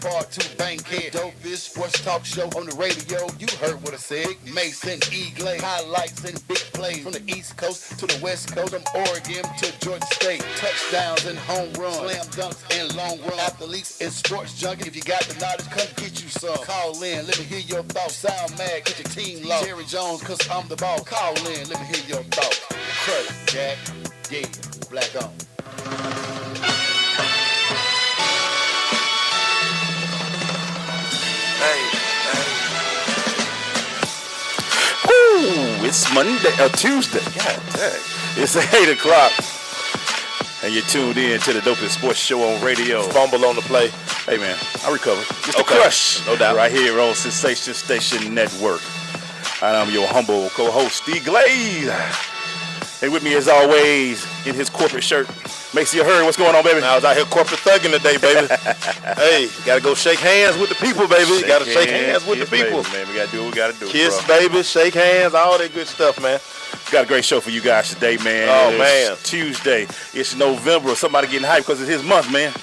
far too bankhead. Dopest sports talk show on the radio. You heard what I said. Mason Eagle, highlights and big plays from the East Coast to the West Coast, from Oregon to Georgia State. Touchdowns and home runs, slam dunks and long run. Athletes and sports junkie. If you got the knowledge, come get you some. Call in, let me hear your thoughts. Sound mad, get your team lost. Jerry Jones, cause I'm the boss. Call in, let me hear your thoughts. Crush, Jack, yeah, black on. Woo! It's Monday, Tuesday. God dang. It's 8 o'clock. And you're tuned in to the dopest sports show on radio. Fumble on the play. Hey, man, I recovered. It's the Crush. No doubt. Right here on Sensation Station Network. And I'm your humble co-host, Steve Glaze. And with me, as always, in his corporate shirt, Macy, you heard what's going on, baby? I was out here corporate thugging today, baby. Hey, gotta go shake hands with the people, baby. Gotta shake hands with the people. Baby, man, we gotta do what we gotta do. Kiss, baby, shake hands, all that good stuff, man. Got a great show for you guys today, man. Oh, it's man. Tuesday. It's November. Somebody getting hyped because it's his month, man.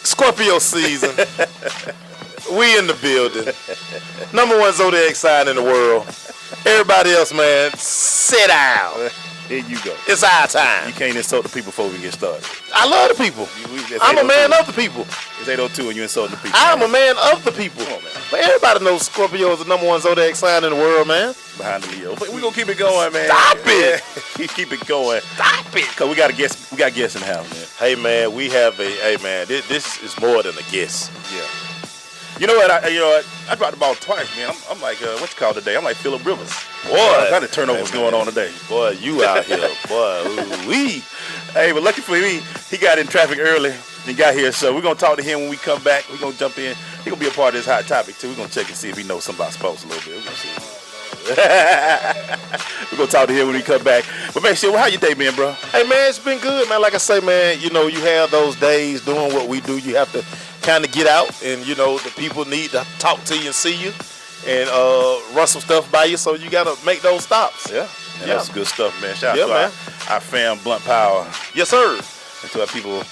Scorpio season. We in the building. Number one zodiac sign in the world. Everybody else, man, sit down. Here you go. It's our time. You can't insult the people before we get started. I love the people. I'm a man of the people. It's 8:02 and you insulting the people. I'm a man of the people. Come on, man. But everybody knows Scorpio is the number one zodiac sign in the world, man. Behind the Leo. But we're going to keep it going, man. Stop it. Keep it going. Stop it. Because we got guests in the house, man. Hey, man, we have this is more than a guess. Yeah. You know what? I dropped the ball twice, man. I'm like, what you call it today? I'm like Phillip Rivers. Boy, what kind of turnovers going on today? Boy, you out here, boy. Ooh-wee. Hey, but lucky for me, he got in traffic early and got here. So we're gonna talk to him when we come back. We're gonna jump in. He's gonna be a part of this hot topic too. We're gonna check and see if he knows something about sports a little bit. We're gonna see. We're gonna talk to him when we come back. But man, shit, how your day been, bro? Hey, man, it's been good, man. Like I say, man, you know, you have those days doing what we do. You have to kind of get out, and you know, the people need to talk to you and see you, and run some stuff by you. So you gotta make those stops. Yeah, that's good stuff, man. Shout out to our fam, Blunt Power. Yes, sir. And to our people,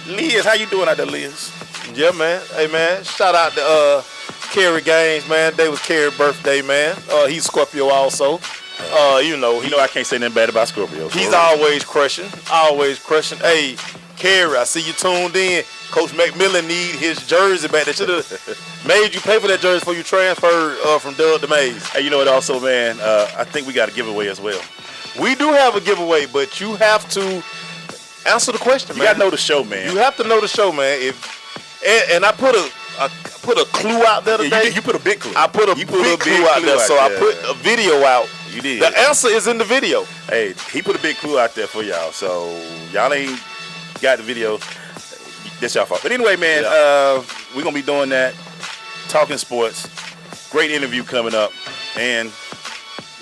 Liz, how you doing out there, Liz? Yeah, man. Hey, man, shout out to Kerry Gaines, man. Today was Kerry's birthday, man. He's Scorpio also. You know I can't say nothing bad about Scorpio. He's always crushing. Hey, Kerry, I see you tuned in. Coach McMillan need his jersey back. They should have made you pay for that jersey before you transferred from Doug to Mays. Hey, you know what also, man? I think we got a giveaway as well. We do have a giveaway, but you have to answer the question, man. You got to know the show, man. You have to know the show, man. And I put a clue out there today. You put a big clue. I put a big clue out there, so I put a video out. You did. The answer is in the video. Hey, he put a big clue out there for y'all, so y'all ain't got the video. That's y'all fault. But anyway, man, we're going to be doing that, talking sports. Great interview coming up, and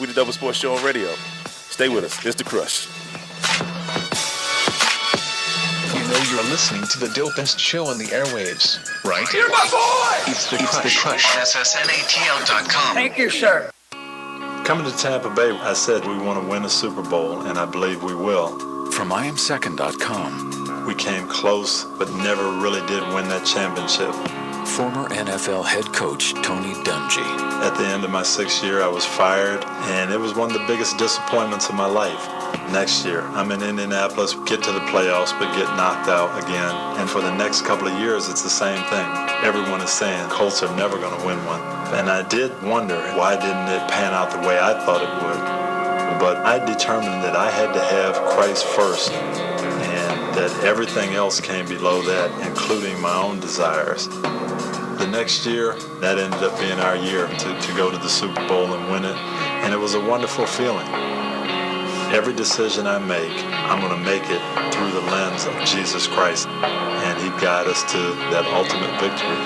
we the Double Sports Show on radio. Stay with us. It's The Crush. You know you're listening to the dopest show on the airwaves, right? You're my boy! It's The Crush. SSNATL.com. Thank you, sir. Coming to Tampa Bay, I said we want to win a Super Bowl, and I believe we will. From IamSecond.com. We came close, but never really did win that championship. Former NFL head coach Tony Dungy. At the end of my 6th year, I was fired, and it was one of the biggest disappointments of my life. Next year, I'm in Indianapolis, get to the playoffs, but get knocked out again. And for the next couple of years, it's the same thing. Everyone is saying Colts are never going to win one. And I did wonder, why didn't it pan out the way I thought it would? But I determined that I had to have Christ first, and that everything else came below that, including my own desires. The next year, that ended up being our year to go to the Super Bowl and win it, and it was a wonderful feeling. Every decision I make, I'm going to make it through the lens of Jesus Christ, and He'd guide us to that ultimate victory.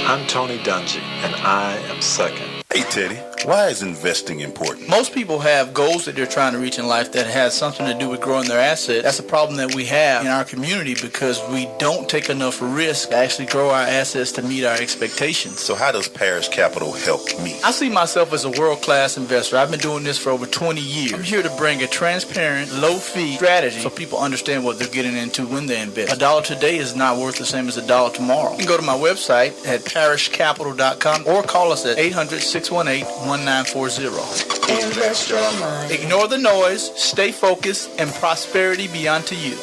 I'm Tony Dungy, and I am second. Hey, Teddy. Why is investing important? Most people have goals that they're trying to reach in life that has something to do with growing their assets. That's a problem that we have in our community because we don't take enough risk to actually grow our assets to meet our expectations. So how does Parish Capital help me? I see myself as a world-class investor. I've been doing this for over 20 years. I'm here to bring a transparent, low-fee strategy so people understand what they're getting into when they invest. $1 today is not worth the same as $1 tomorrow. You can go to my website at parishcapital.com or call us at 800-618-1940. Invest your money. Ignore the noise, stay focused, and prosperity be unto you.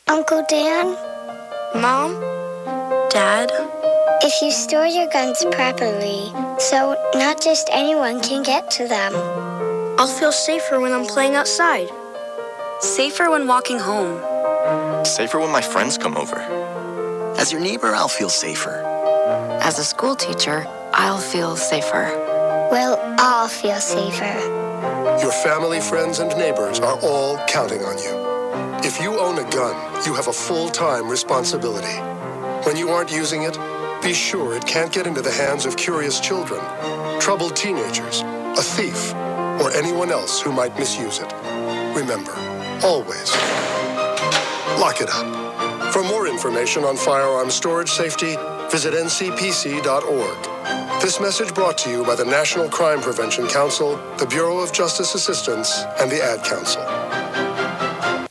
Uncle Dan? Mom? Dad? If you store your guns properly, so not just anyone can get to them. I'll feel safer when I'm playing outside. Safer when walking home. Safer when my friends come over. As your neighbor, I'll feel safer. As a school teacher, I'll feel safer. We'll all feel safer. Your family, friends, and neighbors are all counting on you. If you own a gun, you have a full-time responsibility. When you aren't using it, be sure it can't get into the hands of curious children, troubled teenagers, a thief, or anyone else who might misuse it. Remember, always, lock it up. For more information on firearm storage safety, visit ncpc.org. This message brought to you by the National Crime Prevention Council, the Bureau of Justice Assistance, and the Ad Council.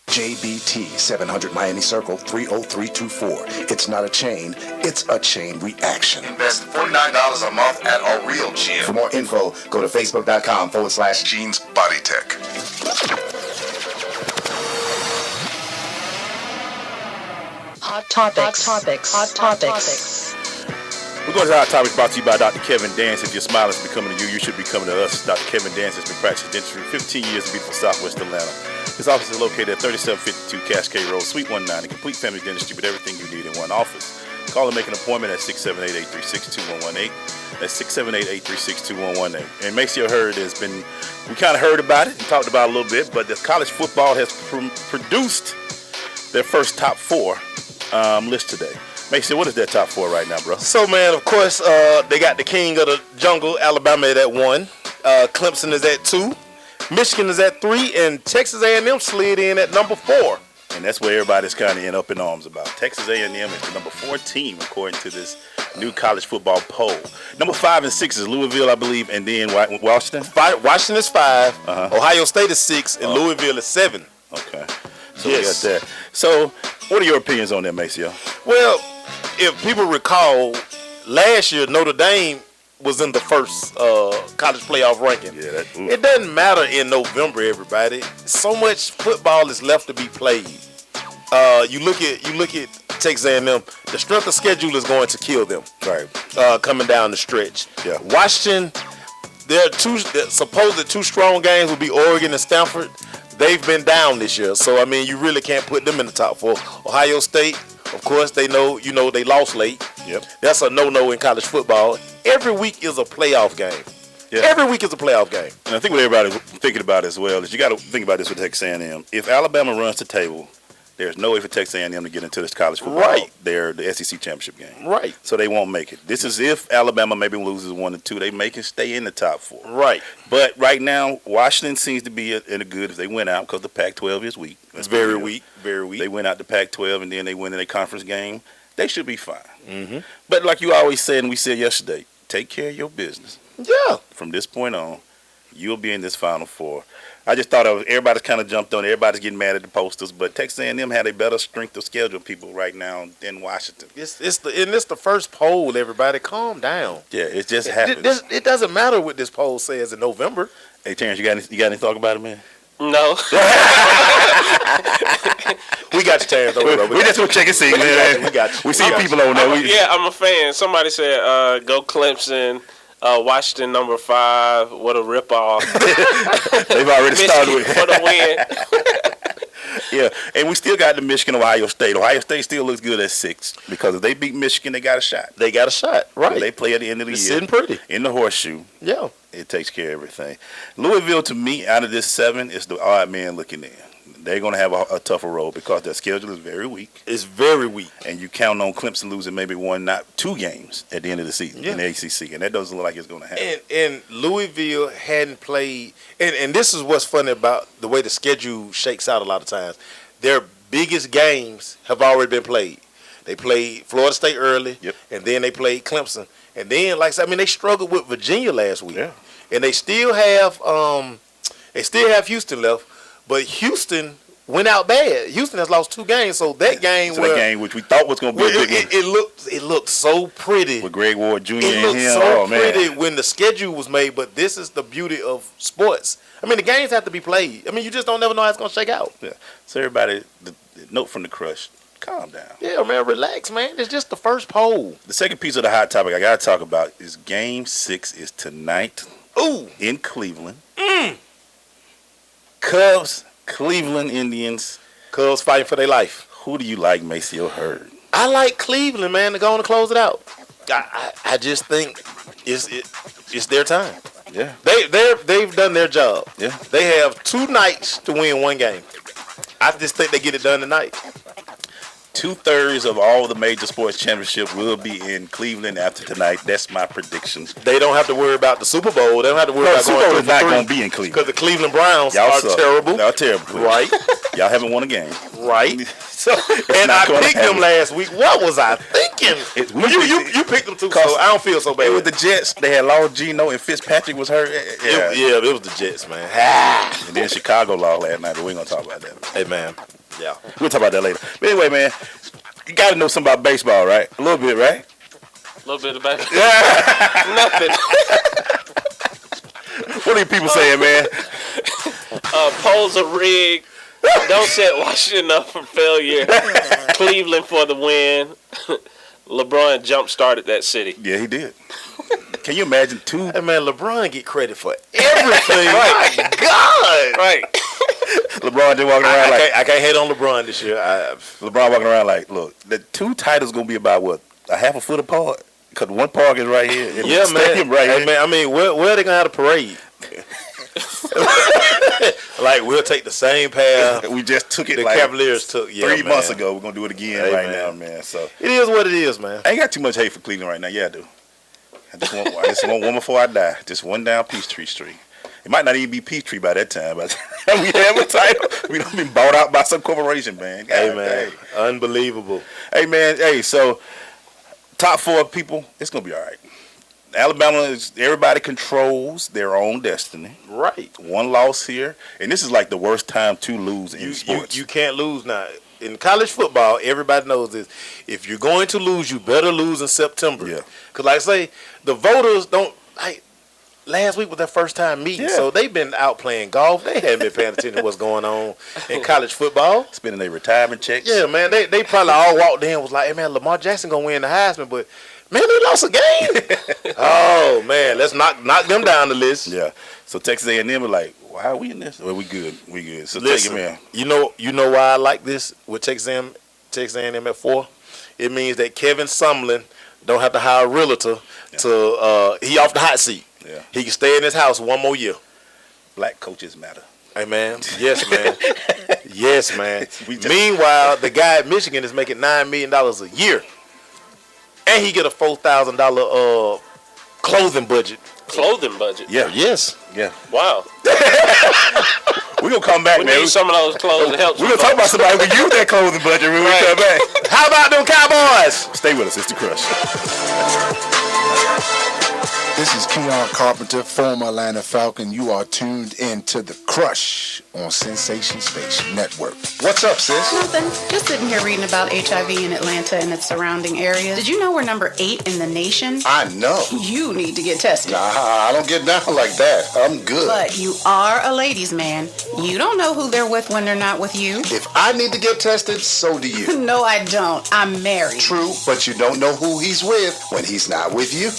JBT 700 Miami Circle 30324. It's not a chain, it's a chain reaction. Invest $49 a month at a real gym. For more info, go to facebook.com/Jeans Body Tech. Hot topics. We're going to Hot Topics brought to you by Dr. Kevin Dance. If your smile is becoming to you should be coming to us. Dr. Kevin Dance has been practicing dentistry 15 years in beautiful Southwest Atlanta. His office is located at 3752 Cascade Road, Suite 190. Complete family dentistry with everything you need in one office. Call and make an appointment at 678-836-2118. That's 678-836-2118. And Maceo heard has been, we kind of heard about it and talked about it a little bit, but the college football has produced their first top four list today. Maceo, what is that top four right now, bro? So, man, of course, they got the king of the jungle, Alabama, at 1. Clemson is at 2. Michigan is at 3, and Texas A&M slid in at number 4. And that's where everybody's kind of up in arms about. Texas A&M is the number 4 team, according to this new college football poll. Number 5 and 6 is Louisville, I believe, and then Washington? Washington is 5. Ohio State is 6, and Louisville is 7. Okay. So we got that. So what are your opinions on that, Maceo? Well, if people recall, last year Notre Dame was in the first college playoff ranking. Yeah, it doesn't matter in November, everybody. So much football is left to be played. You look at Texas A&M. The strength of schedule is going to kill them. Right. Coming down the stretch. Yeah. Washington, their supposed 2 strong games will be Oregon and Stanford. They've been down this year, so I mean, you really can't put them in the top 4. Ohio State, of course, they they lost late. Yep. That's a no-no in college football. Every week is a playoff game. Yeah. Every week is a playoff game. And I think what everybody's thinking about as well is you got to think about this with Texas A&M. If Alabama runs the table, there's no way for Texas A&M to get into this college football. Right. The SEC championship game. Right. So they won't make it. This is if Alabama maybe loses 1 or 2, they may can stay in the top 4. Right. But right now, Washington seems to be in a good if they went out because the Pac-12 is weak. It's very weak. Very weak. They went out the Pac-12 and then they win in a conference game. They should be fine. Mm-hmm. But like you always said and we said yesterday, take care of your business. Yeah. From this point on, you'll be in this Final Four. I just thought everybody's kind of jumped on it. Everybody's getting mad at the posters, but Texas A&M had a better strength of schedule people right now than Washington. It's the first poll. Everybody, calm down. Yeah, it just happens. It doesn't matter what this poll says in November. Hey, Terence, you got any thought about it, man? No. We got you, Terence. We just want to check and see, man. We got you. We see people on there. Yeah, I'm a fan. Somebody said, go Clemson. Washington number 5. What a ripoff. They've already started with for the win. Yeah, and we still got the Michigan, Ohio State. Ohio State still looks good at 6 because if they beat Michigan, they got a shot. They got a shot, right? They play at the end of the year. Sitting pretty in the horseshoe. Yeah, it takes care of everything. Louisville, to me, out of this 7, is the odd man looking in. they're going to have a tougher road because their schedule is very weak. It's very weak. And you count on Clemson losing maybe one, not two games at the end of the season in the ACC. And that doesn't look like it's going to happen. And Louisville hadn't played. And this is what's funny about the way the schedule shakes out a lot of times. Their biggest games have already been played. They played Florida State early, and then they played Clemson. And then, like I said, I mean, they struggled with Virginia last week. Yeah. And they still have Houston left. But Houston went out bad. Houston has lost 2 games, so that game that game which we thought was going to be a big one. It looked so pretty with Greg Ward Jr. It and looked him. so pretty when the schedule was made. But this is the beauty of sports. I mean, the games have to be played. I mean, you just don't never know how it's going to shake out. Yeah. So everybody, the note from the Crush: calm down. Yeah, man, relax, man. It's just the first poll. The second piece of the hot topic I got to talk about is Game 6 is tonight. Ooh, in Cleveland. Cubs. Cleveland Indians. Cubs fighting for their life. Who do you like, Maceo Hurd? I like Cleveland, man, to go on and close it out. I just think it's their time. Yeah. They've done their job. Yeah. They have 2 nights to win 1 game. I just think they get it done tonight. 2/3 of all the major sports championships will be in Cleveland after tonight. That's my prediction. They don't have to worry about the Super Bowl. They don't have to worry about Super Bowl is not going to be in Cleveland because the Cleveland Browns are terrible. Y'all terrible, right? Y'all haven't won a game, right? So, and I picked them last week. What was I thinking? You picked them too, so I don't feel so bad. It was the Jets. They had lost Geno and Fitzpatrick was hurt. Yeah, it was the Jets, man. And then Chicago lost last night, but we ain't gonna talk about that. Hey, man. Yeah, we'll talk about that later. But anyway, man, you got to know something about baseball, right? A little bit, right? A little bit about nothing. What are you people saying, man? Polls are rigged. Don't set Washington up for failure. Cleveland for the win. LeBron jump-started that city. Yeah, he did. Can you imagine two? Hey, man, LeBron get credit for everything. Right. My God. Right. LeBron just walking around I can't hate on LeBron this year. LeBron walking around like, look, the 2 titles going to be about, what, a half a foot apart? Because one park is right here. Yeah, man. Right here. Man. I mean, where are they going to have a parade? Like, we'll take the same path. We just took it the like Cavaliers took 3 months ago. We're going to do it again now, man. So it is what it is, man. I ain't got too much hate for Cleveland right now. Yeah, I do. I just want one before I die. Just one down Peachtree Street. It might not even be Peachtree by that time. But we have a title. We don't been bought out by some corporation, man. Hey, man. Unbelievable. Hey, man. Hey, so top 4 people, it's going to be all right. Alabama is, everybody controls their own destiny. Right. 1 loss here. And this is like the worst time to lose in sports. You can't lose now. In college football, everybody knows this. If you're going to lose, you better lose in September. Yeah. Because, like I say, the voters don't, like, last week was their first time meeting. Yeah. So they've been out playing golf. They haven't been paying attention to what's going on in college football. Spending their retirement checks. Yeah, man. They probably all walked in and was like, hey, man, Lamar Jackson going to win the Heisman. But, man, they lost a game. Oh, man. Let's knock them down the list. Yeah. So Texas A&M was like, why are we in this? Well, we good. We good. So listen, take it, man. You know why I like this with Texas A&M at 4? It means that Kevin Sumlin don't have to hire a realtor to he off the hot seat. Yeah. He can stay in his house 1 more year. Black coaches matter. Hey, man. Yes, man. Yes, man. Meanwhile, the guy at Michigan is making $9 million a year. And he get a $4,000 clothing budget. Clothing budget? Yeah. Yes. Yeah. Wow. We're going to come back, we man. We need some of those clothes to help. We're going to talk about somebody who can use that clothing budget when we come back. How about them Cowboys? Stay with us. It's The Crush. This is Keon Carpenter, former Atlanta Falcon. You are tuned in to The Crush on Sensation Station Network. What's up, sis? Nothing. Just sitting here reading about HIV in Atlanta and its surrounding areas. Did you know we're number 8 in the nation? I know. You need to get tested. Nah, I don't get down like that. I'm good. But you are a ladies' man. You don't know who they're with when they're not with you. If I need to get tested, so do you. No, I don't. I'm married. True, but you don't know who he's with when he's not with you.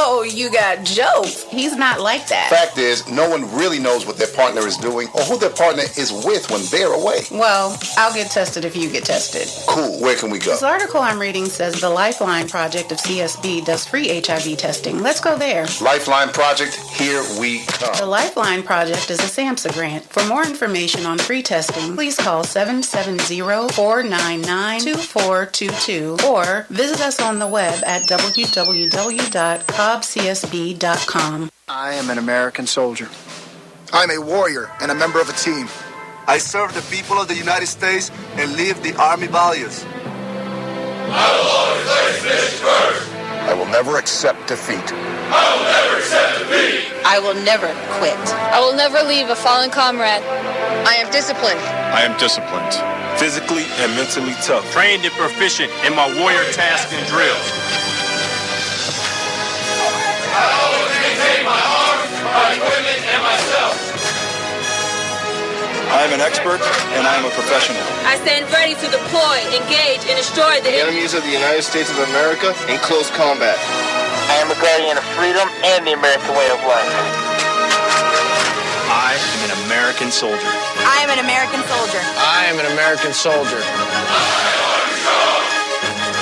Oh, you got jokes. He's not like that. Fact is, no one really knows what their partner is doing or who their partner is with when they're away. Well, I'll get tested if you get tested. Cool. Where can we go? This article I'm reading says the Lifeline Project of CSB does free HIV testing. Let's go there. Lifeline Project, here we come. The Lifeline Project is a SAMHSA grant. For more information on free testing, please call 770-499-2422 or visit us on the web at www.cobbcsb.com. I am an American soldier. I'm a warrior and a member of a team. I serve the people of the United States and live the Army values. I will always place mission first. I will never accept defeat. I will never accept defeat. I will never quit. I will never leave a fallen comrade. I am disciplined. I am disciplined. Physically and mentally tough. Trained and proficient in my warrior tasks and drills. I always maintain my arms, my equipment, and myself. I am an expert and I am a professional. I stand ready to deploy, engage, and destroy the enemies of the United States of America in close combat. I am a guardian of freedom and the American way of life. I am an American soldier. I am an American soldier. I am an American soldier.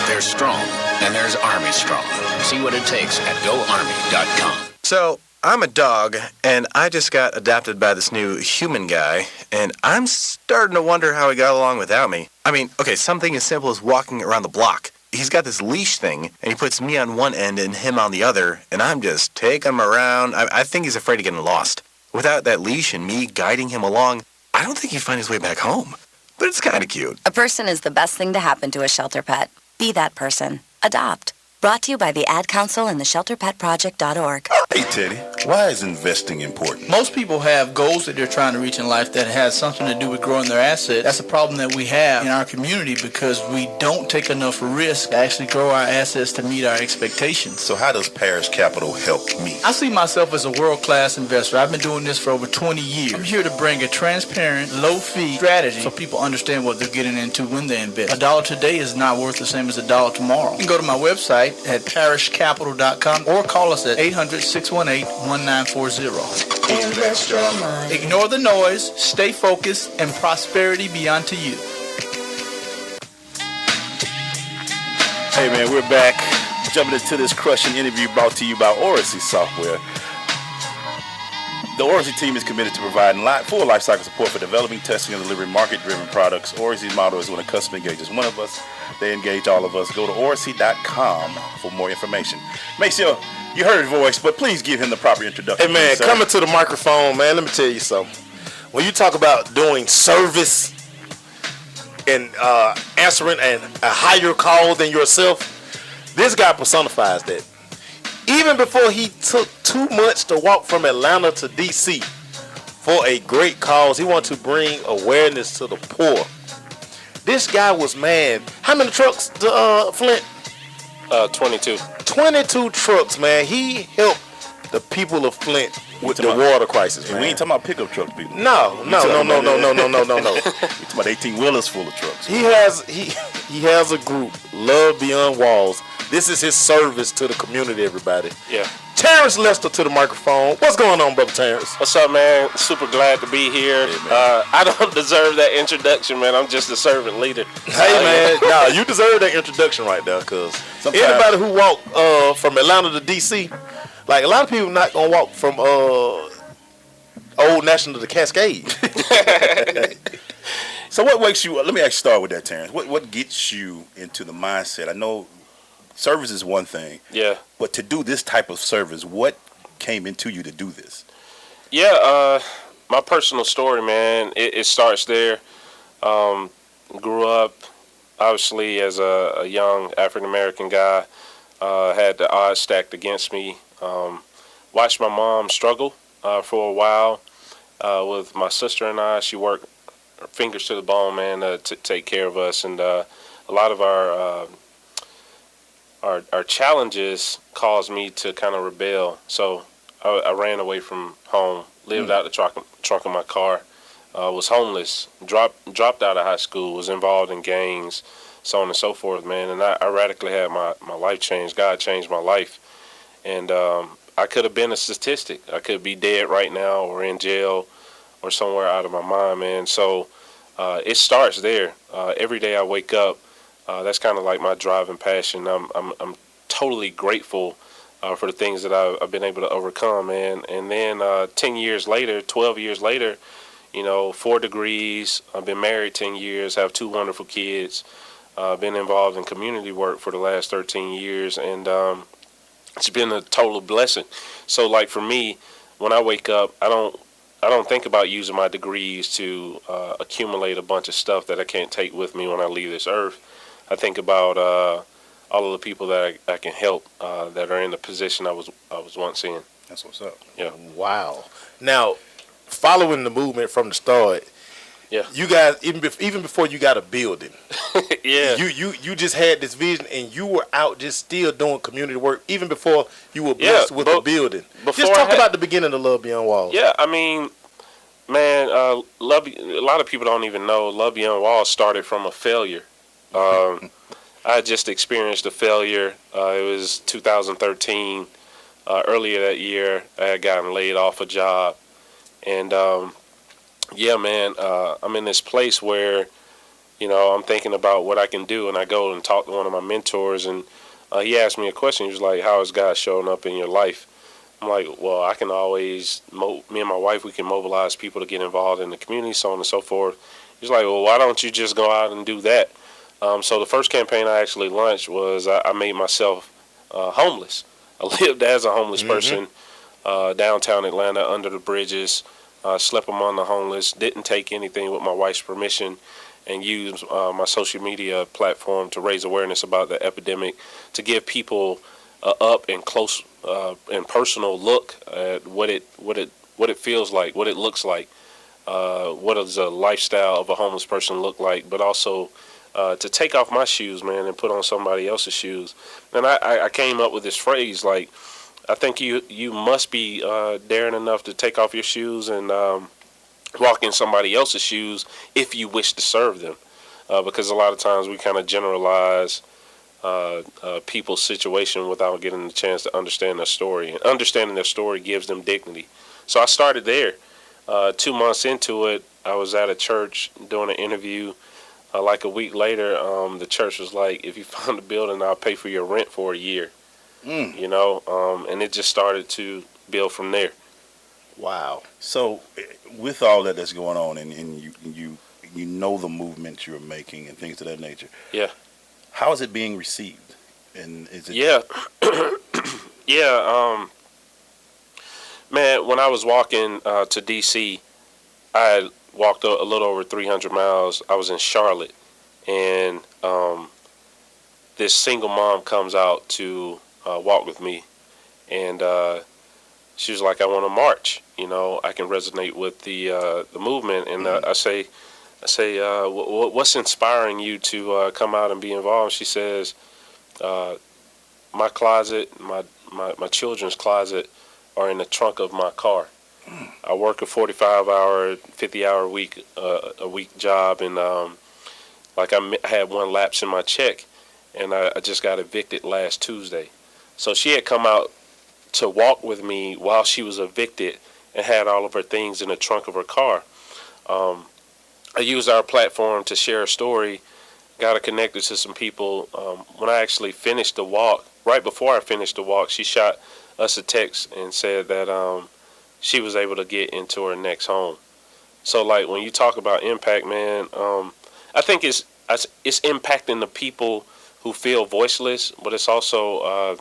There's strong and there's Army strong. See what it takes at GoArmy.com. So, I'm a dog, and I just got adopted by this new human guy, and I'm starting to wonder how he got along without me. I mean, okay, something as simple as walking around the block. He's got this leash thing, and he puts me on one end and him on the other, and I'm just taking him around. I think he's afraid of getting lost. Without that leash and me guiding him along, I don't think he'd find his way back home. But it's kind of cute. A person is the best thing to happen to a shelter pet. Be that person. Adopt. Brought to you by the Ad Council and the ShelterPetProject.org. Hey, Teddy, why is investing important? Most people have goals that they're trying to reach in life that has something to do with growing their assets. That's a problem that we have in our community because we don't take enough risk to actually grow our assets to meet our expectations. So how does Parish Capital help me? I see myself as a world-class investor. I've been doing this for over 20 years. I'm here to bring a transparent, low-fee strategy so people understand what they're getting into when they invest. A dollar today is not worth the same as a dollar tomorrow. You can go to my website at parishcapital.com or call us at 800-618-1940. Invest your money. Ignore the noise, stay focused, and prosperity be unto you. Hey man, we're back. Jumping into this crushing interview brought to you by Oracy Software. The Oracy team is committed to providing full lifecycle support for developing, testing, and delivering market-driven products. Oracy's motto is when a customer engages one of us, they engage all of us. Go to Oracy.com for more information. Make sure you heard his voice, but please give him the proper introduction. Hey man, coming to the microphone, man, let me tell you something. When you talk about doing service and answering a higher call than yourself, this guy personifies that. Even before he took 2 months to walk from Atlanta to D.C. for a great cause, he wanted to bring awareness to the poor. This guy was mad. How many trucks to Flint? 22. 22 trucks, man. He helped the people of Flint with the water crisis, man. We ain't talking about pickup trucks, people. No. We talking about 18-wheelers full of trucks. He has a group, Love Beyond Walls. This is his service to the community, everybody. Yeah. Terence Lester to the microphone. What's going on, brother Terence? What's up, man? Super glad to be here. Hey, I don't deserve that introduction, man. I'm just a servant leader. Hey, man. No, you deserve that introduction right there, because anybody who walk from Atlanta to D.C., like a lot of people not going to walk from Old National to Cascade. So what makes you, let me actually start with that, Terence. What gets you into the mindset? I know service is one thing. Yeah. But to do this type of service, what came into you to do this? Yeah, my personal story, man, it starts there. Grew up, obviously, as a young African-American guy. Had the odds stacked against me. Watched my mom struggle for a while with my sister and I. She worked her fingers to the bone, man, to take care of us. And a lot of our challenges caused me to kind of rebel. So I ran away from home, lived out the trunk of my car, was homeless, dropped out of high school, was involved in gangs, so on and so forth, man. And I radically had my life changed. God changed my life. And I could have been a statistic. I could be dead right now or in jail or somewhere out of my mind, man. So it starts there. Every day I wake up, that's kind of like my driving passion. I'm totally grateful for the things that I've been able to overcome, man. And then 10 years later, 12 years later, 4 degrees. I've been married 10 years, have 2 wonderful kids. Been involved in community work for the last 13 years, and it's been a total blessing. So, like for me, when I wake up, I don't think about using my degrees to accumulate a bunch of stuff that I can't take with me when I leave this earth. I think about all of the people that I can help that are in the position I was once in. That's what's up. Yeah. Wow. Now, following the movement from the start, yeah, you guys even before you got a building, yeah, you just had this vision and you were out just still doing community work even before you were blessed with the building. Just talk about the beginning of Love Beyond Walls. Yeah, I mean, man, a lot of people don't even know Love Beyond Walls started from a failure. I just experienced a failure. It was 2013. Earlier that year, I had gotten laid off a job. And, yeah, man, I'm in this place where, I'm thinking about what I can do. And I go and talk to one of my mentors. And he asked me a question. He was like, how is God showing up in your life? I'm like, well, I can always, me and my wife, we can mobilize people to get involved in the community, so on and so forth. He's like, well, why don't you just go out and do that? So the first campaign I actually launched was I made myself homeless. I lived as a homeless person downtown Atlanta under the bridges, slept among the homeless, didn't take anything with my wife's permission, and used my social media platform to raise awareness about the epidemic, to give people up and close and personal look at what it feels like, what it looks like, what does a lifestyle of a homeless person look like, but also to take off my shoes, man, and put on somebody else's shoes. And I came up with this phrase, like, I think you must be daring enough to take off your shoes and walk in somebody else's shoes if you wish to serve them. Because a lot of times we kind of generalize people's situation without getting the chance to understand their story. And understanding their story gives them dignity. So I started there. 2 months into it, I was at a church doing an interview. Like a week later, the church was like, if you found a building, I'll pay for your rent for a year. And it just started to build from there. Wow. So with all that's going on and you know the movement you're making and things of that nature. Yeah. How is it being received? And is it man, when I was walking to DC, I walked a little over 300 miles. I was in Charlotte, and this single mom comes out to walk with me, and she was like, I want to march. I can resonate with the movement. And I say, what's inspiring you to come out and be involved? She says, my closet, my children's closet are in the trunk of my car. I work a 45-hour, 50-hour a week job, and I had one lapse in my check, and I just got evicted last Tuesday. So she had come out to walk with me while she was evicted and had all of her things in the trunk of her car. I used our platform to share a story, got her connected to some people. When I actually finished the walk, right before I finished the walk, she shot us a text and said that she was able to get into her next home. So, like, when you talk about impact, man, I think it's impacting the people who feel voiceless, but it's also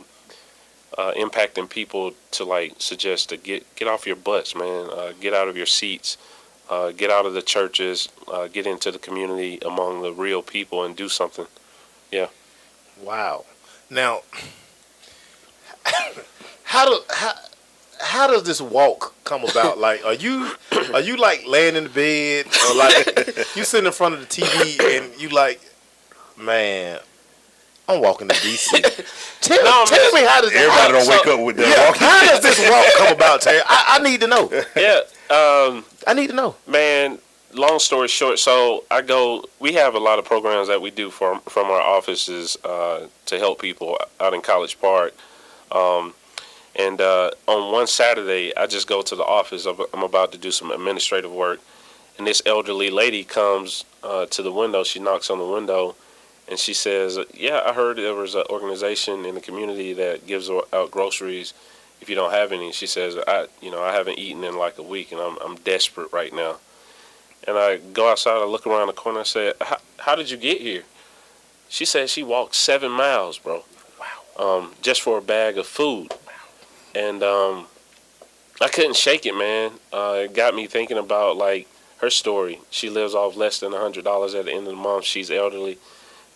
impacting people to, like, suggest to get off your butts, man. Get out of your seats. Get out of the churches. Get into the community among the real people and do something. Yeah. Wow. Now, how does this walk come about? Like, are you like laying in the bed, or like you sitting in front of the TV and you like, man, I'm walking to DC. Tell me how does everybody don't wake up with that walk? How does this walk come about, Terry? I need to know. Yeah. I need to know. Man, long story short, so we have a lot of programs that we do from our offices to help people out in College Park. And on one Saturday, I just go to the office. I'm about to do some administrative work, and this elderly lady comes to the window. She knocks on the window, and she says, "Yeah, I heard there was an organization in the community that gives out groceries if you don't have any." She says, "I haven't eaten in like a week, and I'm desperate right now." And I go outside, I look around the corner, I said, "How did you get here?" She said she walked 7 miles, bro. Wow. Just for a bag of food. And I couldn't shake it, man. It got me thinking about like her story. She lives off less than $100 at the end of the month. She's elderly,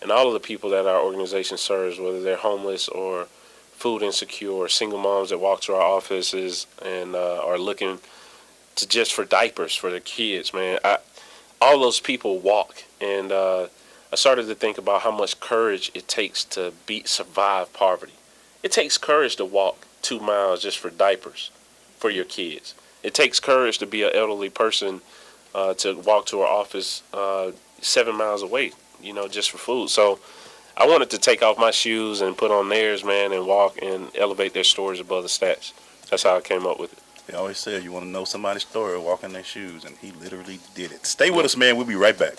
and all of the people that our organization serves, whether they're homeless or food insecure or single moms that walk to our offices and are looking to just for diapers for their kids, man. All those people walk, and I started to think about how much courage it takes to survive poverty. It takes courage to walk 2 miles just for diapers for your kids. It takes courage to be an elderly person to walk to our office 7 miles away, just for food. So I wanted to take off my shoes and put on theirs, man, and walk and elevate their stories above the stats. That's how I came up with it. They always say you want to know somebody's story, walk in their shoes, and he literally did it. Stay with us, man. We'll be right back.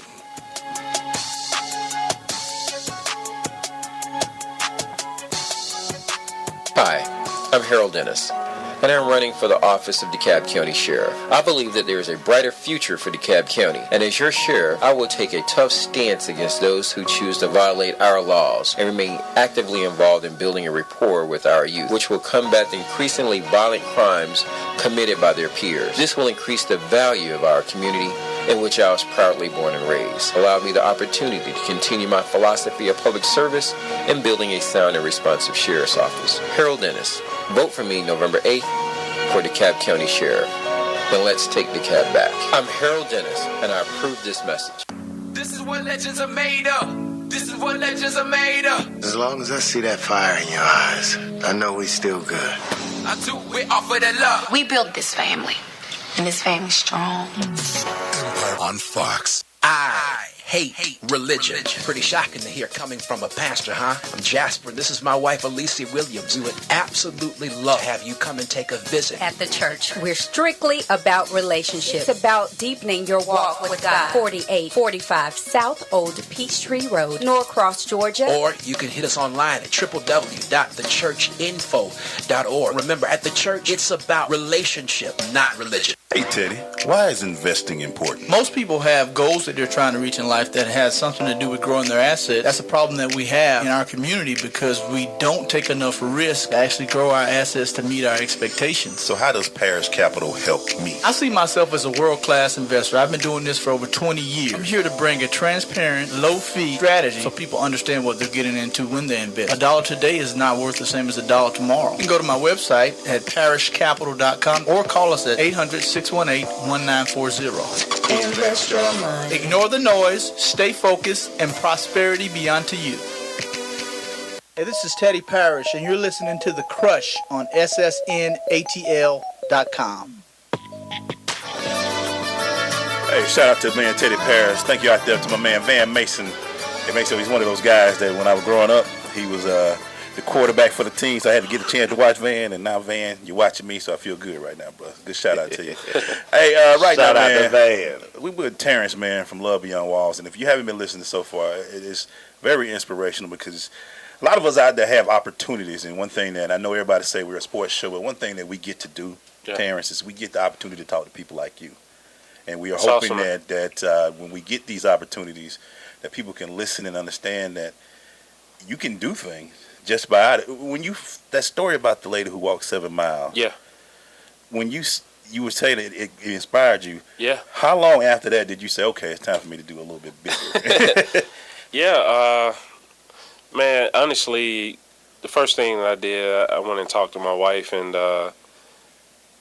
Hi, I'm Harold Dennis, and I'm running for the office of DeKalb County Sheriff. I believe that there is a brighter future for DeKalb County, and as your sheriff, I will take a tough stance against those who choose to violate our laws and remain actively involved in building a rapport with our youth, which will combat the increasingly violent crimes committed by their peers. This will increase the value of our community in which I was proudly born and raised, allowed me the opportunity to continue my philosophy of public service and building a sound and responsive sheriff's office. Harold Dennis, vote for me November 8th for DeKalb County Sheriff. Then let's take DeKalb back. I'm Harold Dennis, and I approve this message. This is what legends are made of. This is what legends are made of. As long as I see that fire in your eyes, I know we still good. I do it off of the love. We built this family, and this family's strong. Empire on Fox. I hate religion. Pretty shocking to hear coming from a pastor, huh? I'm Jasper. This is my wife, Alicia Williams. We would absolutely love to have you come and take a visit. At the church, we're strictly about relationships. It's about deepening your walk with God. 4845 South Old Peachtree Road, Norcross, Georgia. Or you can hit us online at www.thechurchinfo.org. Remember, at the church, it's about relationship, not religion. Hey, Teddy, why is investing important? Most people have goals that they're trying to reach in life that has something to do with growing their assets. That's a problem that we have in our community because we don't take enough risk to actually grow our assets to meet our expectations. So how does Parish Capital help me? I see myself as a world-class investor. I've been doing this for over 20 years. I'm here to bring a transparent, low-fee strategy so people understand what they're getting into when they invest. $1 today is not worth the same as $1 tomorrow. You can go to my website at parishcapital.com or call us at 800-618-1940. Invest your money. Ignore the noise, stay focused, and prosperity be unto you. Hey, this is Teddy Parrish, and you're listening to The Crush on SSNATL.com. Hey, shout out to man Teddy Parrish. Thank you out there to my man Van Mason. Hey, Mason, he's one of those guys that when I was growing up, he was the quarterback for the team, so I had to get a chance to watch Van, and now Van, you're watching me, so I feel good right now, bro. Good shout out to you. Hey, right shout now, out man, to Van. We with Terence, man, from Love Beyond Walls, and if you haven't been listening so far, it is very inspirational because a lot of us out there have opportunities, and one thing that I know everybody say we're a sports show, but one thing that we get to do, Terence, is we get the opportunity to talk to people like you, and we are hoping awesome, that when we get these opportunities, that people can listen and understand that you can do things. Just by when that story about the lady who walked 7 miles. Yeah. When you were saying it inspired you. Yeah. How long after that did you say, okay, it's time for me to do a little bit bigger? Yeah. Man, honestly, the first thing that I did, I went and talked to my wife, and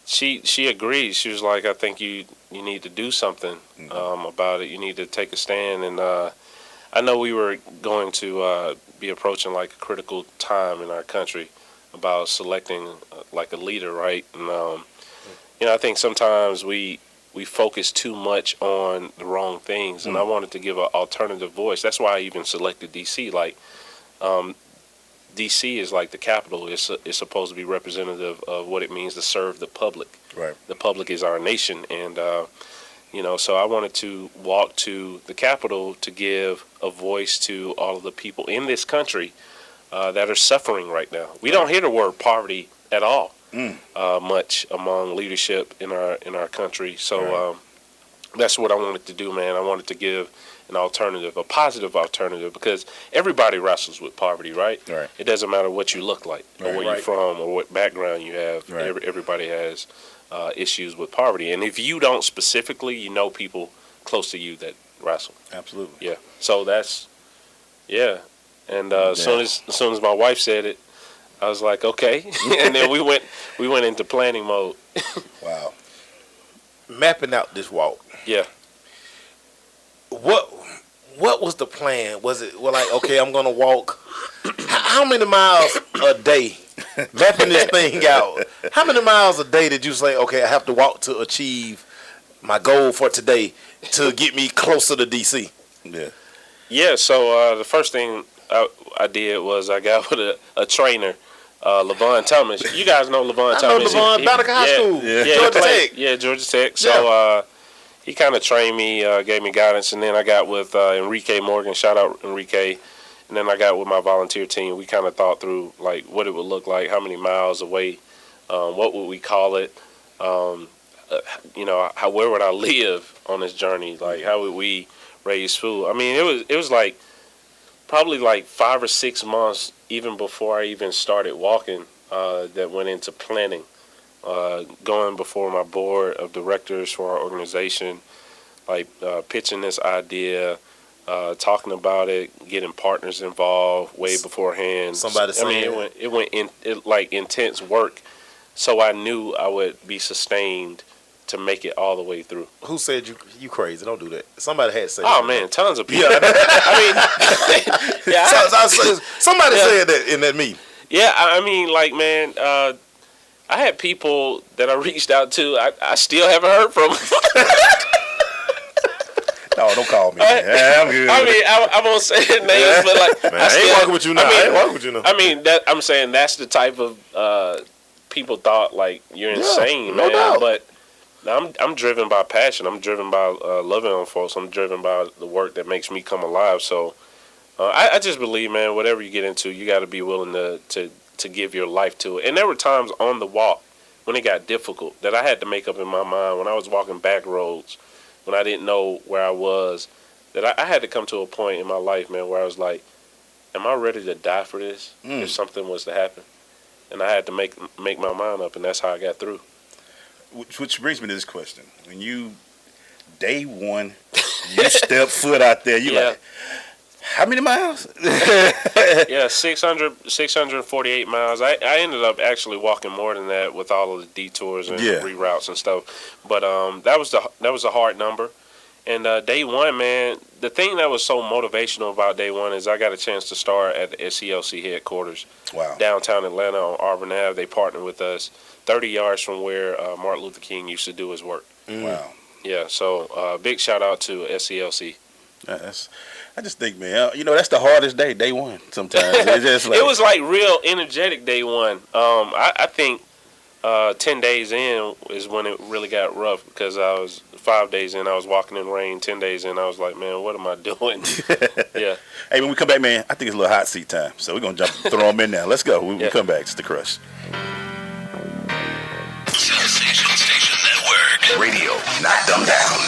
she agreed. She was like, I think you need to do something about it. You need to take a stand. And I know we were going to be approaching like a critical time in our country about selecting like a leader, right? And I think sometimes we focus too much on the wrong things, and I wanted to give an alternative voice. That's why I even selected DC. Like D.C. is like the capital. It's supposed to be representative of what it means to serve the public. Right. The public is our nation, and so I wanted to walk to the Capitol to give a voice to all of the people in this country that are suffering right now. We don't hear the word poverty at all much among leadership in our country. So that's what I wanted to do, man. I wanted to give an alternative, a positive alternative, because everybody wrestles with poverty, right? Right. It doesn't matter what you look like or where you're from or what background you have. Right. Everybody has issues with poverty, and if you don't specifically, you know people close to you that wrestle. Absolutely. Yeah. So that's and as soon as my wife said it, I was like, okay, and then we went into planning mode. Wow. Mapping out this walk. Yeah. What was the plan? Was it like, okay, I'm gonna walk how many miles a day? Mapping this thing out. How many miles a day did you say, okay, I have to walk to achieve my goal for today to get me closer to DC? Yeah. Yeah, so the first thing I did was I got with a trainer, LaVon Thomas. You guys know LaVon Thomas. I know LaVon, Banneker High School, Georgia Tech. Yeah, Georgia Tech. So he kind of trained me, gave me guidance, and then I got with Enrique Morgan. Shout out Enrique. And then I got with my volunteer team. We kind of thought through like what it would look like, how many miles away, what would we call it, where would I live on this journey? Like how would we raise food? I mean, it was like probably like 5 or 6 months even before I even started walking that went into planning, going before my board of directors for our organization, like pitching this idea. Talking about it, getting partners involved way beforehand. It went in like intense work, so I knew I would be sustained to make it all the way through. Who said you crazy? Don't do that. Somebody had said. Oh man, tons of people. Yeah. I mean, somebody said that in that meeting. Yeah, I mean, like man, I had people that I reached out to. I still haven't heard from. No, don't call me. I'm good. I mean, I won't say their names, but like, man, I ain't walking with you now. I ain't walking with you now. I mean, I'm saying that's the type of people thought like you're insane, no man. doubt. But I'm driven by passion. I'm driven by loving on folks. I'm driven by the work that makes me come alive. So I just believe, man, whatever you get into, you got to be willing to give your life to it. And there were times on the walk when it got difficult that I had to make up in my mind when I was walking back roads, when I didn't know where I was, that I had to come to a point in my life, man, where I was like, am I ready to die for this if something was to happen? And I had to make my mind up, and that's how I got through. Which brings me to this question. When you, day one, you step foot out there, you like, how many miles? Yeah, 648 miles. I ended up actually walking more than that with all of the detours and reroutes and stuff. But that was a hard number. And day one, man, the thing that was so motivational about day one is I got a chance to start at the SCLC headquarters, downtown Atlanta on Auburn Ave. They partnered with us 30 yards from where Martin Luther King used to do his work. Wow. Yeah, so big shout out to SCLC. I just think, man, that's the hardest day one sometimes. It's just like, it was like real energetic day one. I think 10 days in is when it really got rough because I was 5 days in, I was walking in rain. 10 days in, I was like, man, what am I doing? Yeah. Hey, when we come back, man, I think it's a little hot seat time. So we're going to throw them in now. Let's go. We come back. It's The Crush. Station Network. Radio, knock them down.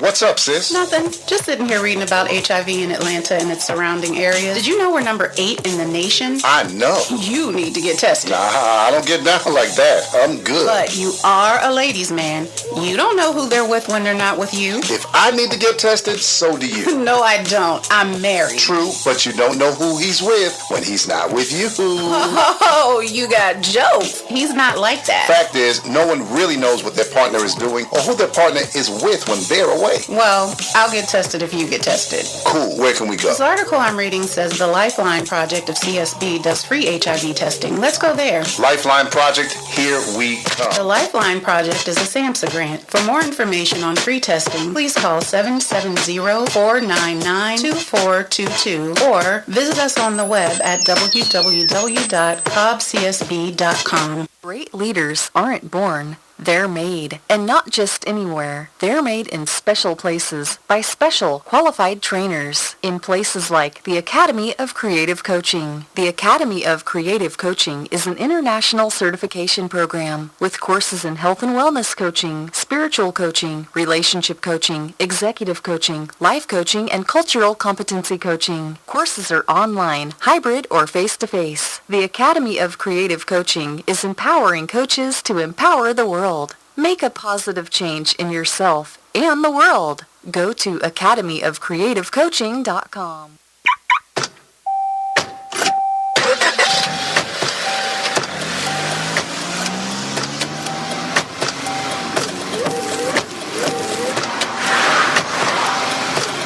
What's up, sis? Nothing. Just sitting here reading about HIV in Atlanta and its surrounding areas. Did you know we're number 8 in the nation? I know. You need to get tested. Nah, I don't get down like that. I'm good. But you are a ladies' man. You don't know who they're with when they're not with you. If I need to get tested, so do you. No, I don't. I'm married. True, but you don't know who he's with when he's not with you. Oh, you got jokes. He's not like that. Fact is, no one really knows what their partner is doing or who their partner is with when they're away. way? Well, I'll get tested if you get tested. Cool. Where can we go? This article I'm reading says the Lifeline Project of CSB does free HIV testing. Let's go there. Lifeline Project, here we come. The Lifeline Project is a SAMHSA grant. For more information on free testing, please call 770-499-2422 or visit us on the web at www.cobbcsb.com. Great leaders aren't born. They're made, and not just anywhere. They're made in special places by special, qualified trainers in places like the Academy of Creative Coaching. The Academy of Creative Coaching is an international certification program with courses in health and wellness coaching, spiritual coaching, relationship coaching, executive coaching, life coaching, and cultural competency coaching. Courses are online, hybrid, or face-to-face. The Academy of Creative Coaching is empowering coaches to empower the world. Make a positive change in yourself and the world. Go to academyofcreativecoaching.com.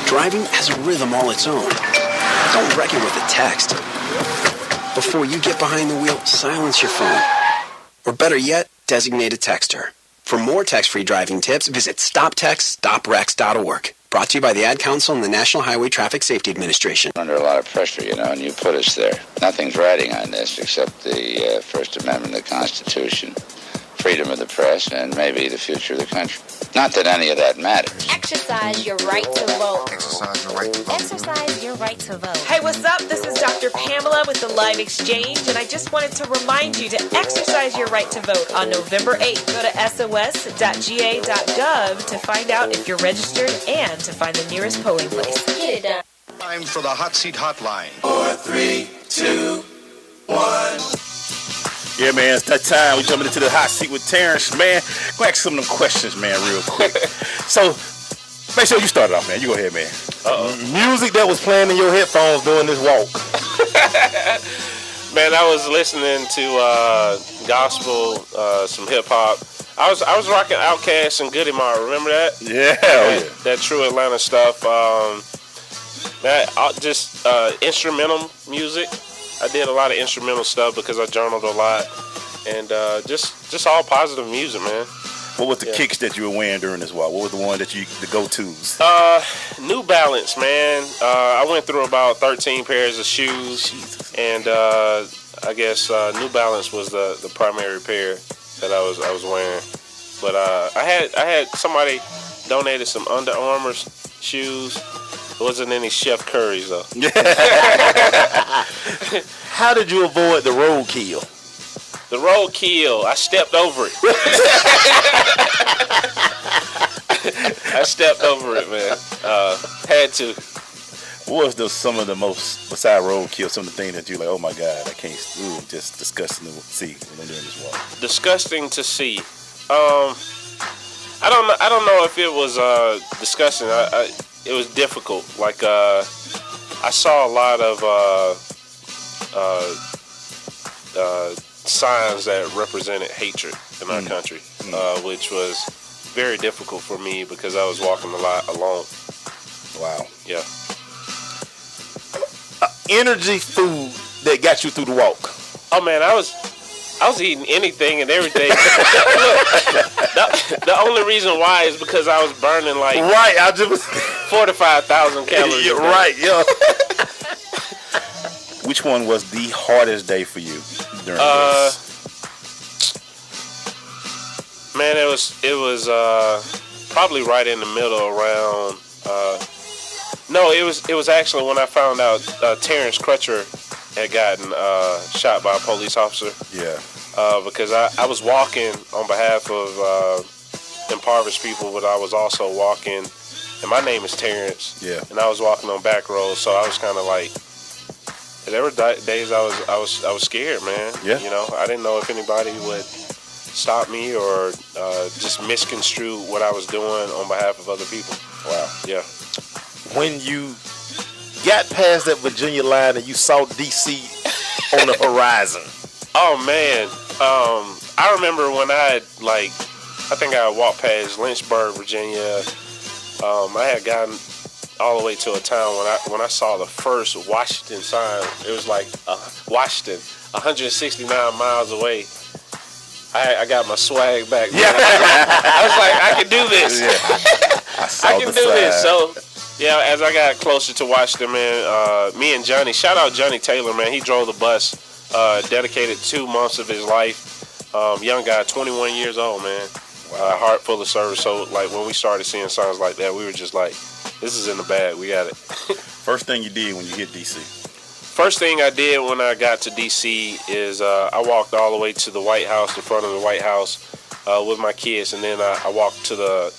Driving has a rhythm all its own. Don't wreck it with a text. Before you get behind the wheel, silence your phone. Or better yet, designate a texter. For more text-free driving tips, visit stoptextstoprex.org. Brought to you by the Ad Council and the National Highway Traffic Safety Administration. Under a lot of pressure, and you put us there. Nothing's riding on this except the First Amendment of the Constitution, freedom of the press, and maybe the future of the country. Not that any of that matters. Exercise your right to vote. Exercise your right to vote. Exercise your right to vote. Hey, what's up? This is Dr. Pamela with the Live Exchange, and I just wanted to remind you to exercise your right to vote on November 8th. Go to sos.ga.gov to find out if you're registered and to find the nearest polling place. Get it done. Time for the Hot Seat Hotline. 4, 3, 2, 1. Yeah, man, it's that time. We jumping into the hot seat with Terence, man. Go ask some of them questions, man, real quick. So, make sure you start it off, man. You go ahead, man. Music that was playing in your headphones during this walk. Man, I was listening to gospel, some hip hop. I was rocking Outkast and Goody Mob. Remember that? Yeah, that true Atlanta stuff. Just instrumental music. I did a lot of instrumental stuff because I journaled a lot, and just all positive music, man. What was the kicks that you were wearing during this walk? What was the one that the go-tos? New Balance, man. I went through about 13 pairs of shoes, and I guess New Balance was the primary pair that I was wearing. But I had somebody donated some Under Armour shoes. It wasn't any Chef Curry's though. How did you avoid the roadkill? The roadkill, I stepped over it. I stepped over it, man. Had to. What was some of the most, beside roadkill, some of the things that you're like, oh my God, I can't, just disgusting to see when I'm doing this walk? Disgusting to see. I don't know if it was disgusting. It was difficult. Like I saw a lot of signs that represented hatred in our country, which was very difficult for me because I was walking a lot alone. Wow. Yeah. Energy food that got you through the walk. Oh man, I was eating anything and everything. Look, the only reason why is because I was burning like 45,000 calories. You're right, yeah. Which one was the hardest day for you during this? Man, it was probably right in the middle around. No, it was actually when I found out Terrence Crutcher had gotten shot by a police officer. Yeah. Because I was walking on behalf of impoverished people, but I was also walking, and my name is Terrence. Yeah. And I was walking on back roads, so I was kind of like, there were days I was scared, man. Yeah. You know, I didn't know if anybody would stop me or just misconstrue what I was doing on behalf of other people. Wow. Yeah. When you got past that Virginia line and you saw D.C. on the horizon. Oh, man. I remember when I think I walked past Lynchburg, Virginia, I had gotten all the way to a town when I saw the first Washington sign. It was like Washington, 169 miles away. I got my swag back. Yeah. I was like, I can do this. Yeah. I can do this. So, yeah, as I got closer to Washington, man, me and Johnny, shout out Johnny Taylor, man. He drove the bus, dedicated 2 months of his life. Young guy, 21 years old, man. Heart full of service. So, like, when we started seeing signs like that, we were just like, this is in the bag. We got it. First thing you did when you hit D.C.? First thing I did when I got to D.C. is I walked all the way to the White House, the front of the White House, with my kids, and then I walked to the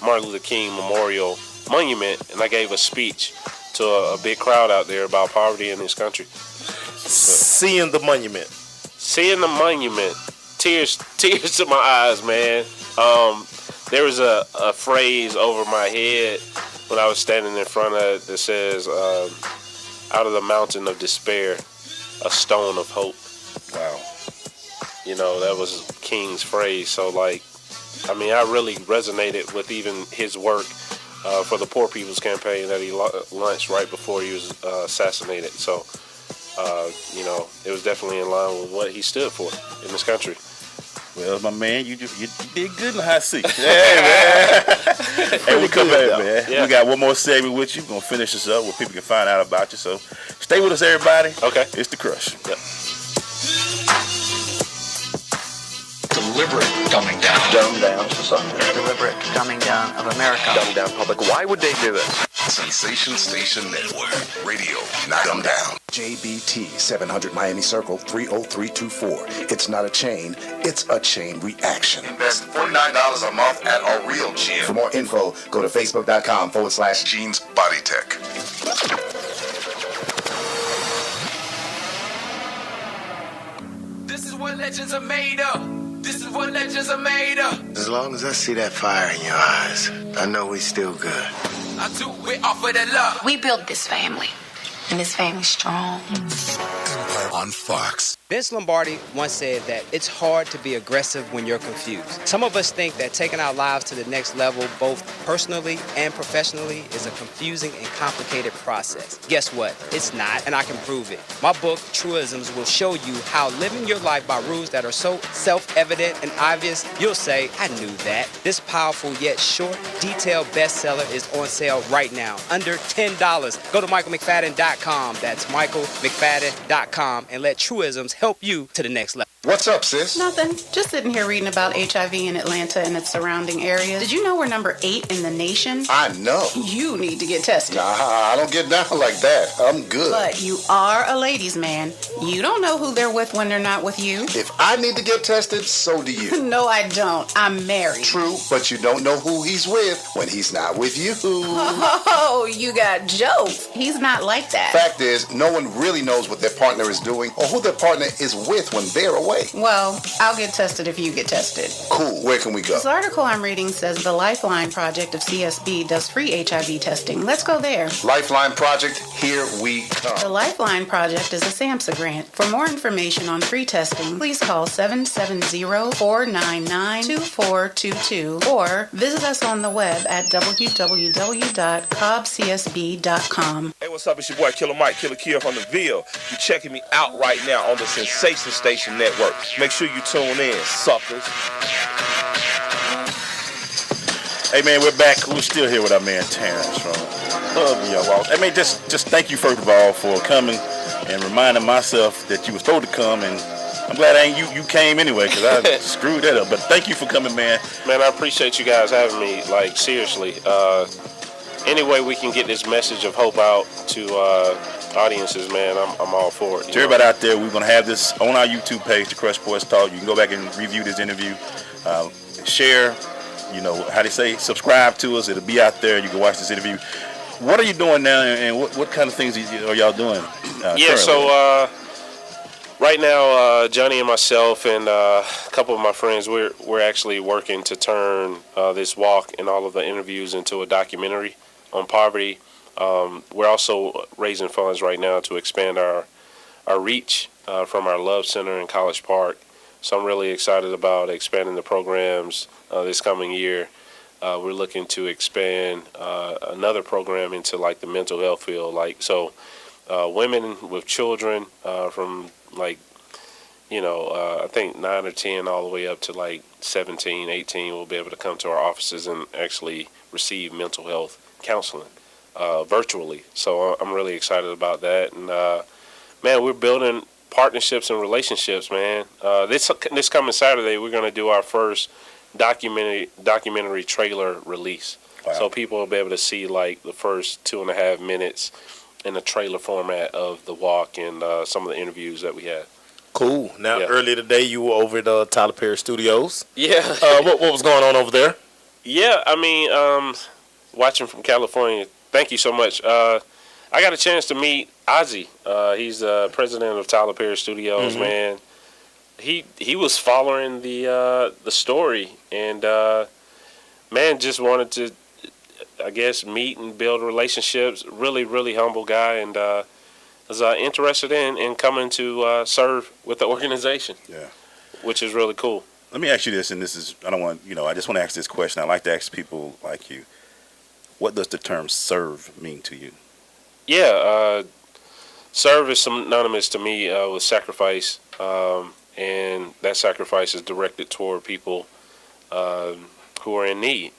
Martin Luther King Memorial Monument, and I gave a speech to a big crowd out there about poverty in this country. Seeing the monument. Seeing the monument. Tears to my eyes, man. There was a phrase over my head when I was standing in front of it that says, out of the mountain of despair, a stone of hope. Wow. You know, that was King's phrase. So, like, I mean, I really resonated with even his work for the Poor People's Campaign that he launched right before he was assassinated. So, you know, it was definitely in line with what he stood for in this country. Well, my man, you did good in the hot seat. Hey, man. Hey, we come back, man. Yeah. We got one more segment with you. We're going to finish this up where people can find out about you. So stay with us, everybody. Okay. It's The Crush. Yep. Deliberate dumbing down. Dumb down society. Deliberate dumbing down of America. Dumb down public. Why would they do this? Sensation Station Network. Radio, not dumb down. JBT 700 Miami Circle 30324. It's not a chain, it's a chain reaction. Invest $49 a month at a real gym. For more info, go to facebook.com/Jeans Body Tech. This is what legends are made of. This is what legends are made of. As long as I see that fire in your eyes, I know we still good. I do it off of the love. We built this family, and this family's strong. Empire on Fox. Vince Lombardi once said that it's hard to be aggressive when you're confused. Some of us think that taking our lives to the next level, both personally and professionally, is a confusing and complicated process. Guess what? It's not, and I can prove it. My book, Truisms, will show you how living your life by rules that are so self-evident and obvious, you'll say, I knew that. This powerful yet short, detailed bestseller is on sale right now, under $10. Go to michaelmcfadden.com. That's michaelmcfadden.com, and let Truisms help you to the next level. What's up, sis? Nothing. Just sitting here reading about HIV in Atlanta and its surrounding areas. Did you know we're number 8 in the nation? I know. You need to get tested. Nah, I don't get down like that. I'm good. But you are a ladies' man. You don't know who they're with when they're not with you. If I need to get tested, so do you. No, I don't. I'm married. True, but you don't know who he's with when he's not with you. Oh, you got jokes. He's not like that. Fact is, no one really knows what their partner is doing or who their partner is with when they're away. Well, I'll get tested if you get tested. Cool. Where can we go? This article I'm reading says the Lifeline Project of CSB does free HIV testing. Let's go there. Lifeline Project, here we come. The Lifeline Project is a SAMHSA grant. For more information on free testing, please call 770-499-2422 or visit us on the web at www.cobbcsb.com. Hey, what's up? It's your boy Killer Mike, Killer Kill from the Ville. You're checking me out right now on the Sensation Station Network. Make sure you tune in, suckers. Hey, man, we're back. We're still here with our man Terence from Walls. I mean, just thank you, first of all, for coming and reminding myself that you were supposed to come, and I'm glad you came anyway, because I screwed that up. But thank you for coming, man. Man, I appreciate you guys having me, like, seriously. Any way we can get this message of hope out to audiences, man, I'm all for it. To everybody out there, we're going to have this on our YouTube page, The Crush Sports Talk. You can go back and review this interview, share, you know, how they say, subscribe to us. It'll be out there. You can watch this interview. What are you doing now, and what kind of things are y'all doing currently? So right now, Johnny and myself and a couple of my friends, we're actually working to turn this walk and all of the interviews into a documentary on poverty. We're also raising funds right now to expand our reach from our Love Center in College Park. So I'm really excited about expanding the programs this coming year we're looking to expand another program into like the mental health field. Like so, women with children from like I think 9 or 10 all the way up to like 17, 18 will be able to come to our offices and actually receive mental health counseling virtually. So I'm really excited about that. And man, we're building partnerships and relationships, man. This coming Saturday, we're going to do our first documentary trailer release. Wow. So people will be able to see like the first 2.5 minutes in the trailer format of the walk and some of the interviews that we had. Cool. Now, earlier today, you were over at Tyler Perry Studios. Yeah. What was going on over there? Yeah, I mean, watching from California, thank you so much. I got a chance to meet Ozzy. He's the president of Tyler Perry Studios, man. He was following the story and, man, just wanted to, I guess, meet and build relationships. Really, really humble guy and was interested in coming to serve with the organization. Yeah. Which is really cool. Let me ask you this, and this is, I just want to ask this question. I like to ask people like you, what does the term serve mean to you? Yeah, serve is synonymous to me with sacrifice, and that sacrifice is directed toward people who are in need.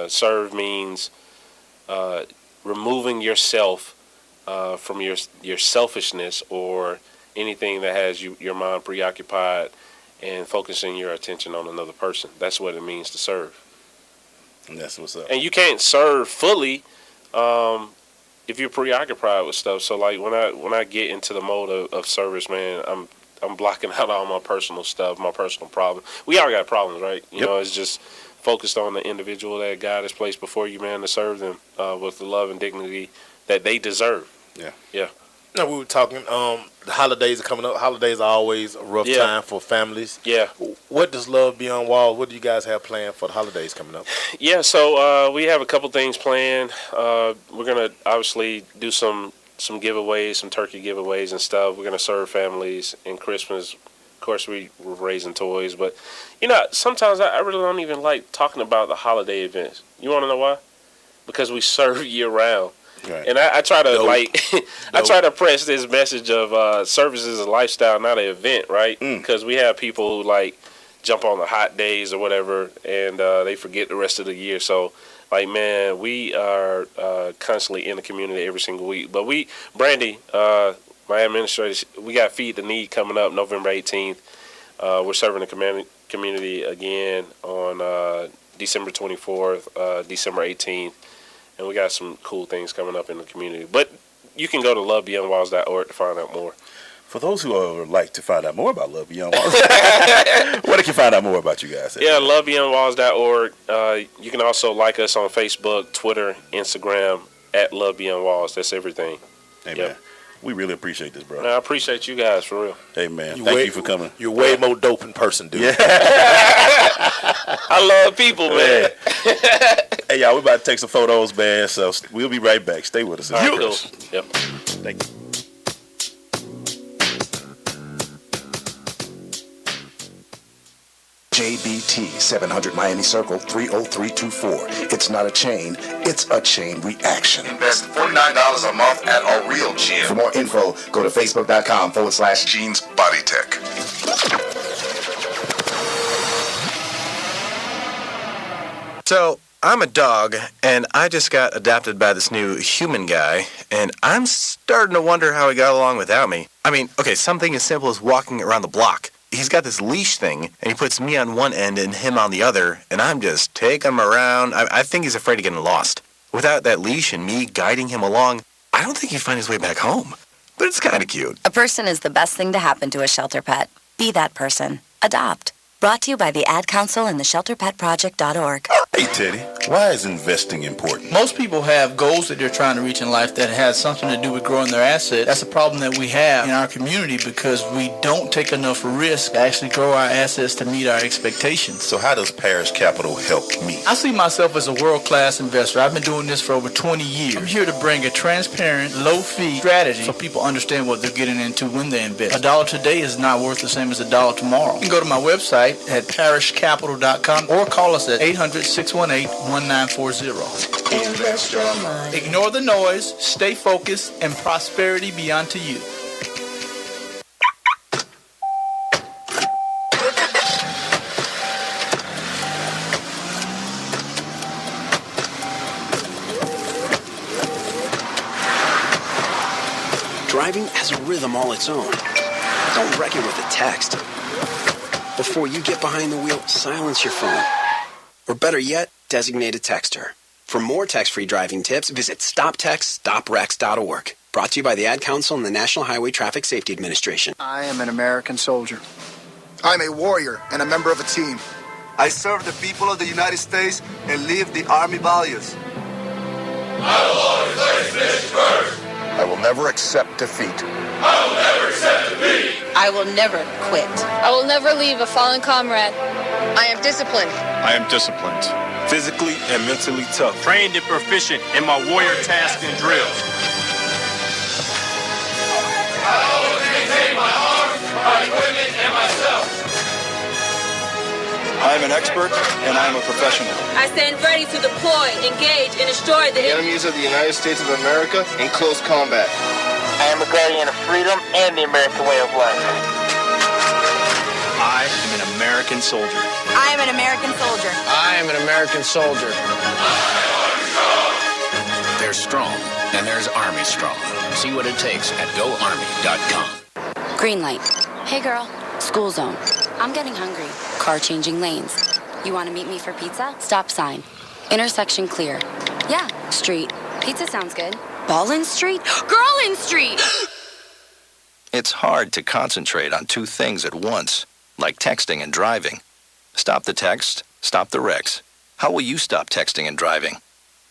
Serve means removing yourself from your selfishness or anything that has your mind preoccupied and focusing your attention on another person. That's what it means to serve. And that's what's up. And you can't serve fully if you're preoccupied with stuff. So like when I get into the mode of service, man, I'm blocking out all my personal stuff, my personal problems. We all got problems, right? You know, it's just focused on the individual that God has placed before you, man, to serve them with the love and dignity that they deserve. Yeah. Yeah. Now, we were talking, the holidays are coming up. Holidays are always a rough time for families. Yeah. What does Love Beyond Walls, what do you guys have planned for the holidays coming up? Yeah, so we have a couple things planned. We're going to obviously do some giveaways, some turkey giveaways and stuff. We're going to serve families in Christmas. Of course, we're raising toys. But, sometimes I really don't even like talking about the holiday events. You want to know why? Because we serve year-round. Right. And I try to I try to press this message of service is a lifestyle, not an event, right? Because we have people who jump on the hot days or whatever, and they forget the rest of the year. So, man, we are constantly in the community every single week. But Brandy, my administrator, we got Feed the Need coming up November 18th. We're serving the community again on December 24th, December 18th. And we got some cool things coming up in the community. But you can go to lovebeyondwalls.org to find out more. For those who would like to find out more about Love Beyond Walls, where they can find out more about you guys? Yeah, lovebeyondwalls.org. You can also like us on Facebook, Twitter, Instagram, at Love Beyond Walls. That's everything. Hey, man. We really appreciate this, bro. Man, I appreciate you guys, for real. Hey, man. Thank you for coming. You're way more dope in person, dude. Yeah. I love people, man. Hey, y'all, we're about to take some photos, man. So we'll be right back. Stay with us. All right, cool. Yep. Thank you. JBT 700 Miami Circle 30324. It's not a chain, it's a chain reaction. Invest $49 a month at a real gym. For more info, go to facebook.com/Jeans Body Tech. So, I'm a dog, and I just got adopted by this new human guy, and I'm starting to wonder how he got along without me. I mean, okay, something as simple as walking around the block. He's got this leash thing, and he puts me on one end and him on the other, and I'm just taking him around. I think he's afraid of getting lost. Without that leash and me guiding him along, I don't think he'd find his way back home. But it's kind of cute. A person is the best thing to happen to a shelter pet. Be that person. Adopt. Brought to you by the Ad Council and the ShelterPetProject.org. Hey, Teddy, why is investing important? Most people have goals that they're trying to reach in life that has something to do with growing their assets. That's a problem that we have in our community because we don't take enough risk to actually grow our assets to meet our expectations. So how does Parish Capital help me? I see myself as a world-class investor. I've been doing this for over 20 years. I'm here to bring a transparent, low-fee strategy so people understand what they're getting into when they invest. $1 today is not worth the same as $1 tomorrow. You can go to my website at parishcapital.com or call us at 800-6 618-1940. Invest your money. Ignore the noise, stay focused, and prosperity be unto you. Driving has a rhythm all its own. Don't wreck it with a text. Before you get behind the wheel, silence your phone. Or better yet, designate a texter. For more text-free driving tips, visit stoptextstoprex.org. Brought to you by the Ad Council and the National Highway Traffic Safety Administration. I am an American soldier. I'm a warrior and a member of a team. I serve the people of the United States and live the Army values. I will always place mission first. I will never accept defeat. I will never accept defeat. I will never quit. I will never leave a fallen comrade. I am disciplined. I am disciplined. Physically and mentally tough. Trained and proficient in my warrior tasks and drills. I always maintain my arms, my equipment, and myself. I am an expert and I am a professional. I stand ready to deploy, engage, and destroy the enemies of the United States of America in close combat. I am a guardian of freedom and the American way of life. I am an American soldier. I am an American soldier. I am an American soldier. There's strong and there's Army strong. See what it takes at GoArmy.com. Green light. Hey girl, school zone. I'm getting hungry. Car changing lanes. You want to meet me for pizza? Stop sign. Intersection clear. Yeah, street. Pizza sounds good. Ballin Street? Girlin Street! It's hard to concentrate on two things at once, like texting and driving. Stop the text, stop the wrecks. How will you stop texting and driving?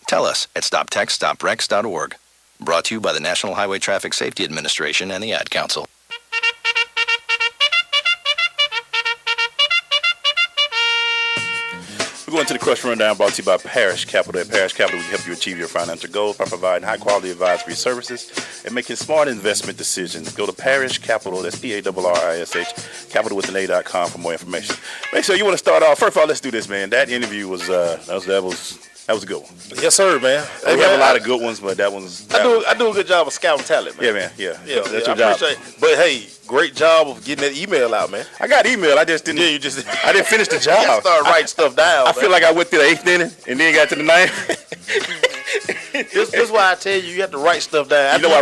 Tell us at stoptextstoprex.org. Brought to you by the National Highway Traffic Safety Administration and the Ad Council. We're going to the Crush Rundown, brought to you by Parish Capital. At Parish Capital, we can help you achieve your financial goals by providing high-quality advisory services and making smart investment decisions. Go to Parish Capital, that's P-A-R-R-I-S-H, capital with an A.com for more information. Make sure you want to start off. First of all, let's do this, man. That interview was that was a good one. Yes, sir, man. We have a lot of good ones, but that one's... I do a good job of scouting talent, man. Yeah, man. Yeah. That's your job. But, hey, great job of getting that email out, man. I got email. I just didn't... Yeah, you just... I didn't finish the job. You started writing stuff down, I feel like I went through the 8th inning and then got to the 9th. This is why I tell you have to write stuff down. You know I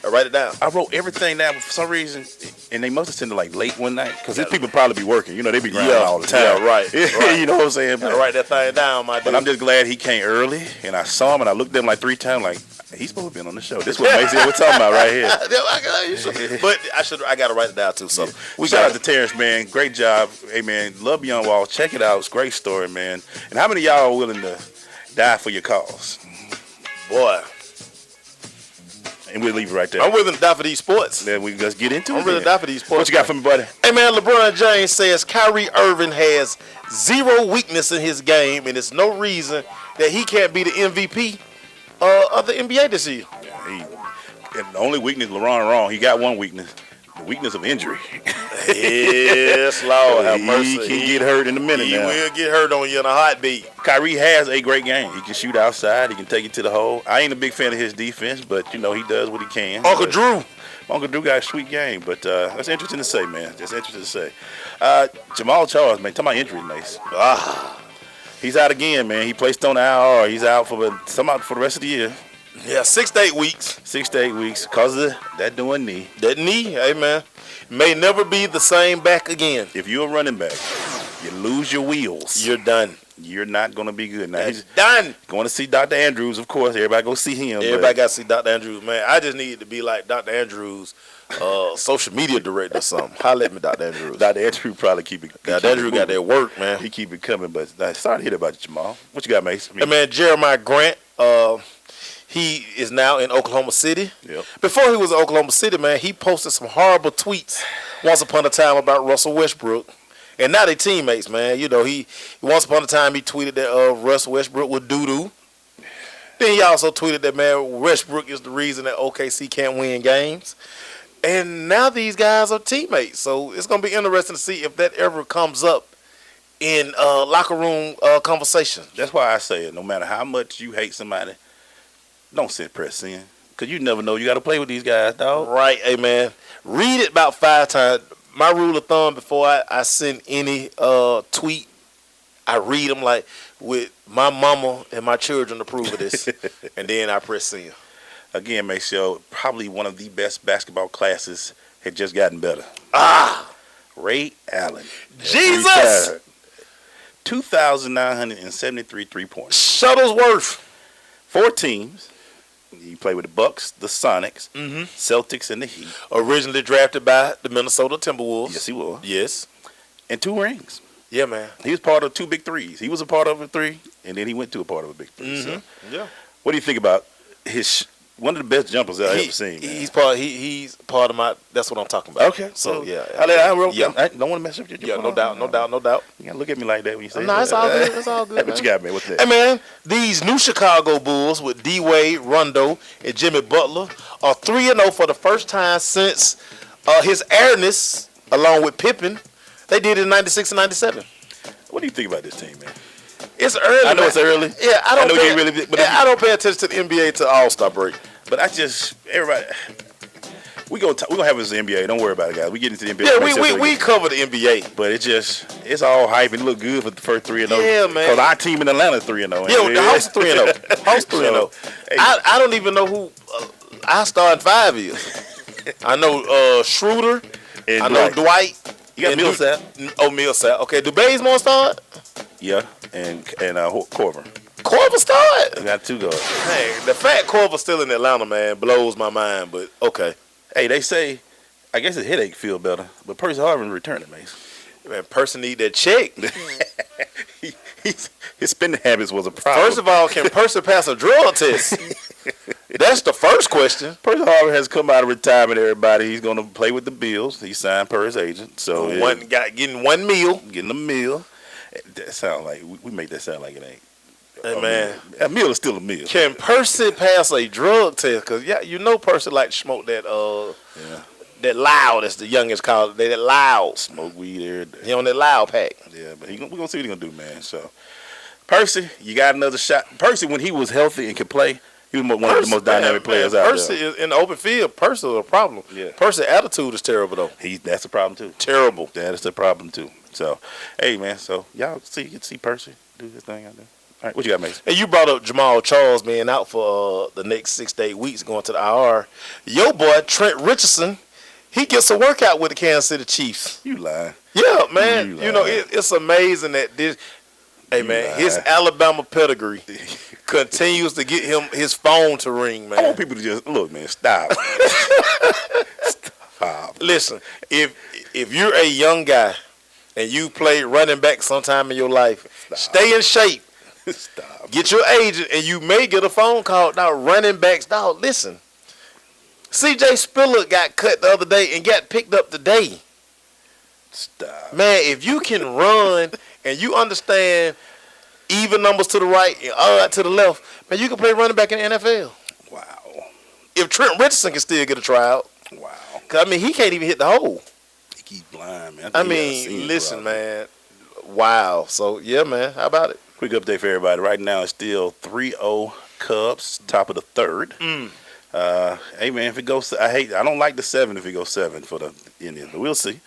write it down. I wrote everything down, but for some reason, and they must have sent it like late one night, because these people probably be working. You know, they be grinding all the time. Yeah, right. You know what I'm saying? But, write that thing down, my dude. But I'm just glad he came early, and I saw him, and I looked at him like 3 times, like, he's supposed to be on the show. This is what Macy we're talking about right here. But I got to write it down, too. So shout out to Terence, man. Great job. Hey, man, love Beyond Walls. Check it out. It's a great story, man. And how many of y'all are willing to die for your cause? Boy. And we'll leave it right there. I'm willing to die for these sports. Then we can just get into it. I'm willing to die for these sports. What you got for me, buddy? Hey, man, LeBron James says Kyrie Irving has zero weakness in his game, and it's no reason that he can't be the MVP of the NBA this year. Yeah, the only weakness, LeBron wrong, he got one weakness. The weakness of injury. Yes, Lord have mercy. He can get hurt in a minute now. He will get hurt on you in a heartbeat. Kyrie has a great game. He can shoot outside. He can take it to the hole. I ain't a big fan of his defense, but, you know, he does what he can. Uncle Drew got a sweet game, but that's interesting to say, man. That's interesting to say. Jamal Charles, man, talking about injuries, Mace. He's out again, man. He placed on the IR. He's out for the rest of the year. Yeah, 6 to 8 weeks. 6 to 8 weeks because of that doing knee. That knee, hey, man, may never be the same back again. If you're a running back, you lose your wheels. You're done. You're not going to be good. Now, he's done. Going to see Dr. Andrews, of course. Everybody go see him. Everybody got to see Dr. Andrews, man. I just need to be like Dr. Andrews, social media director or something. Holla at me, Dr. Andrews. Dr. Andrews probably keep it. Dr. Andrews got that work, man. He keep it coming, but sorry to hear about you, Jamal. What you got, Mace? Hey, man, Jeremiah Grant, he is now in Oklahoma City. Yep. Before he was in Oklahoma City, man, he posted some horrible tweets once upon a time about Russell Westbrook. And now they teammates, man. You know, he once upon a time he tweeted that Russell Westbrook was doo-doo. Then he also tweeted that, man, Westbrook is the reason that OKC can't win games. And now these guys are teammates. So it's going to be interesting to see if that ever comes up in locker room conversation. That's why I say it. No matter how much you hate somebody, don't send press in. Because you never know. You got to play with these guys, dog. Right. Hey, man. Read it about 5 times. My rule of thumb before I send any tweet, I read them like with my mama and my children approve of this. And then I press send. Again, make sure probably one of the best basketball classes had just gotten better. Ray Allen. Jesus! 2,973 3-pointers. Shuttlesworth. 4 teams. You play with the Bucks, the Sonics, Celtics, and the Heat. Originally drafted by the Minnesota Timberwolves. Yes, he was. Yes. And 2 rings. Yeah, man. He was part of 2 big threes. He was a part of a 3, and then he went to a part of a big 3. So, yeah. what do you think about his one of the best jumpers I've ever seen? Man. He's part of my. That's what I'm talking about. Okay, so yeah. I don't want to mess up your. Yeah, no doubt. You gotta look at me like that when you say. No, it's all good. It's all good. What you got, man? What's that? Hey, man, these new Chicago Bulls with D Wade, Rondo, and Jimmy Butler are 3-0 for the first time since his airness, along with Pippen, they did it in '96 and '97. What do you think about this team, man? It's early. I know it's early. Yeah, I don't pay attention to the NBA to All-Star break. But everybody, we're gonna have this NBA. Don't worry about it, guys. We get into the NBA. Yeah, we cover the NBA. But it's all hype and look good for the first 3-0. Yeah, man. Because our team in Atlanta 3-0. Yeah, the house 3-0. House 3-0. Hey. I don't even know who our starting 5 is. I know Schroeder. And I know Dwight. You got Millsap. Millsap. Okay, do Bazemore start? Yeah, and Corver. Corver start? We got 2 guards. Hey, the fact Corver's still in Atlanta, man, blows my mind. But okay. Hey, they say, I guess his headache feel better, but Percy Harvin returning, man. Man, Percy need that check. His spending habits was a problem. First of all, can Percy pass a drug test? That's the first question. Percy Harvin has come out of retirement, everybody. He's going to play with the Bills. He signed per his agent. So getting 1 meal. Getting a meal. That sound like, we make that sound like it ain't. Hey, man. A meal is still a meal. Can Percy pass a drug test? Because, you know Percy like to smoke that that loud, as the youngest call it. That loud. Smoke weed every day. He on that loud pack. Yeah, but we're going to see what he's going to do, man. So, Percy, you got another shot. Percy, when he was healthy and could play, he was one of the most dynamic players out there. Percy is in the open field. Percy is a problem. Yeah. Percy's attitude is terrible, though. That's a problem, too. Terrible. That is a problem, too. So, hey, man, so y'all get to see Percy do his thing out there. All right, what you got, Mason? Hey, you brought up Jamal Charles being out for the next 6 to 8 weeks going to the IR. Your boy, Trent Richardson, he gets a workout with the Kansas City Chiefs. You lying. Yeah, man. You know, it's amazing that this, his Alabama pedigree continues to get him his phone to ring, man. I want people to just, look, man, stop. Stop. Listen, if you're a young guy and you played running back sometime in your life, stay in shape. Stop. Get your agent, and you may get a phone call. Now, running backs, dog, listen. C.J. Spiller got cut the other day and got picked up today. Stop. Man, if you can run and you understand even numbers to the right and odd to the left, man, you can play running back in the NFL. Wow. If Trent Richardson can still get a tryout. Wow. Because, he can't even hit the hole. He's blind, man. Listen, man. Wow. So, yeah, man. How about it? Quick update for everybody. Right now, it's still 3-0 Cubs, top of the 3rd. Hey, man, if it goes, I don't like the 7 if it goes 7 for the Indians, but we'll see.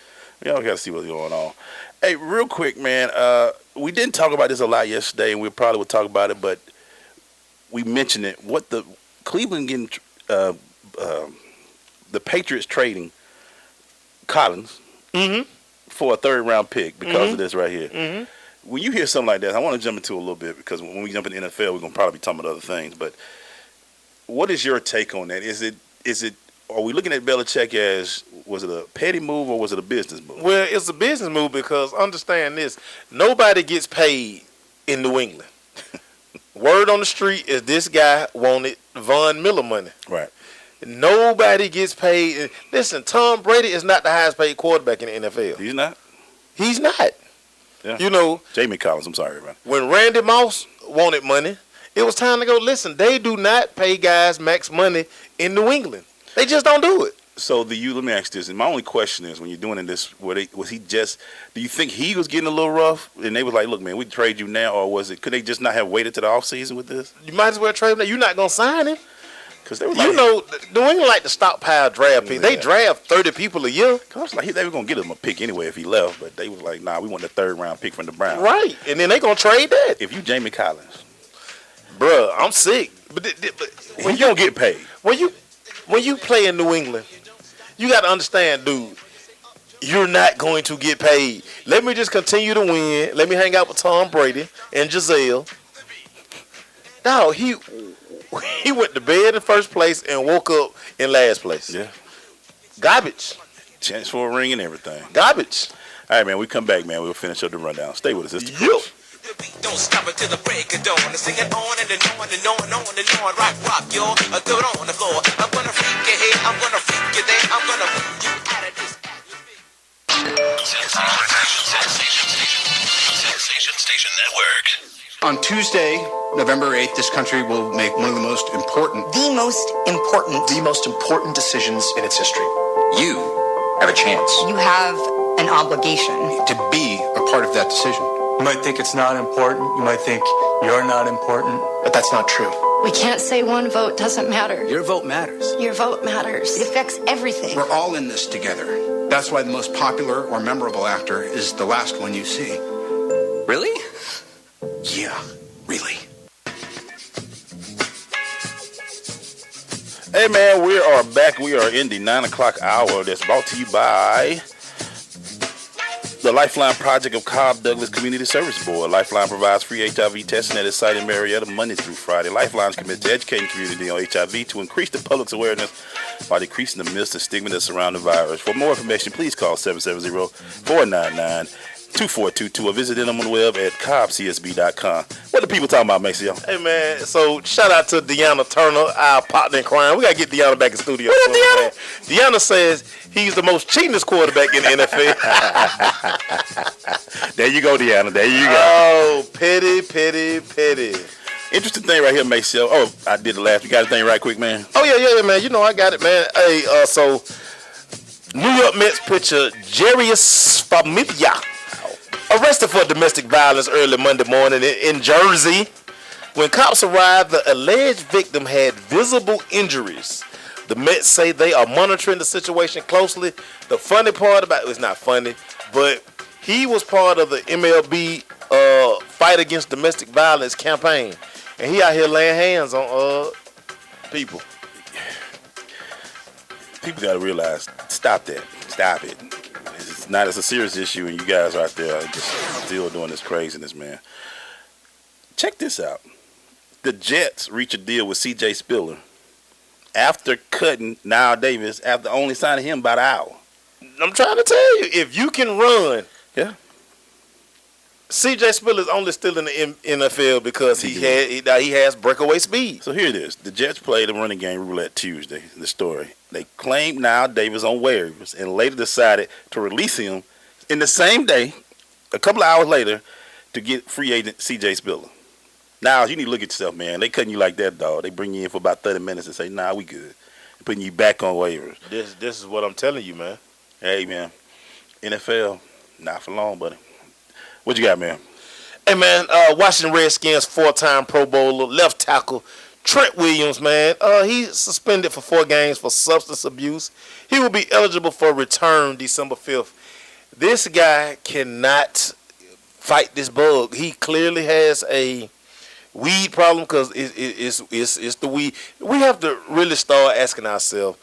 We all got to see what's going on. Hey, real quick, man, we didn't talk about this a lot yesterday, and we probably would talk about it, but we mentioned it. What the Cleveland getting, the Patriots trading Collins for a 3rd-round pick because of this right here. When you hear something like that, I want to jump into a little bit because when we jump in the NFL, we're going to probably be talking about other things. But what is your take on that? Are we looking at Belichick as, was it a petty move or was it a business move? Well, it's a business move because understand this. Nobody gets paid in New England. Word on the street is this guy wanted Von Miller money. Right. Nobody gets paid. Listen, Tom Brady is not the highest paid quarterback in the NFL. He's not? He's not. Yeah. You know, Jamie Collins, I'm sorry, man. When Randy Moss wanted money, it was time to go. Listen, they do not pay guys max money in New England. They just don't do it. So let me ask this, and my only question is, when you're doing this, was he just? Do you think he was getting a little rough, and they was like, "Look, man, we trade you now," or could they just not have waited to the off season with this? You might as well trade him now. You're not gonna sign him. Because they were New England like to stockpile draft picks. They draft 30 people a year. Cause like they were gonna get him a pick anyway if he left, but they was like, "Nah, we want the 3rd round pick from the Browns." Right, and then they gonna trade that. If you Jamie Collins, bruh, I'm sick. But when you don't get paid, when you play in New England, you got to understand, dude. You're not going to get paid. Let me just continue to win. Let me hang out with Tom Brady and Giselle. Dog, he went to bed in first place and woke up in last place. Yeah. Garbage. Chance for a ring and everything. Garbage. All right, man. We come back, man. We'll finish up the rundown. Stay with us. It's the Coach. Don't stop until the break of dawn. Sing it on and on and on and on and on. Rock, y'all. Throw it on the floor. I'm gonna freak you here. I'm gonna freak you there. I'm gonna move you out of this. Sensation Station Network. On Tuesday, November 8th, this country will make one of the most important decisions in its history. You have a chance. You have an obligation to be a part of that decision. You might think it's not important. You might think you're not important. But that's not true. We can't say one vote doesn't matter. Your vote matters. Your vote matters. It affects everything. We're all in this together. That's why the most popular or memorable actor is the last one you see. Really? Yeah, really. Hey, man, we are back. We are in the 9 o'clock hour. That's brought to you by the Lifeline Project of Cobb Douglas Community Service Board. Lifeline provides free HIV testing at its site in Marietta Monday through Friday. Lifeline is committed to educating the community on HIV to increase the public's awareness by decreasing the myths and stigma that surround the virus. For more information, please call 770-499-2422 or visit them on the web at cobbcsb.com. What the people talking about, Maceo? Hey, man, so shout out to Deanna Turner, our partner in crime. We got to get Deanna back in studio. What up, Deanna? Deanna says he's the most cheatingest quarterback in the NFL. There you go, Deanna. There you go. Oh, pity. Interesting thing right here, Maceo. Oh, I did the last. You got a thing right quick, man? Oh, yeah, man. You know I got it, man. Hey, so New York Mets pitcher Jarius Familia arrested for domestic violence early Monday morning in Jersey. When cops arrived, the alleged victim had visible injuries. The Mets say they are monitoring the situation closely. The funny part about it, it's not funny, but he was part of the MLB fight against domestic violence campaign. And he out here laying hands on people. People got to realize, stop that. Stop it. It's not as a serious issue, and you guys are out there just still doing this craziness, man. Check this out. The Jets reach a deal with C.J. Spiller after cutting Niall Davis after only signing him about an hour. I'm trying to tell you, if you can run, yeah. C.J. Spiller is only still in the NFL because he has breakaway speed. So here it is. The Jets played a running game roulette Tuesday. The story. They claimed Niall Davis on waivers and later decided to release him in the same day, a couple of hours later, to get free agent C.J. Spiller. Now, you need to look at yourself, man. They cutting you like that, dog. They bring you in for about 30 minutes and say, nah, we good. Putting you back on waivers. This is what I'm telling you, man. Hey, man. NFL, not for long, buddy. What you got, man? Hey, man, Washington Redskins 4-time Pro Bowler, left tackle, Trent Williams, man. He's suspended for 4 games for substance abuse. He will be eligible for return December 5th. This guy cannot fight this bug. He clearly has a weed problem because it's the weed. We have to really start asking ourselves,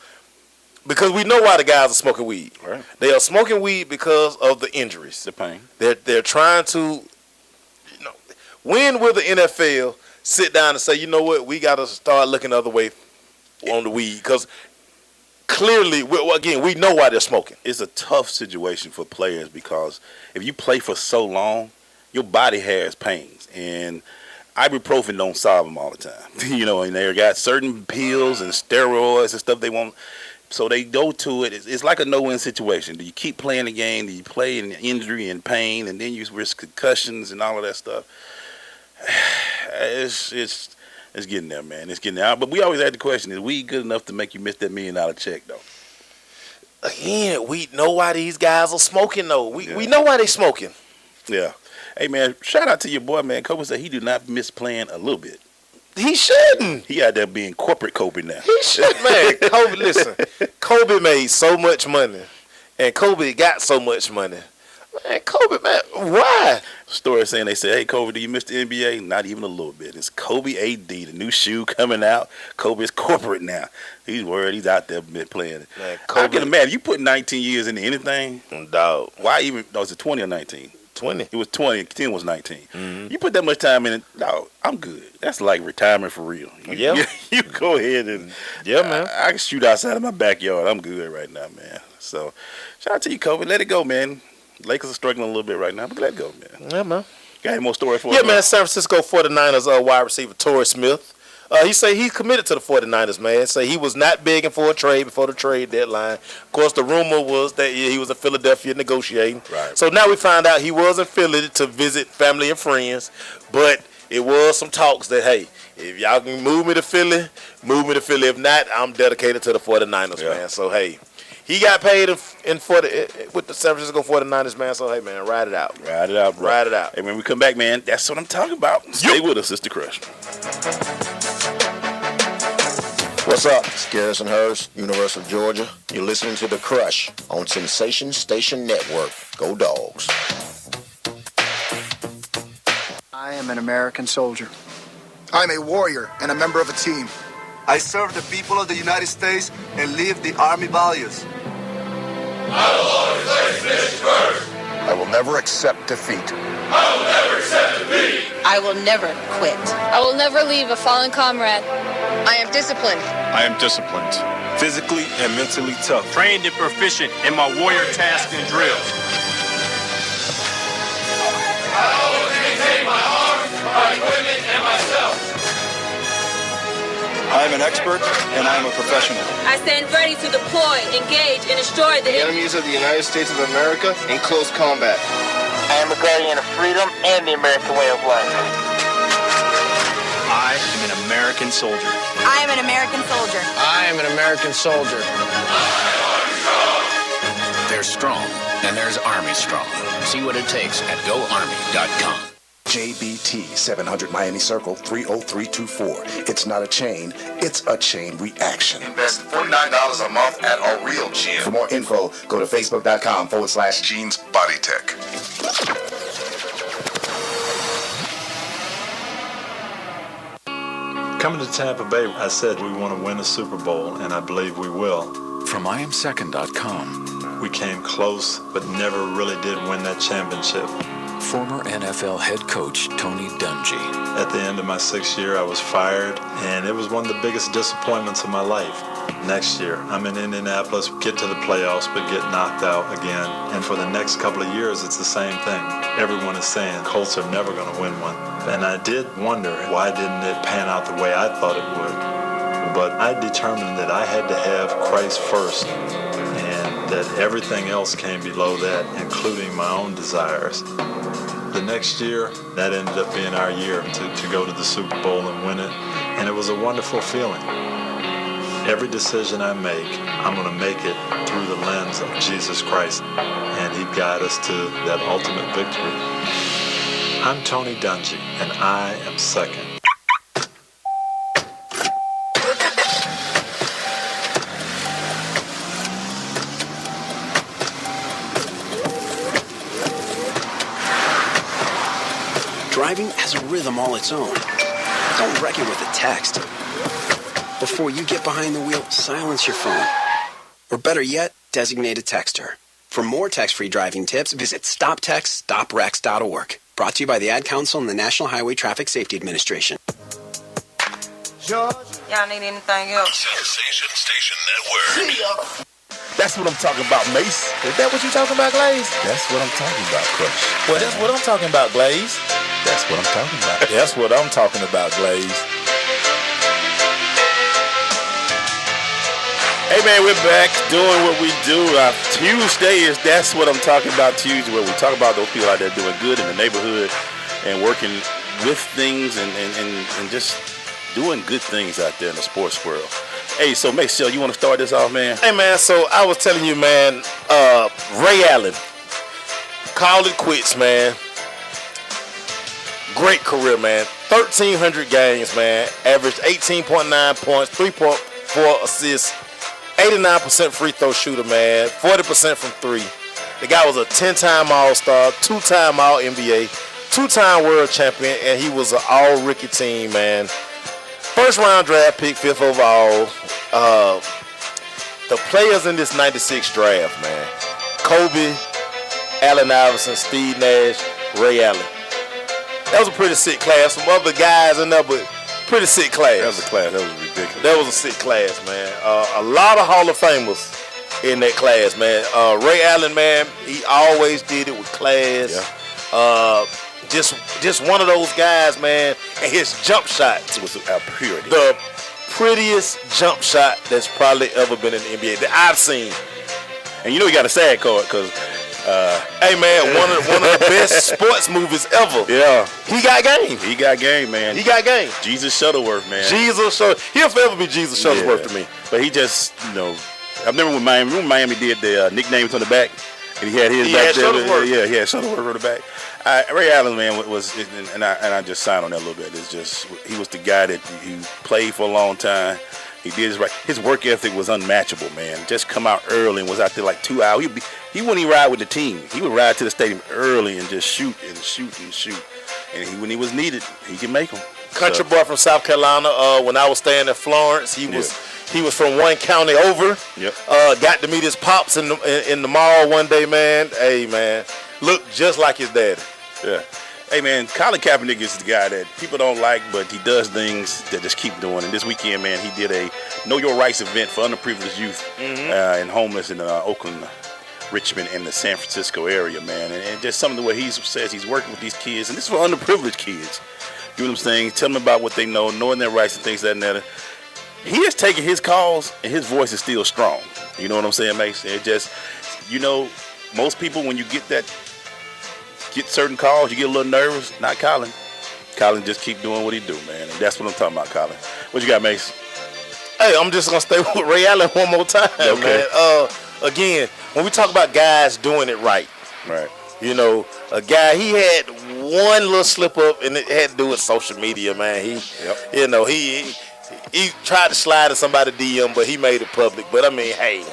because we know why the guys are smoking weed. Right. They are smoking weed because of the injuries. The pain. They're trying to, when will the NFL sit down and say, you know what, we got to start looking the other way on the weed? Because clearly, we know why they're smoking. It's a tough situation for players because if you play for so long, your body has pains. And ibuprofen don't solve them all the time. And they got certain pills and steroids and stuff they want. So they go to it. It's like a no-win situation. Do you keep playing the game? Do you play in injury and pain, and then you risk concussions and all of that stuff? It's getting there, man. It's getting there. But we always had the question: is weed good enough to make you miss that $1 million check, though? again, we know why these guys are smoking, though. We know why they smoking. Yeah. Hey, man, shout out to your boy, man. Kobe said he do not miss playing a little bit. He shouldn't. He out there being corporate Kobe now. He should, man. Kobe, listen. Kobe made so much money, and Kobe got so much money. Man, Kobe, man, why? Story saying they said, hey, Kobe, do you miss the NBA? Not even a little bit. It's Kobe AD, the new shoe coming out. Kobe's corporate now. He's worried. He's out there playing. Man, Kobe, I can imagine. You put 19 years into anything. Dog. Why even? Was it 20 or 19? 20. It was 20. 10 was 19. Mm-hmm. You put that much time in it, no, I'm good. That's like retirement for real. You go ahead and man. I can shoot outside of my backyard. I'm good right now, man. So shout out to you, Kobe. Let it go, man. Lakers are struggling a little bit right now, but let it go, man. Yeah, man. Got any more stories for us? Yeah, man. San Francisco 49ers wide receiver Torrey Smith. He say he's committed to the 49ers, man. Say he was not begging for a trade before the trade deadline. Of course, the rumor was that he was in Philadelphia negotiating. Right. So now we find out he was in Philly to visit family and friends. But it was some talks that, hey, if y'all can move me to Philly, move me to Philly. If not, I'm dedicated to the 49ers, man. So, hey, he got paid with the San Francisco 49ers, man. So, hey, man, ride it out. Ride it out, bro. Ride it out. Hey, when we come back, man, that's what I'm talking about. Stay with us, Sister Crush. What's up? It's Garrison Hurst, University of Georgia. You're listening to The Crush on Sensation Station Network. Go Dogs. I am an American soldier. I'm a warrior and a member of a team. I serve the people of the United States and live the Army values. I will always place mission first. I will never accept defeat. I will never accept defeat. I will never quit. I will never leave a fallen comrade. I am disciplined. I am disciplined. Physically and mentally tough. Trained and proficient in my warrior tasks and drills. I always maintain my arms, my equipment, and myself. I am an expert and I am a professional. I stand ready to deploy, engage, and destroy the enemies of the United States of America in close combat. I am a guardian of freedom and the American way of life. I am an American soldier. I am an American soldier. I am an American soldier. There's strong, and there's Army strong. See what it takes at GoArmy.com. JBT 700 Miami Circle 30324. It's not a chain, it's a chain reaction. Invest $49 a month at a real gym. For more info, go to facebook.com/Jeans Body Tech. Coming to Tampa Bay, I said we want to win a Super Bowl, and I believe we will. From IamSecond.com. We came close, but never really did win that championship. Former NFL head coach Tony Dungy. At the end of my 6th year, I was fired, and it was one of the biggest disappointments of my life. Next year, I'm in Indianapolis, get to the playoffs, but get knocked out again. And for the next couple of years, it's the same thing. Everyone is saying Colts are never going to win one. And I did wonder, why didn't it pan out the way I thought it would? But I determined that I had to have Christ first, and that everything else came below that, including my own desires. The next year, that ended up being our year to go to the Super Bowl and win it, and it was a wonderful feeling. Every decision I make, I'm going to make it through the lens of Jesus Christ, and He'd guide us to that ultimate victory. I'm Tony Dungy, and I am second. Driving has a rhythm all its own. Don't wreck it with a text. Before you get behind the wheel, silence your phone. Or better yet, designate a texter. For more text-free driving tips, visit stoptextstoprex.org. Brought to you by the Ad Council and the National Highway Traffic Safety Administration. Y'all need anything else? Sensation Station Network. That's what I'm talking about, Mace. Is that what you talking about, Glaze? That's what I'm talking about, Crush. Well, that's what I'm talking about, Glaze. That's what I'm talking about. That's what I'm talking about, Glaze. Hey, man, we're back doing what we do. Tuesday is That's What I'm Talking About Tuesday, where we talk about those people out there doing good in the neighborhood and working with things and just doing good things out there in the sports world. Hey, so make sure you want to start this off, man. Hey, man, so I was telling you, man, Ray Allen called it quits, man. Great career, man. 1,300 games, man. Averaged 18.9 points, 3.4 assists, 89% free throw shooter, man. 40% from three. The guy was a 10-time All-Star, 2-time All-NBA, 2-time World Champion, and he was an all-rookie team, man. First-round draft pick, 5th overall. The players in this 96 draft, man. Kobe, Allen Iverson, Steve Nash, Ray Allen. That was a pretty sick class. Some other guys in there, but pretty sick class. That was a class. That was ridiculous. That was a sick class, man. A lot of Hall of Famers in that class, man. Ray Allen, man, he always did it with class. Yeah. Just one of those guys, man. And his jump shot was a purity. The prettiest jump shot that's probably ever been in the NBA that I've seen. And you know he got a sad card because. Hey man, one of the best sports movies ever. Yeah, he got game. He got game, man. He got game. Jesus Shuttleworth, man. Jesus Shuttleworth. He'll forever be Jesus Shuttleworth to me. But he just, I remember when Miami did the nicknames on the back, and he had his back there. Yeah, he had Shuttleworth on the back. Ray Allen, man, was, and I just signed on that a little bit. It's just he was the guy that he played for a long time. He did his right. His work ethic was unmatchable, man. Just come out early and was out there like 2 hours. He wouldn't even ride with the team. He would ride to the stadium early and just shoot and shoot and shoot. And when he was needed, he could make them. Country boy from South Carolina. When I was staying in Florence, he was from one county over. Yep. Got to meet his pops in the mall one day, man. Hey, man, looked just like his daddy. Yeah. Hey, man, Colin Kaepernick is the guy that people don't like, but he does things that just keep doing. And this weekend, man, he did a Know Your Rights event for underprivileged youth and homeless in Oakland, Richmond, and the San Francisco area, man. And just some of the way he says he's working with these kids. And this is for underprivileged kids. Doing them things, telling them about what they know, knowing their rights and things like that. He is taking his calls, and his voice is still strong. You know what I'm saying, Mace? It just, most people, when you get certain calls, you get a little nervous. Not Colin. Colin just keep doing what he do, man. And that's what I'm talking about, Colin. What you got, Mace? Hey, I'm just going to stay with Ray Allen one more time, man. Again, when we talk about guys doing it right. Right. A guy, he had one little slip up, and it had to do with social media, man. He tried to slide to somebody DM, but he made it public. But, I mean, hey.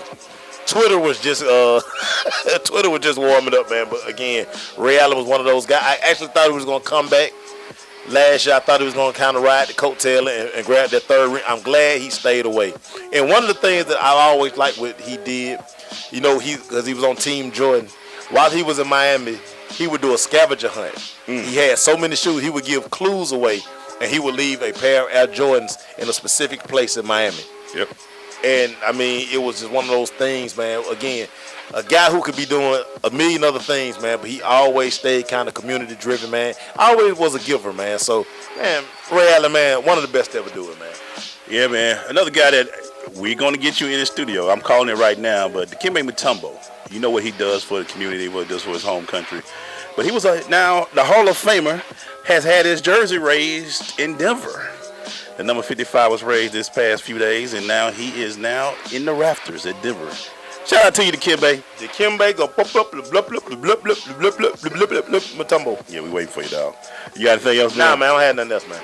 Twitter was just warming up, man. But again, Ray Allen was one of those guys. I actually thought he was going to come back last year. I thought he was going to kind of ride the coattail and grab that third ring. I'm glad he stayed away. And one of the things that I always liked what he did, because he was on Team Jordan, while he was in Miami, he would do a scavenger hunt. He had so many shoes, he would give clues away, and he would leave a pair of Air Jordans in a specific place in Miami. Yep. And, I mean, it was just one of those things, man. Again, a guy who could be doing a million other things, man, but he always stayed kind of community-driven, man. Always was a giver, man. So, man, Ray Allen, man, one of the best to ever do it, man. Yeah, man. Another guy that we're going to get you in the studio. I'm calling it right now, but Dikembe Mutombo. You know what he does for the community, what he does for his home country. But he was now the Hall of Famer has had his jersey raised in Denver. The number 55 was raised this past few days, and now he is now in the rafters at Denver. Shout out to you, Dikembe. Dikembe go pop up, Mutombo. Yeah, we waiting for you, dog. You got anything else? Nah, man, I don't have nothing else, man.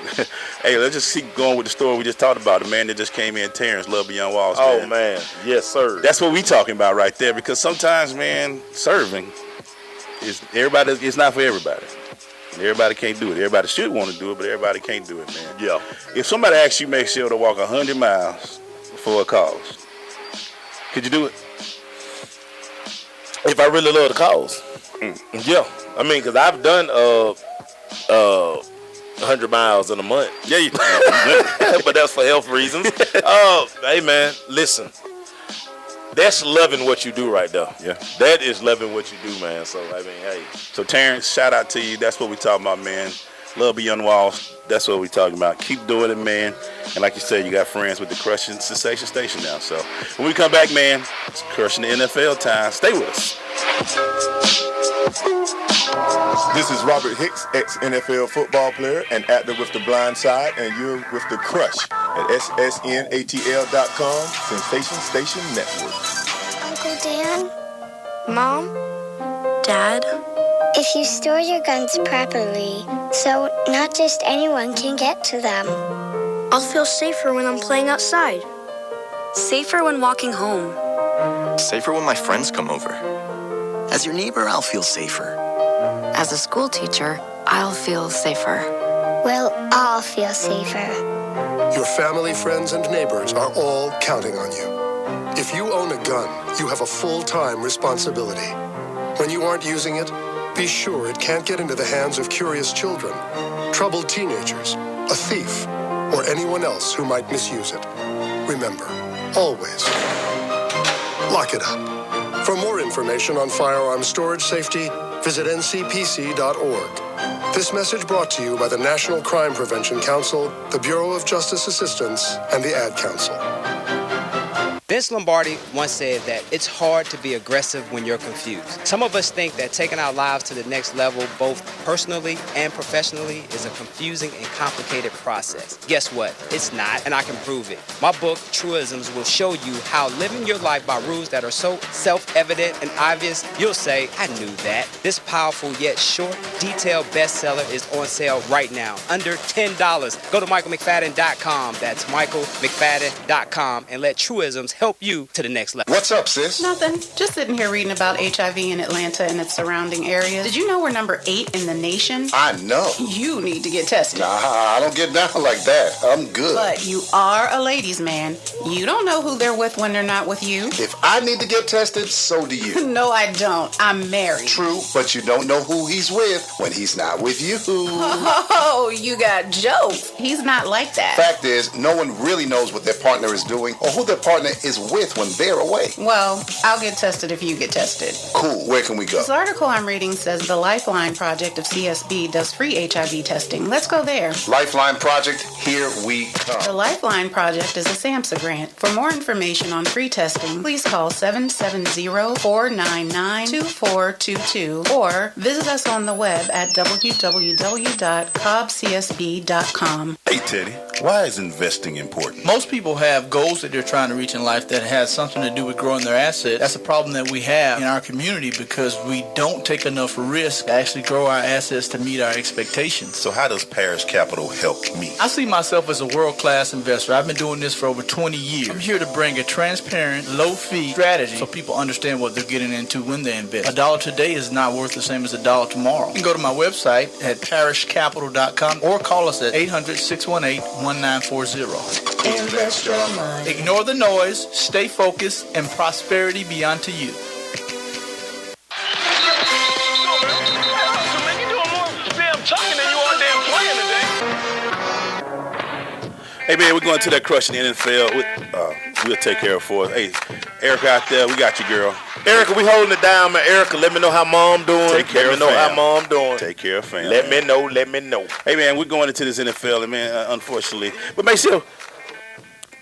Hey, let's just keep going with the story we just talked about. The man that just came in, Terence, Love Beyond Walls. Oh, man. Yes, sir. That's what we talking about right there, because sometimes, man, serving is it's not for everybody. Everybody can't do it. Everybody should want to do it, but everybody can't do it, man. Yeah. If somebody asks you, make sure to walk 100 miles for a cause, could you do it? If I really love the cause. Yeah. I mean, because I've done 100 miles in a month. Yeah, you but that's for health reasons. Hey, man, listen. That's loving what you do right there. Yeah. That is loving what you do, man. So, I mean, hey. So, Terence, shout out to you. That's what we talking about, man. Love Beyond Walls. That's what we talking about. Keep doing it, man. And like you said, you got friends with the Crushing Sensation Station now. So, when we come back, man, it's Crushing the NFL time. Stay with us. This is Robert Hicks, ex-NFL football player and actor with The Blind Side, and you're with The Crush at ssnatl.com, Sensation Station Network. Uncle Dan? Mom? Dad? If you store your guns properly, so not just anyone can get to them, I'll feel safer when I'm playing outside. Safer when walking home. Safer when my friends come over. As your neighbor, I'll feel safer. As a school teacher, I'll feel safer. We'll all feel safer. Your family, friends, and neighbors are all counting on you. If you own a gun, you have a full-time responsibility. When you aren't using it, be sure it can't get into the hands of curious children, troubled teenagers, a thief, or anyone else who might misuse it. Remember, always, lock it up. For more information on firearm storage safety, visit ncpc.org. This message brought to you by the National Crime Prevention Council, the Bureau of Justice Assistance, and the Ad Council. Vince Lombardi once said that it's hard to be aggressive when you're confused. Some of us think that taking our lives to the next level, both personally and professionally, is a confusing and complicated process. Guess what? It's not, and I can prove it. My book, Truisms, will show you how living your life by rules that are so self-evident and obvious, you'll say, I knew that. This powerful yet short, detailed bestseller is on sale right now, under $10. Go to michaelmcfadden.com. That's michaelmcfadden.com, and let Truisms help you to the next level. What's up, sis? Nothing. Just sitting here reading about HIV in Atlanta and its surrounding areas. Did you know we're number 8 in the nation? I know. You need to get tested. Nah, I don't get down like that. I'm good. But you are a ladies' man. You don't know who they're with when they're not with you. If I need to get tested, so do you. No, I don't. I'm married. True, but you don't know who he's with when he's not with you. Oh, you got jokes. He's not like that. Fact is, no one really knows what their partner is doing or who their partner is with when they're away. Well, I'll get tested if you get tested. Cool. Where can we go? This article I'm reading says the Lifeline Project of CSB does free HIV testing. Let's go there. Lifeline Project, here we come. The Lifeline Project is a SAMHSA grant. For more information on free testing, please call 770-499-2422 or visit us on the web at www.cobcsb.com. Hey, Teddy, why is investing important? Most people have goals that they're trying to reach in life that has something to do with growing their assets. That's a problem that we have in our community because we don't take enough risk to actually grow our assets to meet our expectations. So how does Parish Capital help me? I see myself as a world-class investor. I've been doing this for over 20 years. I'm here to bring a transparent, low-fee strategy so people understand what they're getting into when they invest. $1 today is not worth the same as $1 tomorrow. You can go to my website at parishcapital.com or call us at 800-618-1940. Invest your money. Ignore the noise, stay focused, and prosperity be unto you. Hey, man, we're going to that crush in the NFL. We'll take care of it for us. Hey, Erica out there, we got you, girl. Erica, we holding it down, man. Erica, let me know how mom doing. Take care of Let me know how mom doing. Take care of family. Let me know. Hey, man, we're going into this NFL, and man, unfortunately. But Maceo,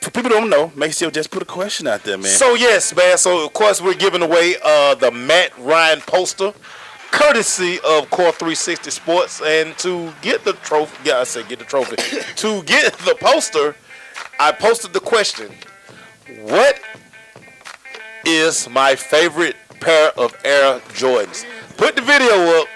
for people who don't know, Maceo just put a question out there, man. So, yes, man. So, of course, we're giving away the Matt Ryan poster, courtesy of Core 360 Sports. And to get the trophy, to get the poster, I posted the question, what is my favorite pair of Air Jordans? Put the video up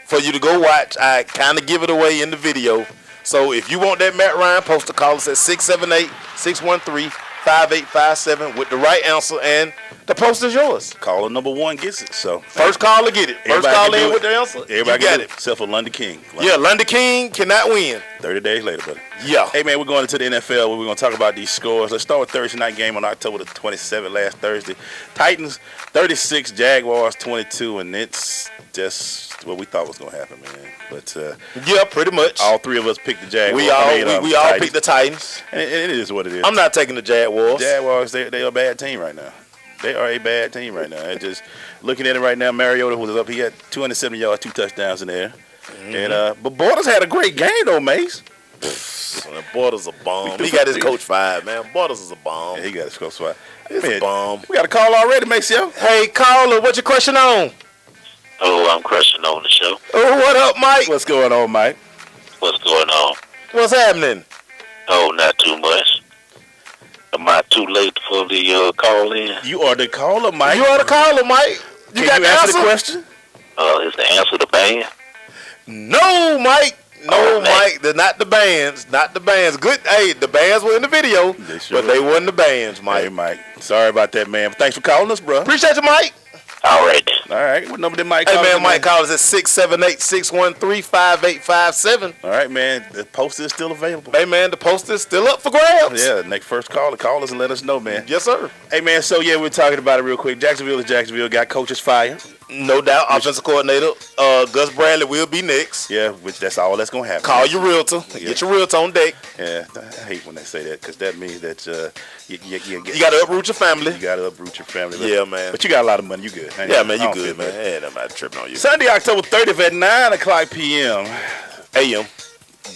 for you to go watch. I kind of give it away in the video. So if you want that Matt Ryan poster, call us at 678-613-5857 with the right answer, and the poster's yours. Caller number 1 gets it. So first caller get it. First call in with the answer. Everybody got it. Except for London King. London King cannot win. 30 days later, buddy. Yeah. Hey, man, we're going into the NFL where we're going to talk about these scores. Let's start with Thursday night game on October the 27th, last Thursday. Titans 36, Jaguars 22, and it's just what we thought was going to happen, man. But yeah, pretty much. All three of us picked the Jaguars. We all picked the Titans. And it is what it is. I'm not taking the Jaguars. Jaguars, they're a bad team right now. They are a bad team right now. And just looking at it right now, Mariota was up. He had 270 yards, 2 touchdowns in there. Mm-hmm. And but Borders had a great game though, Mace. Borders a bomb. He got his coach fired, man. Borders is a bomb. Yeah, he got his coach fired. It's a bomb. We got a call already, Maceo. Hey, caller, what's your question on? Oh, I'm crushing on the show. Oh, what up, Mike? What's going on, Mike? What's going on? What's happening? Oh, not too much. Am I too late for the call in? You are the caller, Mike. You are the caller, Mike. Can you answer the question? Is the answer the band? No, Mike. No, Mike. They're not the bands. Not the bands. Good. Hey, the bands were in the video, but they wasn't the bands, Mike. Hey, Mike. Sorry about that, man. But thanks for calling us, bro. Appreciate you, Mike. All right. All right. What number did Mike call? Hey, man, Mike called us at 678-613-5857. All right, man. The poster is still available. Hey, man, the poster is still up for grabs. Yeah, next first caller, call us and let us know, man. Yes, sir. Hey, man, so, yeah, we're talking about it real quick. Jacksonville is Jacksonville. Got coaches fired. No doubt. Offensive coordinator, Gus Bradley will be next. Yeah, which that's all that's going to happen. Call your realtor. Yeah. Get your realtor on deck. Yeah, I hate when they say that because that means that you got to uproot your family. You got to uproot your family. Yeah, man. But you got a lot of money. You good. Yeah, man, you good, man. Ain't nobody tripping on you. Sunday, October 30th at 9 o'clock p.m. a.m.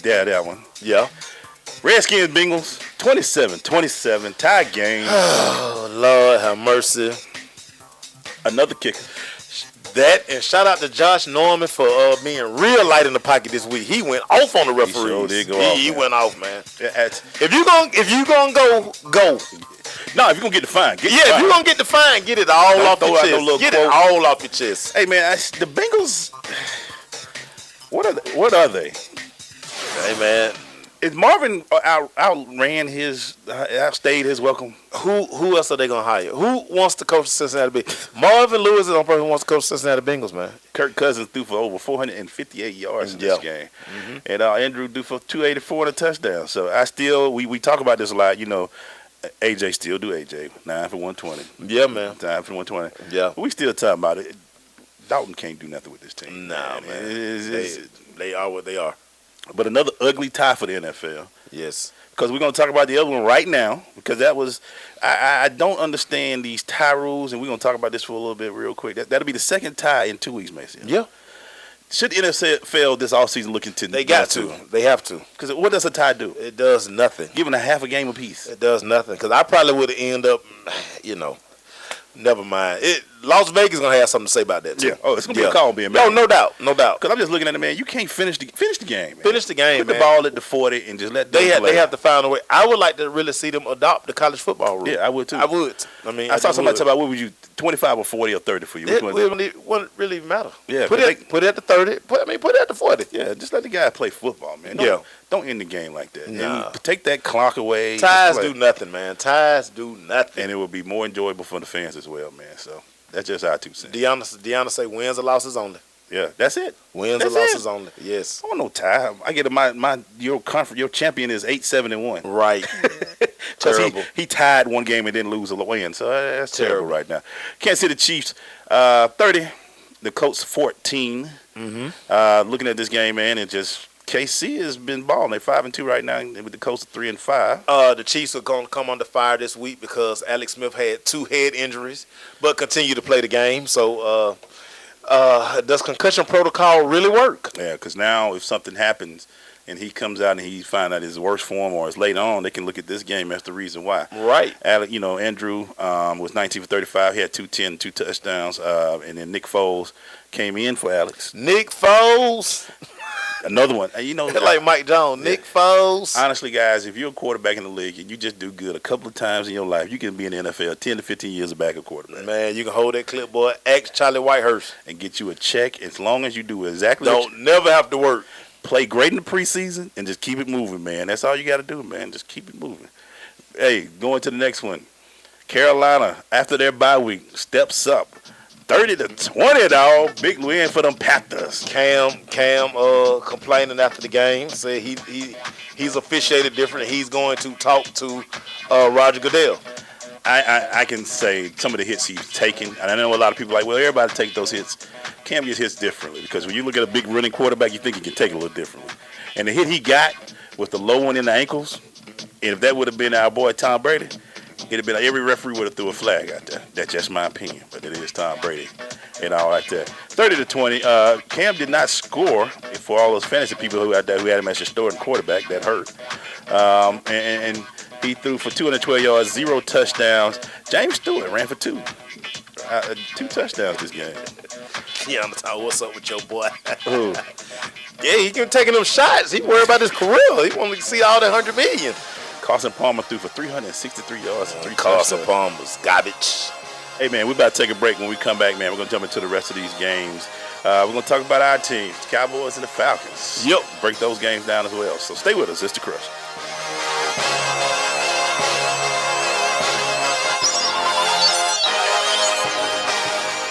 Yeah, that one. Yeah. Redskins, Bengals, 27-27, tie game. Oh, Lord have mercy. Another kicker. That, and shout out to Josh Norman for being real light in the pocket this week. He went off on the referees. He sure did go off. He went off, man. If you gonna go. No, if you're gonna get the fine, if you're gonna get the fine, get it all off your chest. Get it all off your chest. Hey, man, the Bengals. What are they? Hey, man. Is Marvin outstayed his welcome? Who else are they gonna hire? Who wants to coach the Cincinnati Bengals? Marvin Lewis is the only person who wants to coach the Cincinnati Bengals, man. Kirk Cousins threw for over 458 yards in this game, and Andrew threw for 284 and a touchdown. So we talk about this a lot. You know, AJ still do AJ 9 for 120. Yeah, man, 9 for 120. Yeah, but we still talking about it. Dalton can't do nothing with this team. Nah, man. They are what they are. But another ugly tie for the NFL. Yes. Because we're going to talk about the other one right now. Because that was, I don't understand these tie rules, and we're going to talk about this for a little bit real quick. That'll be the second tie in 2 weeks, Mason. Yeah. Should the NFL this offseason look into? They got to. They have to. Because what does a tie do? It does nothing. Giving a half a game apiece. It does nothing. Because I probably would have ended up, never mind. Las Vegas is gonna have something to say about that too. Yeah. Oh, it's gonna be a call being made. No doubt. Because I'm just looking at it, man. You can't finish the game. Man. Finish the game. Put the ball at the 40 and just let them play. They have to find a way. I would like to really see them adopt the college football rule. Yeah, I would too. I would. I mean, I saw somebody talk about what would you 25 or 40 or 30 for you. It wouldn't really matter. Yeah. Put it at the 30. Put it at the 40. Yeah. Just let the guy play football, man. Don't end the game like that. Nah. And take that clock away. Ties do nothing, man. Ties do nothing. And it will be more enjoyable for the fans as well, man. So that's just our 2 cents. Deanna say wins or losses only. Yeah, that's it. Wins or losses only. Yes. I want no tie. I get your champion is 8-7-1. Right. Because he tied one game and didn't lose a win. So that's terrible right now. Kansas City Chiefs 30, the Colts 14. Looking at this game, man, and just KC has been balling. They're 5-2 right now, with the Colts 3-5. The Chiefs are going to come under fire this week because Alex Smith had 2 head injuries, but continue to play the game. So, does concussion protocol really work? Yeah, because now if something happens and he comes out and he finds out his worst form or it's later on, they can look at this game as the reason why. Right. Andrew was 19 for 35. He had 210, 2 touchdowns, and then Nick Foles came in for Alex. Nick Foles. Another one. Like Mike Jones, Nick Foles. Honestly, guys, if you're a quarterback in the league and you just do good a couple of times in your life, you can be in the NFL 10 to 15 years a backup quarterback. Man, you can hold that clipboard, ask Charlie Whitehurst, and get you a check as long as you do exactly. Never have to work. Play great in the preseason and just keep it moving, man. That's all you got to do, man. Just keep it moving. Hey, going to the next one. Carolina, after their bye week, steps up. 30-20, dog. Big win for them Panthers. Cam complaining after the game, said he's officiated different. He's going to talk to Roger Goodell. I can say some of the hits he's taken, and I know a lot of people are like, well, everybody take those hits. Cam gets hits differently because when you look at a big running quarterback, you think he can take it a little differently. And the hit he got with the low one in the ankles, and if that would have been our boy Tom Brady, it'd have been like every referee would have threw a flag out there. That's just my opinion, but it is Tom Brady and all right there. 30-20. Cam did not score for all those fantasy people who out there who had him as your starting quarterback. That hurt. And he threw for 212 yards, 0 touchdowns. James Stewart ran for 2 touchdowns this game. Keanu talking, what's up with your boy? Who? Yeah, he can taking them shots. He worried about his career. He want to see all that $100 million. Carson Palmer threw for 363 yards and 3 Carson touchdowns. Palmer's garbage. Hey, man, we're about to take a break. When we come back, man, we're going to jump into the rest of these games. We're going to talk about our teams, the Cowboys and the Falcons. Yep. Break those games down as well. So stay with us. It's The Crush.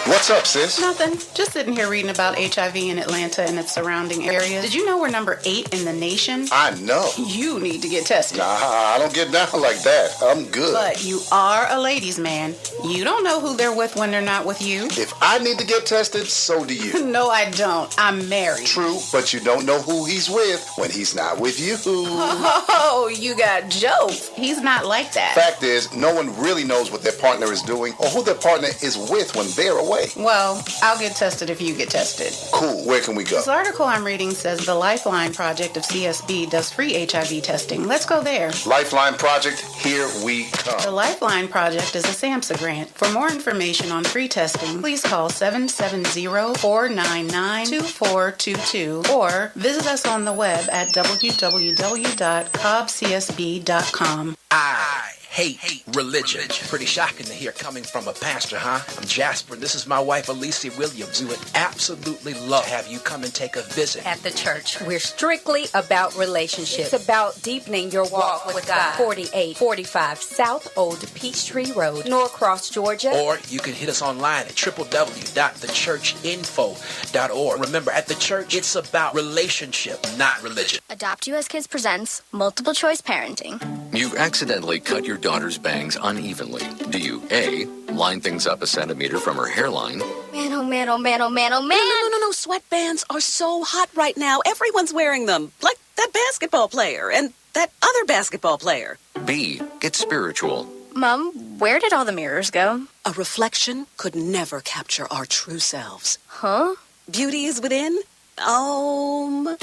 What's up, sis? Nothing. Just sitting here reading about HIV in Atlanta and its surrounding areas. Did you know we're number 8 in the nation? I know. You need to get tested. Nah, I don't get down like that. I'm good. But you are a ladies' man. You don't know who they're with when they're not with you. If I need to get tested, so do you. No, I don't. I'm married. True, but you don't know who he's with when he's not with you. Oh, you got jokes. He's not like that. Fact is, no one really knows what their partner is doing or who their partner is with when they're away. Well, I'll get tested if you get tested. Cool. Where can we go? This article I'm reading says the Lifeline Project of CSB does free HIV testing. Let's go there. Lifeline Project, here we come. The Lifeline Project is a SAMHSA grant. For more information on free testing, please call 770-499-2422 or visit us on the web at www.cobbcsb.com. I hate religion. Pretty shocking to hear coming from a pastor, huh? I'm Jasper. This is my wife, Alicia Williams. We would absolutely love to have you come and take a visit. At the church, we're strictly about relationships. It's about deepening your walk with God. 4845 South Old Peachtree Road, Norcross, Georgia. Or you can hit us online at www.thechurchinfo.org. Remember, at the church, it's about relationship, not religion. Adopt US Kids presents Multiple Choice Parenting. You've accidentally cut your daughter's bangs unevenly. Do you A, line things up a centimeter from her hairline? Man, oh man, oh man, oh man, oh man. No. Sweatbands are so hot right now. Everyone's wearing them. Like that basketball player and that other basketball player. B, get spiritual. Mom, where did all the mirrors go? A reflection could never capture our true selves. Huh? Beauty is within.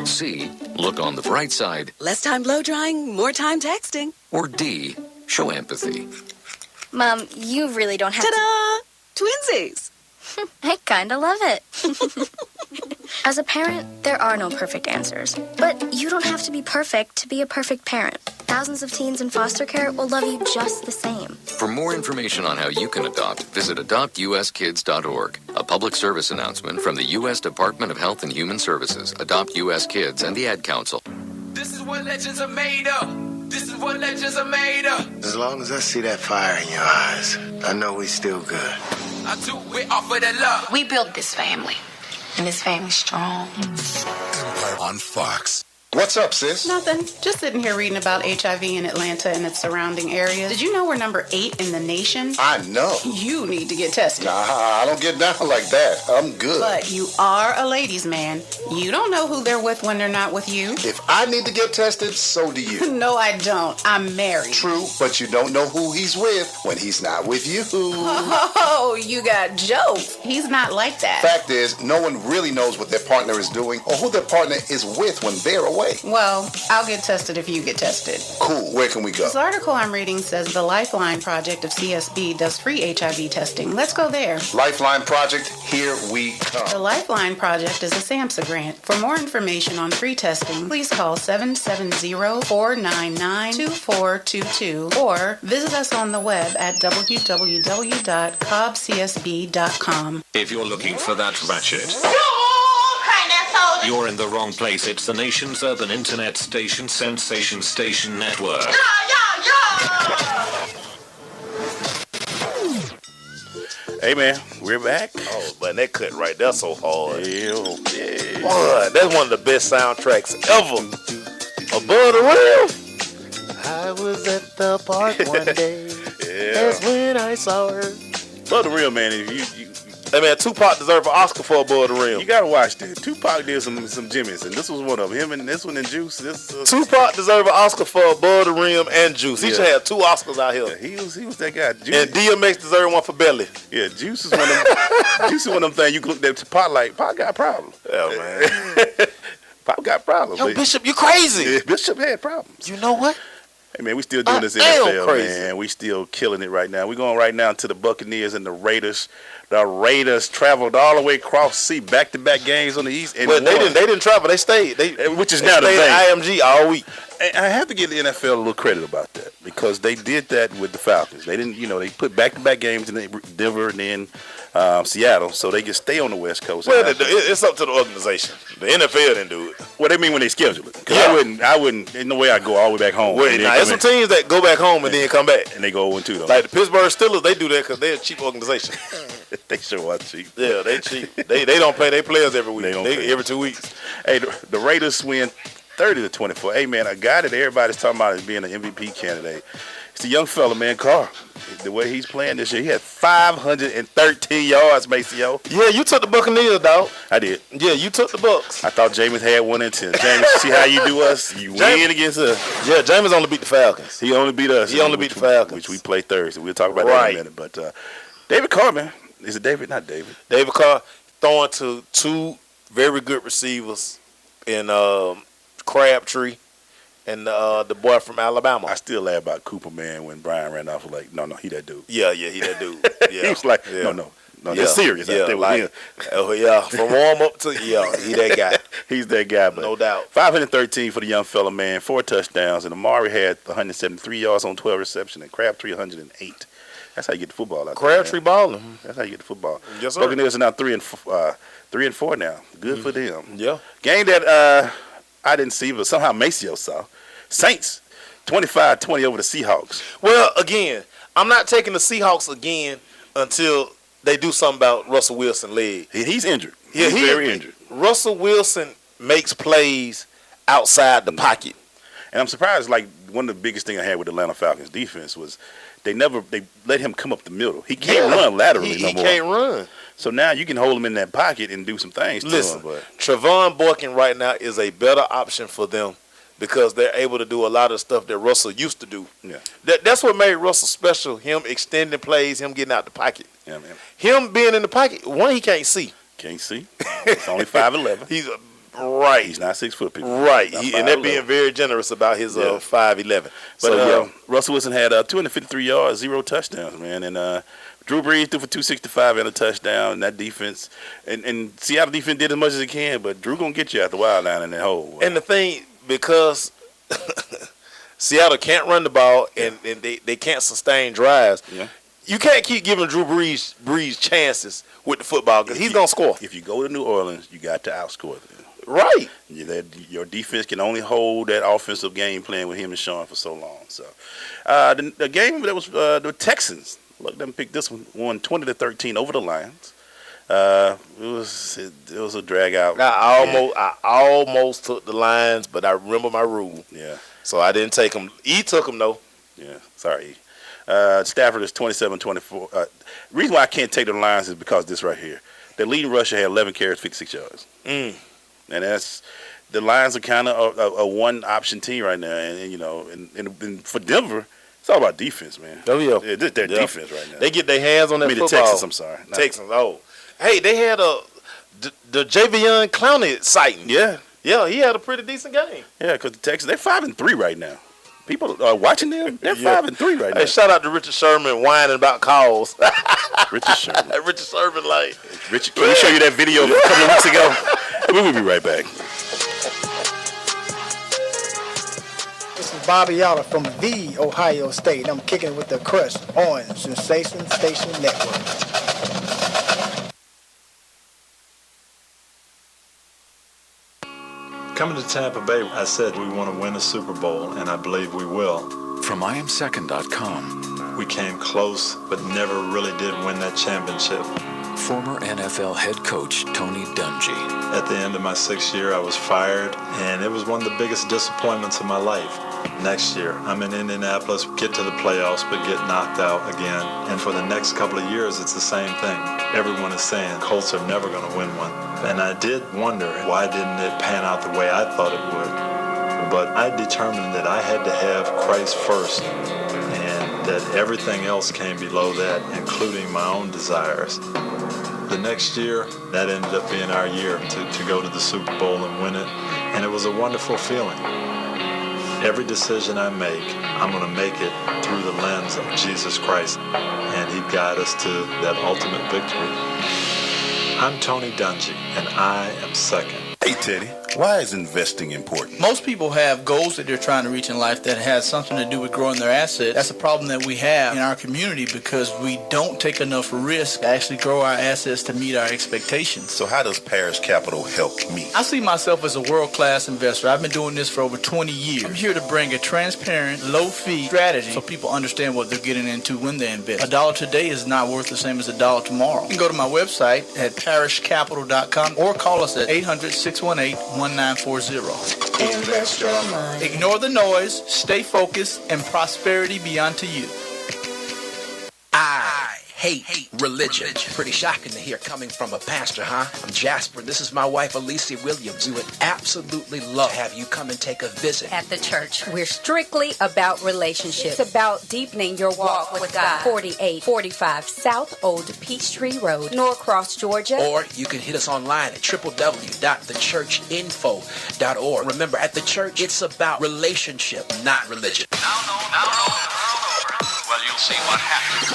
C, look on the bright side. Less time blow drying, more time texting. Or D, show empathy. Mom, you really don't have Ta-da! Twinsies! I kinda love it. As a parent, there are no perfect answers. But you don't have to be perfect to be a perfect parent. Thousands of teens in foster care will love you just the same. For more information on how you can adopt, visit adoptuskids.org. A public service announcement from the U.S. Department of Health and Human Services, Adopt U.S. Kids, and the Ad Council. This is what legends are made of. This is what legends are made of. As long as I see that fire in your eyes, I know we still good. I do it off of the love. We built this family, and this family's strong. Empire on Fox. What's up, sis? Nothing. Just sitting here reading about HIV in Atlanta and its surrounding areas. Did you know we're number 8 in the nation? I know. You need to get tested. Nah, I don't get down like that. I'm good. But you are a ladies' man. You don't know who they're with when they're not with you. If I need to get tested, so do you. No, I don't. I'm married. True, but you don't know who he's with when he's not with you. Oh, you got jokes. He's not like that. Fact is, no one really knows what their partner is doing or who their partner is with when they're away. Well, I'll get tested if you get tested. Cool. Where can we go? This article I'm reading says the Lifeline Project of CSB does free HIV testing. Let's go there. Lifeline Project, here we come. The Lifeline Project is a SAMHSA grant. For more information on free testing, please call 770-499-2422 or visit us on the web at www.cobbcsb.com. If you're looking for that ratchet, you're in the wrong place. It's the nation's urban internet station, Sensation Station Network. Hey, man, we're back. Oh, man, that cut right there so hard. Yeah. Boy, that's one of the best soundtracks ever. Above the Rim. I was at the park one day. That's when I saw her. Above the Rim, man. If you Hey man, Tupac deserved an Oscar for Above the Rim. You gotta watch that. Tupac did some Jimmys, and this was one of them. Him and this one and Juice. Tupac deserved an Oscar for Above the Rim and Juice. He should have 2 Oscars out here. Yeah, he was that guy. Juice. And DMX deserved one for Belly. Yeah, Juice is one of them. Juice is one of them things you can look at Tupac like Pac got problems. Yeah, man. Pop got problems. Yo, Bishop, you crazy. Yeah, Bishop had problems. You know what? Hey, man, we still doing this NFL, man. We still killing it right now. We're going right now to the Buccaneers and the Raiders. The Raiders traveled all the way across sea, back-to-back games on the East. And well, they didn't travel. They stayed. Which is now the thing. At IMG all week. And I have to give the NFL a little credit about that because they did that with the Falcons. They didn't, they put back-to-back games in Denver and then Seattle, so they can stay on the West Coast. Well, it's up to the organization. The NFL didn't do it. What they mean when they schedule it? Because I wouldn't. There's no way I'd go all the way back home. Well, there's some teams that go back home and then come back, and they go 0-2 though. Like the Pittsburgh Steelers, they do that because they're a cheap organization. They sure are cheap. Yeah, they cheap. they don't pay their players every week. They every 2 weeks. Hey, the Raiders win 30-24. Hey, man, a guy that everybody's talking about as being an MVP candidate. It's a young fella, man, Carr. The way he's playing this year, he had 513 yards, Maceo. Yeah, you took the Buccaneers, dog. I did. Yeah, you took the Bucs. I thought Jameis had 1-10. Jameis, see how you do us? You win against us. Yeah, Jameis only beat the Falcons. He only beat us. He only beat the Falcons. Which we play Thursday. We'll talk about that in a minute. But David Carr, man. Is it David? Not David. David Carr throwing to two very good receivers in Crabtree and the boy from Alabama. I still laugh about Cooper, man, when Brian ran off like, no, he that dude. Yeah, he that dude. Yeah. He was like, no, that's serious. Yeah, like, oh yeah, from warm up to he that guy. He's that guy, but no doubt. 513 for the young fella, man. 4 touchdowns, and Amari had 173 yards on 12 receptions, and Crabtree 108. That's how you get the football out Crabtree balling. That's how you get the football. Yes, sir. Buccaneers are now 3-4 now. Good for them. Yeah. Game that I didn't see, but somehow Maceo saw. Saints 25-20 over the Seahawks. Well, again, I'm not taking the Seahawks again until they do something about Russell Wilson's leg. He's injured. He's very injured. Russell Wilson makes plays outside the pocket. And I'm surprised, like, one of the biggest things I had with the Atlanta Falcons defense was they let him come up the middle. He can't run laterally no more. He can't run. So now you can hold him in that pocket and do some things to him. But Trevon Boykin right now is a better option for them because they're able to do a lot of stuff that Russell used to do. Yeah. That's what made Russell special, him extending plays, him getting out the pocket. Yeah, man. Him being in the pocket, he can't see. Can't see. He's only 5'11". He's not 6 foot people. Right. And they're being very generous about his 5'11". But Russell Wilson had 253 yards, 0 touchdowns, man. And Drew Brees threw for 265 and a touchdown. And that defense, and Seattle defense did as much as it can, but Drew going to get you out the wild line in that hole. And the thing, because Seattle can't run the ball and they can't sustain drives, you can't keep giving Drew Brees chances with the football because he's going to score. If you go to New Orleans, you got to outscore them. Right. Your defense can only hold that offensive game plan with him and Sean for so long. So the game that was the Texans, look, them picked this one, won 20-13 over the Lions. It was a drag out. I almost took the Lions, but I remember my rule. Yeah. So I didn't take them. E took them though. Yeah. Sorry, E. Stafford is 27-24. The reason why I can't take the Lions is because this right here. The leading rusher had 11 carries, 56 yards. And that's the Lions are kind of a one-option team right now, and for Denver, it's all about defense, man. Oh yeah, it's their defense right now. They get their hands on that football. The Texans, I'm sorry, Texans. Oh, hey, they had the Javion Clowney sighting. Yeah, he had a pretty decent game. Yeah, because the Texans, they're 5-3 right now. People are watching them. They're 5-3 right now. Hey, shout out to Richard Sherman whining about calls. Richard Sherman. Richard Sherman, like. Richard, can we show you that video a couple of weeks ago? We will be right back. This is Bobby Yoller from the Ohio State. I'm kicking with the Crush on Sensation Station Network. Coming to Tampa Bay, I said we want to win a Super Bowl, and I believe we will. From IamSecond.com. We came close, but never really did win that championship. Former NFL head coach Tony Dungy. At the end of my 6th year, I was fired, and it was one of the biggest disappointments of my life. Next year, I'm in Indianapolis, get to the playoffs, but get knocked out again. And for the next couple of years, it's the same thing. Everyone is saying Colts are never going to win one. And I did wonder, why didn't it pan out the way I thought it would? But I determined that I had to have Christ first, and that everything else came below that, including my own desires. The next year, that ended up being our year to go to the Super Bowl and win it, and it was a wonderful feeling. Every decision I make, I'm going to make it through the lens of Jesus Christ, and He'd guide us to that ultimate victory. I'm Tony Dungy, and I am second. Hey, Teddy, why is investing important? Most people have goals that they're trying to reach in life that has something to do with growing their assets. That's a problem that we have in our community because we don't take enough risk to actually grow our assets to meet our expectations. So how does Parish Capital help me? I see myself as a world-class investor. I've been doing this for over 20 years. I'm here to bring a transparent, low-fee strategy so people understand what they're getting into when they invest. $1 today is not worth the same as $1 tomorrow. You can go to my website at parishcapital.com or call us at 800-618-1940. Invest your money. Ignore the noise, stay focused, and prosperity be unto you. I hate religion. Pretty shocking to hear coming from a pastor, huh? I'm Jasper. This is my wife, Alicia Williams. We would absolutely love to have you come and take a visit. At the church, we're strictly about relationships. It's about deepening your walk with God. 4845 South Old Peachtree Road, Norcross, Georgia. Or you can hit us online at www.thechurchinfo.org. Remember, at the church, it's about relationship, not religion. Now, well, you'll see what happens.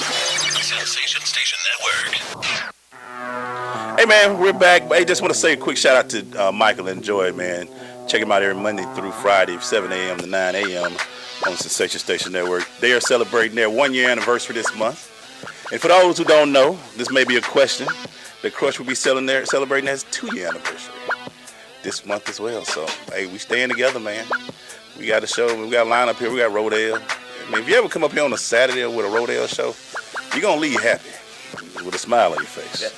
Sensation Station Network. Hey, man, we're back. Hey, just want to say a quick shout out to Michael and Joy, man. Check them out every Monday through Friday, 7 a.m. to 9 a.m. on Sensation Station Network. They are celebrating their 1-year anniversary this month. And for those who don't know, this may be a question. The Crush will be celebrating its 2-year anniversary this month as well. So, hey, we staying together, man. We got a show. We got a lineup here. We got Rodale. I mean, if you ever come up here on a Saturday with a Rodale show, you're going to leave happy with a smile on your face.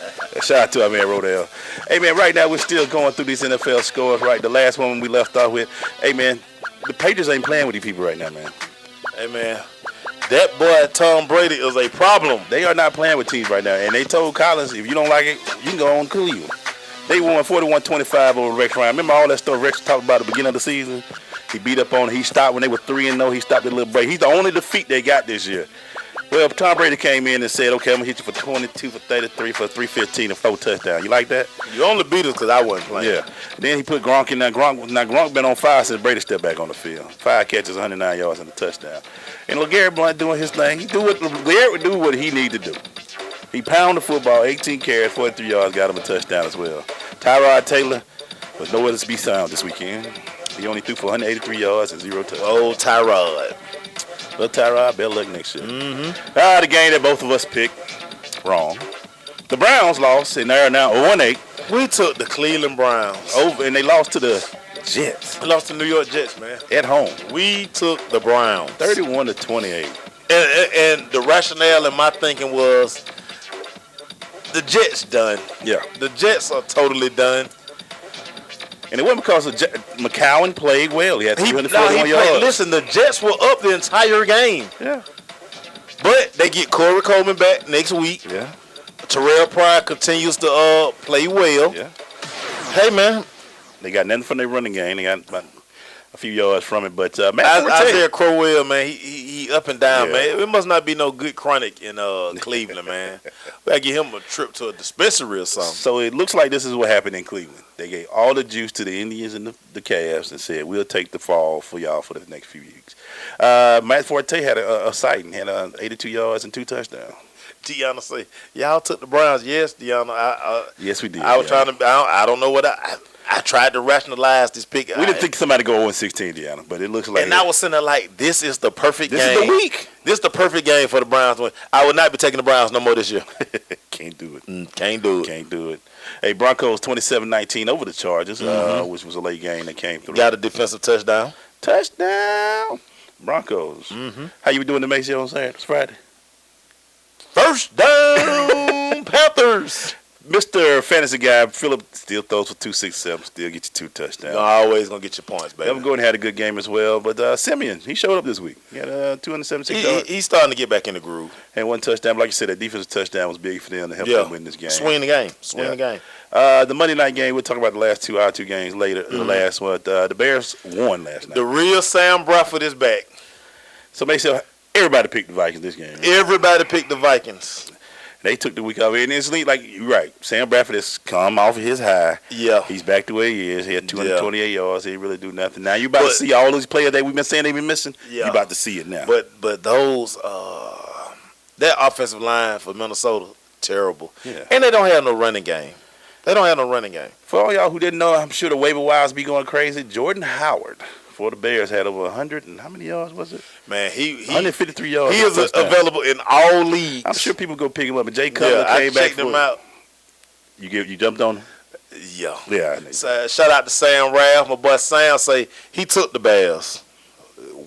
Shout out to our man Rodale. Hey, man, right now we're still going through these NFL scores, right? The last one we left off with. Hey, man, the Patriots ain't playing with these people right now, man. Hey, man, that boy Tom Brady is a problem. They are not playing with teams right now. And they told Collins, if you don't like it, you can go on Cleveland. They won 41-25 over Rex Ryan. Remember all that stuff Rex talked about at the beginning of the season? He beat up on it. He stopped when they were 3-0. He stopped a little break. He's the only defeat they got this year. Well, Tom Brady came in and said, okay, I'm going to hit you for 22, for 33, for 315, and 4 touchdowns. You like that? You only beat us because I wasn't playing. Yeah. Then he put Gronk in there. Gronk been on fire since Brady stepped back on the field. 5 catches, 109 yards, and a touchdown. And LeGarrette Blount doing his thing. LeGarrette would do what he need to do. He pounded the football, 18 carries, 43 yards, got him a touchdown as well. Tyrod Taylor was nowhere to be found this weekend. He only threw for 183 yards and 0 touchdowns. Oh, Tyrod. Little Tyrod, better luck next year. Mm-hmm. The game that both of us picked, wrong. The Browns lost, and they're now 0-8. We took the Cleveland Browns. Over, and they lost to the Jets. We lost to New York Jets, man. At home. We took the Browns. 31-28. And the rationale in my thinking was the Jets done. Yeah. The Jets are totally done. And it wasn't because of McCowan played well. He had 341 yards. Listen, the Jets were up the entire game. Yeah. But they get Corey Coleman back next week. Yeah. Terrell Pryor continues to play well. Yeah. Hey, man. They got nothing from their running game. They got about a few yards from it. But, Isaiah Crowell, man, he up and down, man. It must not be no good chronic in Cleveland, man. We got to get him a trip to a dispensary or something. So it looks like this is what happened in Cleveland. They gave all the juice to the Indians and the Cavs and said, we'll take the fall for y'all for the next few weeks. Matt Forte had a sighting, had 82 yards and 2 touchdowns. Deanna say, y'all took the Browns. Yes, Deanna. Yes, we did. I was trying to, I don't know what I tried to rationalize this pick. We didn't think somebody go 0-16, Deanna, but it looks like. And I was sitting there like, this is the perfect game. This is the week. This is the perfect game for the Browns. I would not be taking the Browns no more this year. Can't do it. Can't do it. Can't do it. Hey, Broncos 27-19 over the Chargers, which was a late game that came through. Got a defensive touchdown. Touchdown. Broncos. Mm-hmm. How you doing the Maceo on Saturday? It's Friday. First down, Panthers. Mr. Fantasy Guy, Phillip still throws for 267, still get you 2 touchdowns. You're always going to get your points, baby. Evan Gordon had a good game as well, but Simeon, he showed up this week. He had 276 yards. He's starting to get back in the groove. And 1 touchdown. Like you said, that defensive touchdown was big for them to help them win this game. Swing the game. The game. The Monday night game, we'll talk about the last our two games later. The last one, the Bears won last night. The real Sam Bradford is back. So make sure everybody picked the Vikings this game. Everybody picked the Vikings. They took the week off, and it's like you're right. Sam Bradford has come off of his high. Yeah, he's back to where he is. He had 228 yards. He didn't really do nothing. Now you about to see all those players that we've been saying they've been missing. Yeah, you about to see it now. But those that offensive line for Minnesota terrible. Yeah, and they don't have no running game. For all y'all who didn't know, I'm sure the waiver wires be going crazy. Jordan Howard for the Bears had over 100 and how many yards was it? Man, he 153 yards. He is available in all leagues. I'm sure people go pick him up. And Jay Cutler came back. Checked him out. You jumped on him? Yeah. Yeah. So, shout out to Sam Raff. My boy Sam say he took the Bears.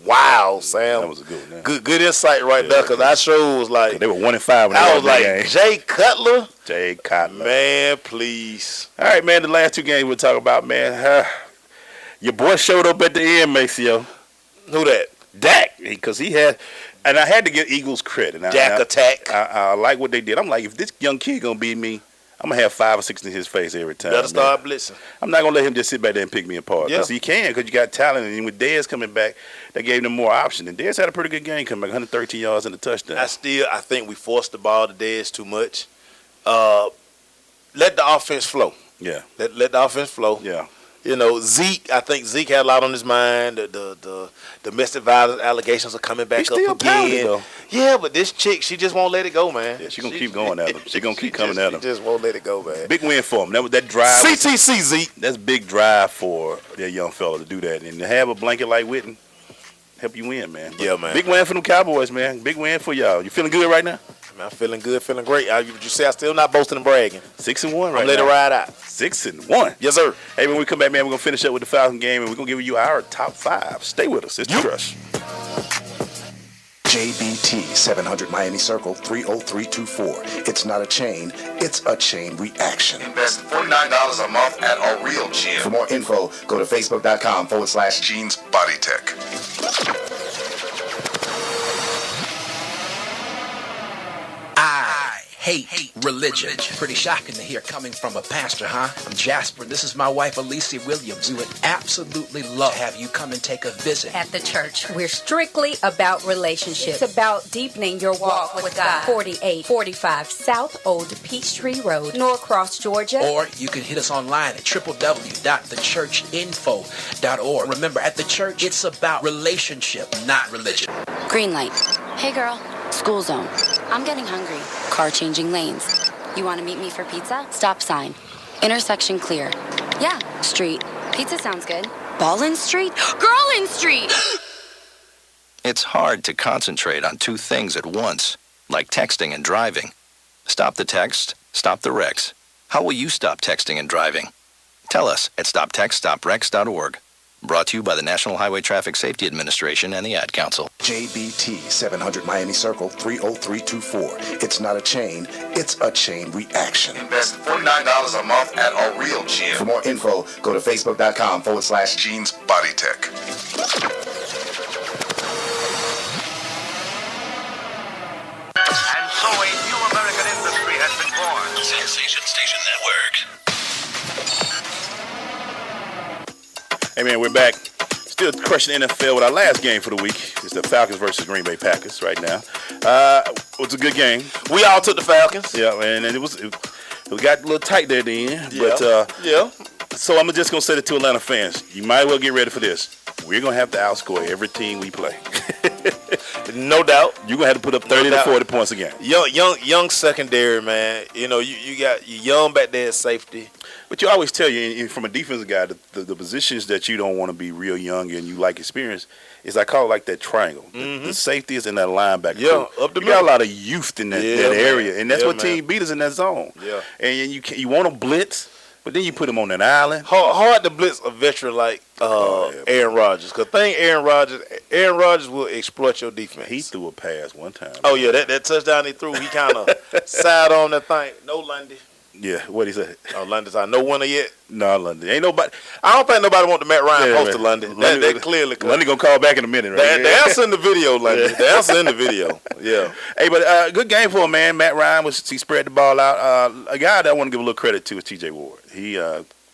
Wow, Sam. That was a good one. Good insight there, because I sure was like, they were 1-5 when I they was like, game. Jay Cutler? Jay Cutler. Man, please. All right, man, the last two games we'll talk about, man. Your boy showed up at the end, Maceo. Who that? Dak. Because he had, and I had to give Eagles credit. Dak attack. I like what they did. I'm like, if this young kid going to beat me, I'm going to have 5 or 6 in his face every time. Better start blitzing. I'm not going to let him just sit back there and pick me apart. Because he can, because you got talent. And with Dez coming back, that gave them more option. And Dez had a pretty good game coming back, 113 yards and a touchdown. I think we forced the ball to Dez too much. Let the offense flow. Yeah. Let the offense flow. Yeah. You know, Zeke, I think Zeke had a lot on his mind. The domestic violence allegations are coming back up again. Though. Yeah, but this chick, she just won't let it go, man. Yeah, she going to keep going at him. She going to keep coming at him. She just won't let it go, man. Big win for him. That drive. CTC, Zeke. That's big drive for that young fella to do that. And to have a blanket like Witten, help you win, man. Yeah, man. Big win for them Cowboys, man. Big win for y'all. You feeling good right now? Man, I'm feeling good, feeling great. You say I'm still not boasting and bragging. 6-1 right now. Let it ride out. 6-1. Yes, sir. Hey, when we come back, man, we're going to finish up with the Falcon game, and we're going to give you our top 5. Stay with us. It's Crush. JBT 700 Miami Circle 30324. It's not a chain, it's a chain reaction. Invest $49 a month at a real gym. For more info, go to facebook.com/Jeans Body Tech. I hate religion. Pretty shocking to hear coming from a pastor, huh? I'm Jasper. This is my wife, Alicia Williams. We would absolutely love to have you come and take a visit. At the church, we're strictly about relationships. It's about deepening your walk with God. 4845 South Old Peachtree Road, Norcross, Georgia. Or you can hit us online at www.thechurchinfo.org. Remember, at the church, it's about relationship, not religion. Green light. Hey, girl. School zone. I'm getting hungry. Car changing lanes. You want to meet me for pizza? Stop sign. Intersection clear. Yeah, street. Pizza sounds good. Ballin Street? Girlin Street! It's hard to concentrate on two things at once, like texting and driving. Stop the text, stop the wrecks. How will you stop texting and driving? Tell us at stoptextstoprex.org. Brought to you by the National Highway Traffic Safety Administration and the Ad Council. JBT 700 Miami Circle 30324. It's not a chain, it's a chain reaction. Invest $49 a month at a real gym. For more info, go to facebook.com/Jeans Body Tech. And so a new American industry has been born. Sensation Station Network. Hey, man, we're back. Still crushing the NFL with our last game for the week. It's the Falcons versus Green Bay Packers right now. It was a good game. We all took the Falcons. Yeah, and it got a little tight there at the end. Yeah. But, yeah. So I'm just going to say it to Atlanta fans. You might well get ready for this. We're going to have to outscore every team we play. No doubt. You're going to have to put up 30 to 40 points again. Young secondary, man. You know, you got young back there at safety. But you always tell you, from a defensive guy, the positions that you don't want to be real young and you like experience is I call it like that triangle. Mm-hmm. The safeties and that linebacker. Yeah, up the middle. You got a lot of youth in that area, and that's what man. team beat us in that zone. Yeah. And you want to blitz, but then you put them on an island. Hard to blitz a veteran like Aaron Rodgers. Because Aaron Rodgers will exploit your defense. He threw a pass one time. Oh, yeah, that touchdown he threw, he kind of side on that thing. No Lundy. Yeah, what'd he say? Oh, London's no winner yet? No, London. Ain't nobody. I don't think nobody want the Matt Ryan post to London. That clearly. London going to call back in a minute, right? The answer in the video, London. The answer in the video. Yeah. Hey, but good game for him, man. Matt Ryan, he spread the ball out. A guy that I want to give a little credit to is T.J. Ward. He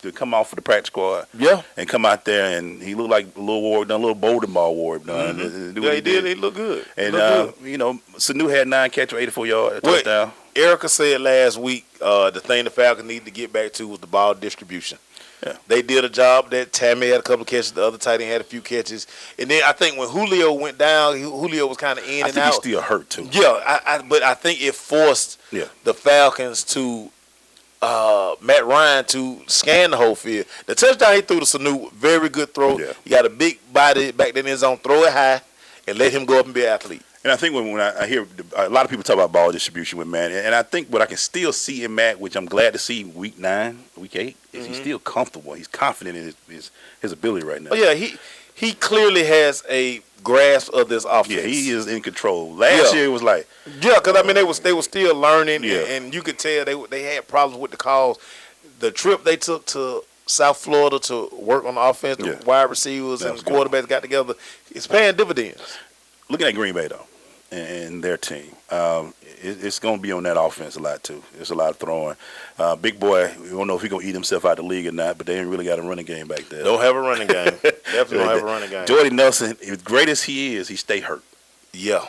to come off for the practice squad. Yeah. And come out there, and he looked like a little Ward done, a little Bolden ball Ward done. Yeah, he did. He looked good. And, you know, Sanu had 9 catches for 84 yards, touchdown. Erica said last week the thing the Falcons need to get back to was the ball distribution. Yeah. They did a job that Tammy had a couple of catches, the other tight end had a few catches. And then I think when Julio went down, Julio was kind of in and out. I think he's still hurt, too. Yeah, but I think it forced the Falcons to Matt Ryan to scan the whole field. The touchdown he threw to Sanu, very good throw. Yeah. He got a big body back there in his zone. Throw it high and let him go up and be an athlete. And I think when I hear a lot of people talk about ball distribution with Matt, and I think what I can still see in Matt, which I'm glad to see week 9, week 8, is he's still comfortable. He's confident in his ability right now. Oh, yeah, he clearly has a grasp of this offense. Yeah, he is in control. Last year it was like... Yeah, because, I mean, they were still learning, and you could tell they had problems with the calls. The trip they took to South Florida to work on the offense, the wide receivers and quarterbacks got together, it's paying dividends. Looking at Green Bay, though, and their team, it's going to be on that offense a lot, too. There's a lot of throwing. Big boy, we don't know if he's going to eat himself out of the league or not, but they ain't really got a running game back there. Don't have a running game. Definitely don't have a running game. Jordy Nelson, as great as he is, he stay hurt. Yeah.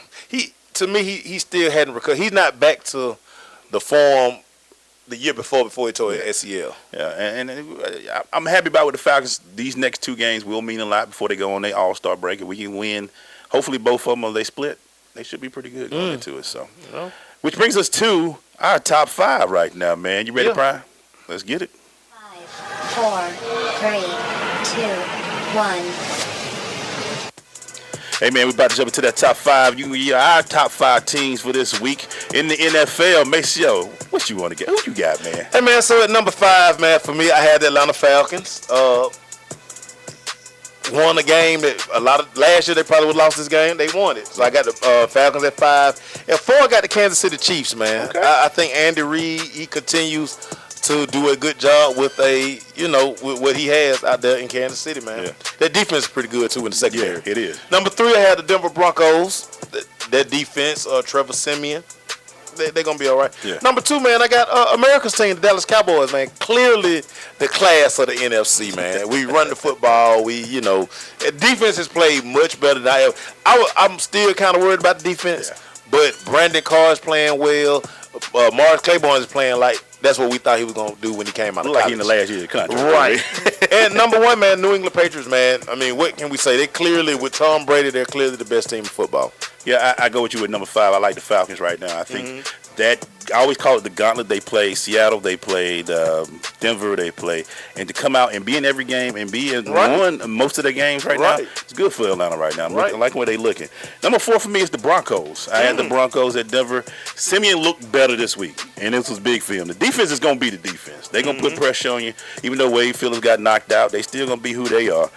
To me, he still hadn't recovered. He's not back to the form the year before he tore his ACL. Yeah, and I'm happy about with the Falcons. These next 2 games will mean a lot before they go on their All-Star break. If we can win, hopefully both of them, they split, they should be pretty good going into it. So, which brings us to our top 5 right now, man. You ready, Brian? Let's get it. 5, 4, 3, 2, 1. Hey, man, we're about to jump into that top 5. You can get our top 5 teams for this week in the NFL. Make sure, what you want to get? Who you got, man? Hey, man, so at number 5, man, for me, I had the Atlanta Falcons. Won a game that last year they probably would have lost this game. They won it. So I got the Falcons at 5. At 4, I got the Kansas City Chiefs, man. Okay. I think Andy Reid, he continues to do a good job with with what he has out there in Kansas City, man. Yeah. That defense is pretty good, too, in the secondary. Yeah, it is. Number 3, I had the Denver Broncos. That defense, Trevor Siemian. They're going to be all right. Yeah. Number 2, man, I got America's team, the Dallas Cowboys, man. Clearly the class of the NFC, man. We run the football. Defense has played much better than I ever. I'm still kind of worried about the defense, but Brandon Carr is playing well. Morris Claiborne is playing like that's what we thought he was going to do when he came out of college. Like in the last year of the country. Right. And number 1, man, New England Patriots, man. I mean, what can we say? They clearly, with Tom Brady, they're clearly the best team in football. Yeah, I go with you at number 5. I like the Falcons right now. I think that I always call it the gauntlet. They play Seattle, they played Denver, they play, and to come out and be in every game and be in most of the games right now, it's good for Atlanta right now. I like the way they looking. Number 4 for me is the Broncos. I had the Broncos at Denver. Simeon looked better this week, and this was big for him. The defense is going to be the defense. They're going to put pressure on you. Even though Wade Phillips got knocked out, they still going to be who they are.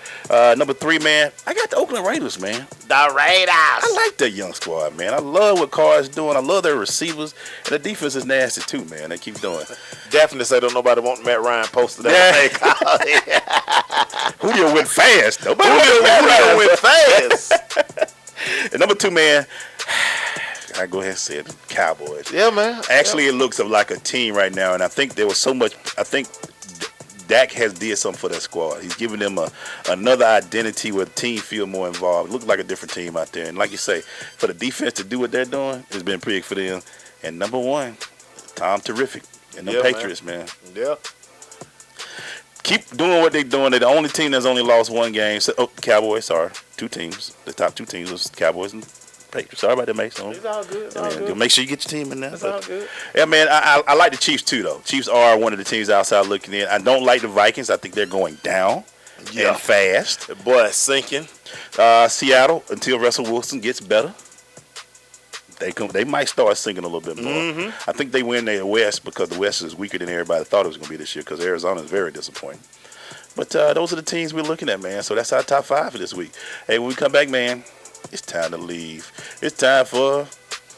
Number 3, man, I got the Oakland Raiders, man. The Raiders. I like that young squad, man. I love what Carr is doing. I love their receivers. And the defense is nasty, too, man. They keep doing it. Definitely say don't nobody want Matt Ryan posted that. Julio went fast. Nobody Julio went fast. And number 2, man, I go ahead and say it, Cowboys. Yeah, man. Actually, it looks like a team right now, and I think there was so much. I think Dak has did something for that squad. He's giving them another identity where the team feel more involved. It looks like a different team out there. And like you say, for the defense to do what they're doing, it's been pretty for them. And number 1, Tom Terrific and the Patriots, man. Yeah. Keep doing what they're doing. They're the only team that's only lost 1 game. Cowboys, sorry. 2 teams. The top 2 teams was Cowboys and Patriots. Sorry about that, mate. It's all good. It's all good. Make sure you get your team in there. It's all good. Yeah, man, I like the Chiefs, too, though. Chiefs are one of the teams outside looking in. I don't like the Vikings. I think they're going down and fast. The boy is sinking. Seattle, until Russell Wilson gets better, they might start sinking a little bit more. I think they win the West because the West is weaker than everybody thought it was going to be this year because Arizona is very disappointing. But those are the teams we're looking at, man. So that's our top 5 for this week. Hey, when we come back, man, it's time to leave. It's time for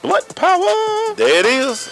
Blunt Power. There it is.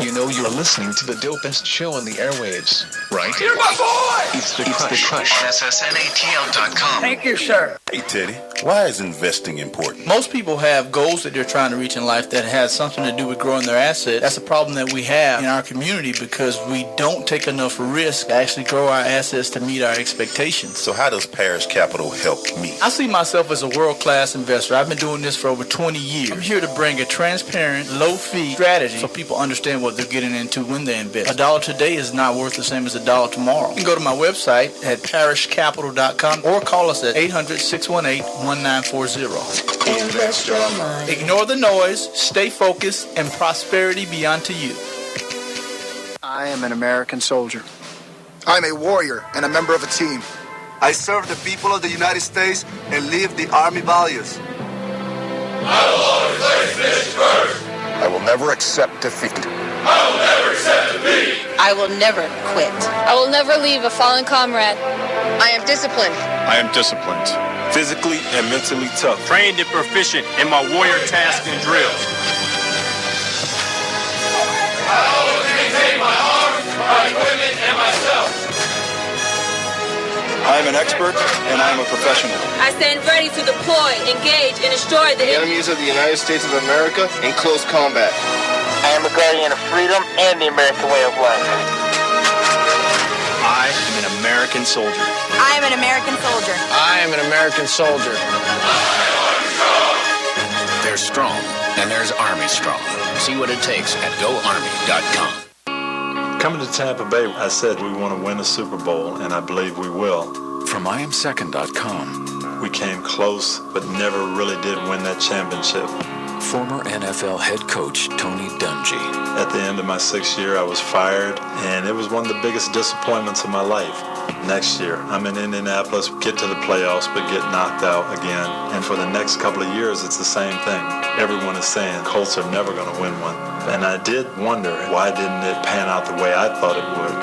You know you're listening to the dopest show on the airwaves, right? You're my boy! It's the Crush. SSNATL.com. Thank you, sir. Hey, Teddy, why is investing important? Most people have goals that they're trying to reach in life that has something to do with growing their assets. That's a problem that we have in our community because we don't take enough risk to actually grow our assets to meet our expectations. So how does Parish Capital help me? I see myself as a world-class investor. I've been doing this for over 20 years. I'm here to bring a transparent, low-fee strategy so people understand what they're getting into when they invest. $1 today is not worth the same as $1 tomorrow. You can go to my website at parishcapital.com or call us at 800-618-1940. Invest your money. Ignore the noise, stay focused, and prosperity be unto you. I am an American soldier. I'm a warrior and a member of a team. I serve the people of the United States and live the Army values. I will always place mission first. I will never accept defeat. I will never accept defeat. I will never quit. I will never leave a fallen comrade. I am disciplined. I am disciplined. Physically and mentally tough. Trained and proficient in my warrior tasks and drills. I always maintain my arms, my equipment, and myself. I am an expert and I am a professional. I stand ready to deploy, engage, and destroy the enemies of the United States of America in close combat. I am a guardian of freedom and the American way of life. I am an American soldier. I am an American soldier. I am an American soldier. There's strong, and there's Army strong. See what it takes at GoArmy.com. Coming to Tampa Bay, I said we want to win a Super Bowl, and I believe we will. From IamSecond.com. We came close, but never really did win that championship. Former NFL head coach Tony Dungy. At the end of my 6th year, I was fired, and it was one of the biggest disappointments of my life. Next year, I'm in Indianapolis, get to the playoffs, but get knocked out again. And for the next couple of years, it's the same thing. Everyone is saying Colts are never going to win one. And I did wonder, why didn't it pan out the way I thought it would?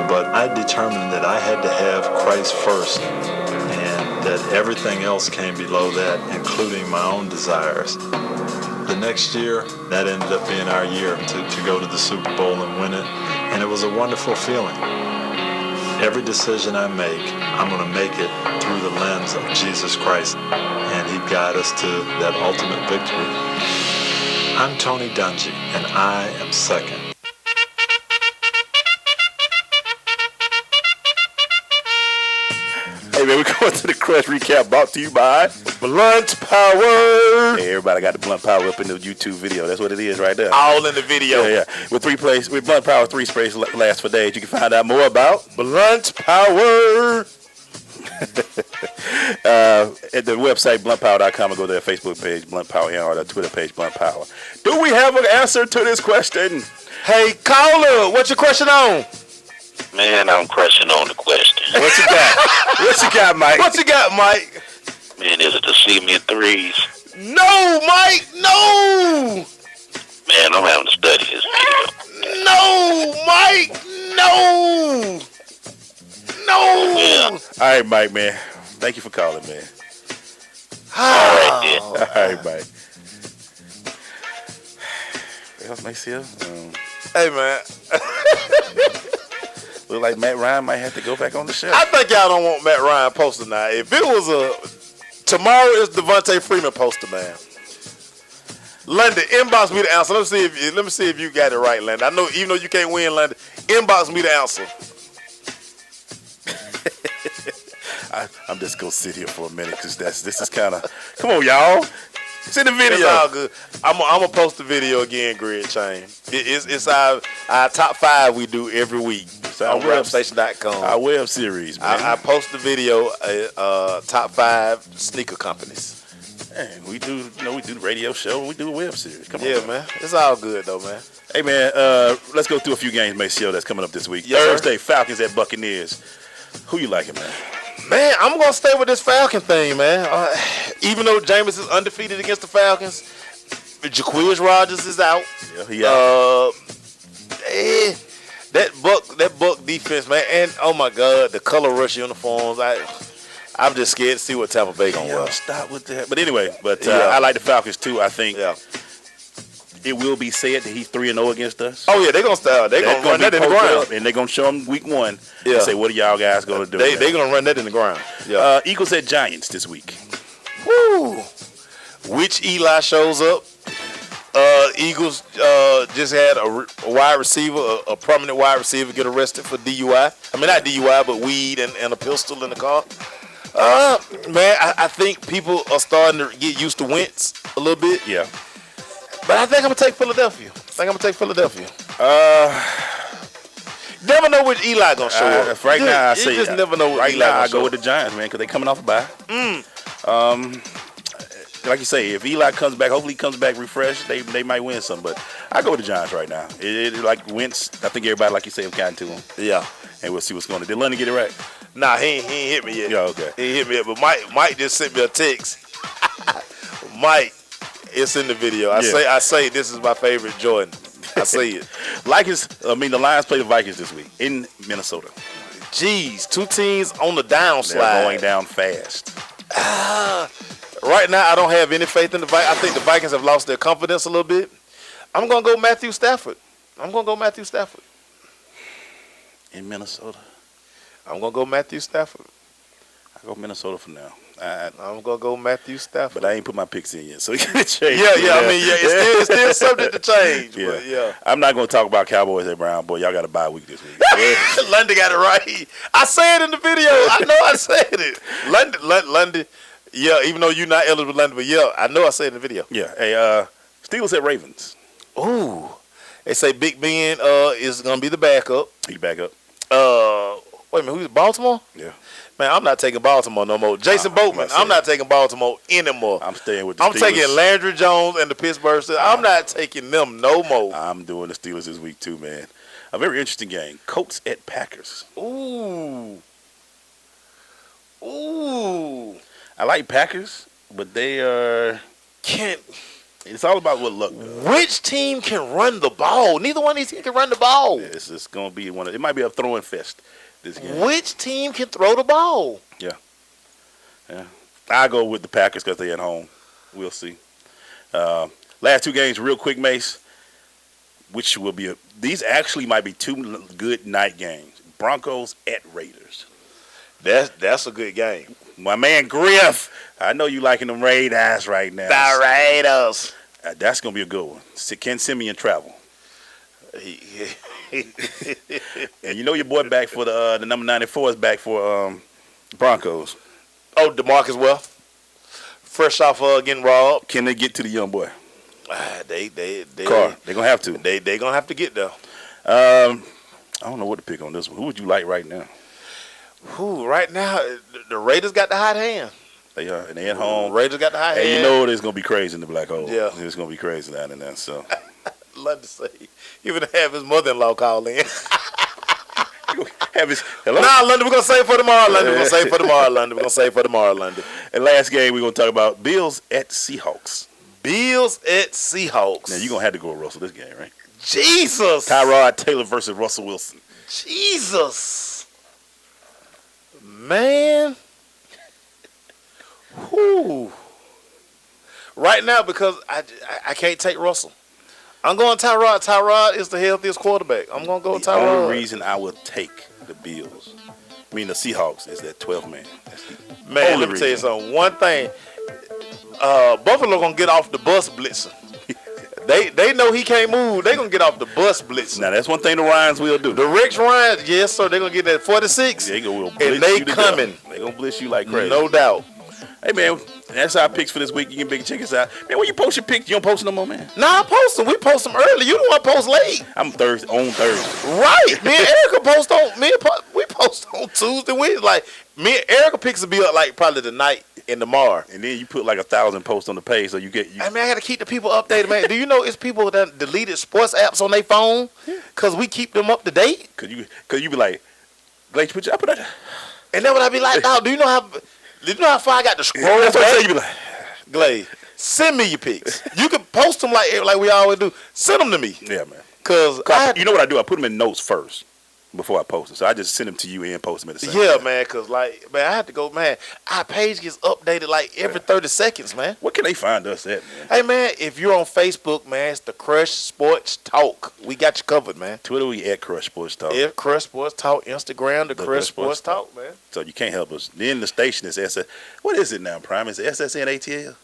But I determined that I had to have Christ first, and that everything else came below that, including my own desires. The next year, that ended up being our year to go to the Super Bowl and win it. And it was a wonderful feeling. Every decision I make, I'm going to make it through the lens of Jesus Christ, and He'd guide us to that ultimate victory. I'm Tony Dungy, and I am second. Hey, man, we're going to the Crush Recap brought to you by Blunt Power. Hey, everybody got the Blunt Power up in the YouTube video. That's what it is right there. All in the video. Yeah. With Blunt Power 3 sprays last for days. You can find out more about Blunt Power. At the website, bluntpower.com, or go to their Facebook page, Blunt Power, or their Twitter page, Blunt Power. Do we have an answer to this question? Hey, caller, what's your question on? Man, I'm crushing on the question. What you got? What you got, Mike? What you got, Mike? Man, is it the cement threes? No, Mike, no! Man, I'm having to study this video. No, Mike, no! No! Yeah. All right, Mike, man. Thank you for calling, man. All right, then. All right, Mike. What else, Mike? Hey, man. Look like Matt Ryan might have to go back on the show. I think y'all don't want Matt Ryan poster now. If it was tomorrow is Devontae Freeman poster, man. London, inbox me the answer. Let me see if you got it right, London. I know even though you can't win, London, inbox me the answer. I'm just gonna sit here for a minute because this is kind of. Come on, y'all. It's in the video. It's all good. I'm gonna post the video again, Grid Chain. It's our top 5 we do every week on rapstation.com. Our web series, man. I post the video. Top 5 sneaker companies. Man, we do the radio show and we do a web series. Come on, yeah, man. It's all good though, man. Hey, man. Let's go through a few games, Maceo, that's coming up this week. Yes, Thursday, Falcons at Buccaneers. Who you liking, man? Man, I'm going to stay with this Falcon thing, man. Even though Jameis is undefeated against the Falcons, Jaquiz Rogers is out. Yeah, he out. That Buck defense, man, and oh my God, the color rush uniforms. I'm just scared to see what Tampa Bay gonna wear. Stop with that. But anyway, I like the Falcons too. I think it will be said that he's 3-0 against us. Oh yeah, they're gonna start. They're gonna run that in the ground, and they're gonna show him week 1. Yeah. And say, what are y'all guys gonna do? They're gonna run that in the ground. Yeah. Eagles at Giants this week. Woo! Which Eli shows up? Eagles just had a wide receiver, a prominent wide receiver, get arrested for DUI. I mean, not DUI, but weed and a pistol in the car. Man, I think people are starting to get used to Wentz a little bit. Yeah. But I think I'm going to take Philadelphia. Never know which Eli going to show up. Right now, I say you just never know which Eli now I go with the Giants, man, because they coming off a bye. Like you say, if Eli comes back, hopefully he comes back refreshed, they might win some. But I go with the Giants right now. It like Wentz, I think everybody, like you say, have gotten to him. Yeah. And we'll see what's going on. Did London get it right? Nah, he ain't hit me yet. Yeah, okay. He ain't hit me yet, but Mike just sent me a text. Mike, it's in the video. I say this is my favorite Jordan. I say it. The Lions play the Vikings this week in Minnesota. Jeez, 2 teams on the downslide. They're going down fast. Right now, I don't have any faith in the Vikings. I think the Vikings have lost their confidence a little bit. I'm going to go Matthew Stafford. In Minnesota. I'm going to go Matthew Stafford. I go Minnesota for now. I'm going to go Matthew Stafford. But I ain't put my picks in yet, so it can change. Yeah. It's still subject to change. Yeah. But yeah. I'm not going to talk about Cowboys at Brown. Boy, y'all got a bye week this week. London got it right. I said it in the video. I know I said it. London. Yeah, even though you're not eligible, London, but yeah, I know I said it in the video. Yeah. Hey, Steelers at Ravens. Ooh. They say Big Ben is going to be the backup. He back up. Wait a minute, who's Baltimore? Yeah. Man, I'm not taking Baltimore no more. Jason Boatman, I'm not taking Baltimore anymore. I'm staying with the Steelers. I'm taking Landry Jones and the Pittsburgh Steelers. I'm not taking them no more. I'm doing the Steelers this week too, man. A very interesting game. Colts at Packers. Ooh. I like Packers, but they are it's all about what luck does. Which team can run the ball? Neither one of these teams can run the ball. Yeah, it's just going to be it might be a throwing fest this game. Which team can throw the ball? Yeah. I go with the Packers because they're at home. We'll see. Last 2 games, real quick, Mace, which will be these actually might be 2 good night games. Broncos at Raiders. That's a good game. My man Griff, I know you liking them Raiders right now. The Raiders. That's going to be a good one. Can Simeon travel? And you know your boy back for the number 94 is back for Broncos. Oh, DeMarcus Well. Fresh off getting robbed. Can they get to the young boy? They're going to have to. They're going to have to get there. I don't know what to pick on this one. Who would you like right now? Right now, the Raiders got the hot hand. They are, and they at home. Raiders got the hot hand. And you know it's going to be crazy in the black hole. Yeah. It's going to be crazy down in there. So. Love to say. He would have his mother-in-law call in. Hello? Nah, London, we're going to save for tomorrow, London. We're going to save for tomorrow, London. And last game, we're going to talk about Bills at Seahawks. Now, you're going to have to go with Russell this game, right? Jesus. Tyrod Taylor versus Russell Wilson. Jesus. Man. Whoo. Right now, because I can't take Russell. I'm going Tyrod. Tyrod is the healthiest quarterback. I'm going to go with Tyrod. The only reason I would take the Seahawks is that 12th man. Man, let me tell you something. One thing, Buffalo going to get off the bus blitzing. They know he can't move. They're going to get off the bus blitzing. Now, that's one thing the Ryans will do. The Rex Ryans, yes, sir. They're going to get that 46. They will blitz and they you to coming. Death. They going to blitz you like crazy. No doubt. Hey, man, that's our picks for this week. You can check us out. Man, when you post your picks, you don't post no more, man. Nah, I post them. We post them early. You don't want to post late. I'm on Thursday. Right. Me and Erica post on. We post on Tuesday, Wednesday. Like, me and Erica picks will be up like probably the night and tomorrow. And then you put like 1,000 posts on the page, so you get. I mean, I got to keep the people updated, man. Do you know it's people that deleted sports apps on their phone because we keep them up to date? Cause you be like, Glade, put that. And then when I be like, oh, do you know how far I got to scroll? That's what I say. You be like, Glade, send me your pics. You can post them like we always do. Send them to me. Yeah, man. Cause you know what I do? I put them in notes first before I post them. So I just send them to you and post them at the same time. Man, because, like, man, I have to go, man. Our page gets updated, like, every 30 seconds, man. Where can they find us at, man? Hey, man, if you're on Facebook, man, it's the Crush Sports Talk. We got you covered, man. Twitter, we at Crush Sports Talk. Yeah, Crush Sports Talk. Instagram, the Crush Sports Talk, man. So you can't help us. Then the station is SS. What is it now, Prime? Is it SSN ATL?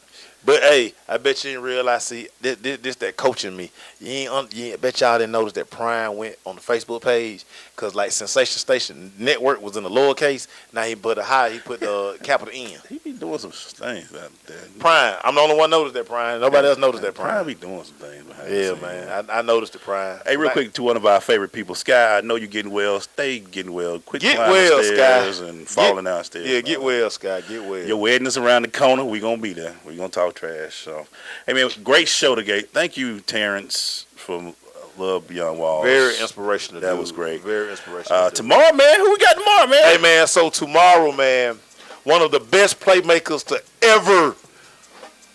But hey, I bet you didn't realize. See, this that coaching me. I bet y'all didn't notice that Prime went on the Facebook page because like Sensation Station Network was in the lowercase. Now he put a high. He put the capital N. He be doing some things out there. Prime. I'm the only one noticed that Prime. Nobody else noticed that Prime. Prime be doing some things. Yeah, man. I noticed the Prime. Hey, real quick to one of our favorite people, Sky. I know you're getting well. Stay getting well. Quit get climbing well, stairs Sky. and falling downstairs. Yeah, get well, Sky. Get well. Your wedding is around the corner. We gonna be there. We gonna talk trash. So, hey man, great show today. Thank you, Terrence, from Love Beyond Walls. Very inspirational. That was great. Very inspirational. Tomorrow, man, who we got tomorrow, man? Hey man, so tomorrow, man, one of the best playmakers to ever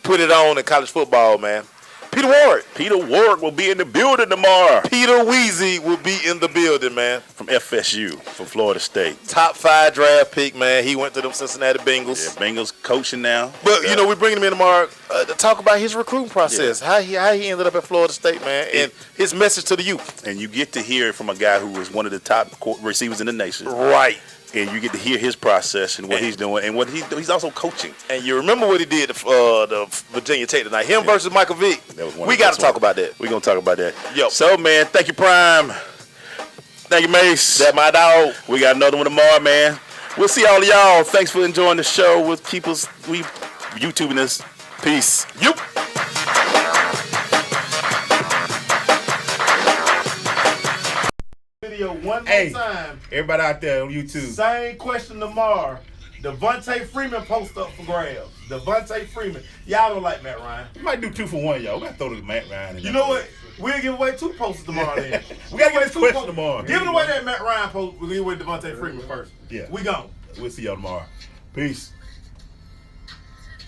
put it on in college football, man. Peter Ward. Peter Ward will be in the building tomorrow. Peter Weezy will be in the building, man. From FSU, from Florida State. Top 5 draft pick, man. He went to them Cincinnati Bengals. Yeah, Bengals coaching now. But, you know, we bringing him in tomorrow to talk about his recruiting process, how he ended up at Florida State, man, and his message to the youth. And you get to hear it from a guy who was one of the top receivers in the nation. Right. And you get to hear his process and what he's doing and what he's also coaching. And you remember what he did to the Virginia Tech tonight. Him versus Michael Vick. We got to talk about that. We're going to talk about that. Yo. So, man, thank you, Prime. Thank you, Mace. That's my dog. We got another one tomorrow, man. We'll see all of y'all. Thanks for enjoying the show. We'll keep us YouTubing this. Peace. Yup. Video one more time. Everybody out there on YouTube. Same question tomorrow. Devontae Freeman post up for grabs. Devontae Freeman. Y'all don't like Matt Ryan. We might do 2 for 1, y'all. We got to throw the Matt Ryan in. You know what? We'll give away 2 posters tomorrow then. We got to get 2 posters tomorrow. Giving away that Matt Ryan post. We'll give away Devontae Freeman first. Yeah. We gone. We'll see y'all tomorrow. Peace.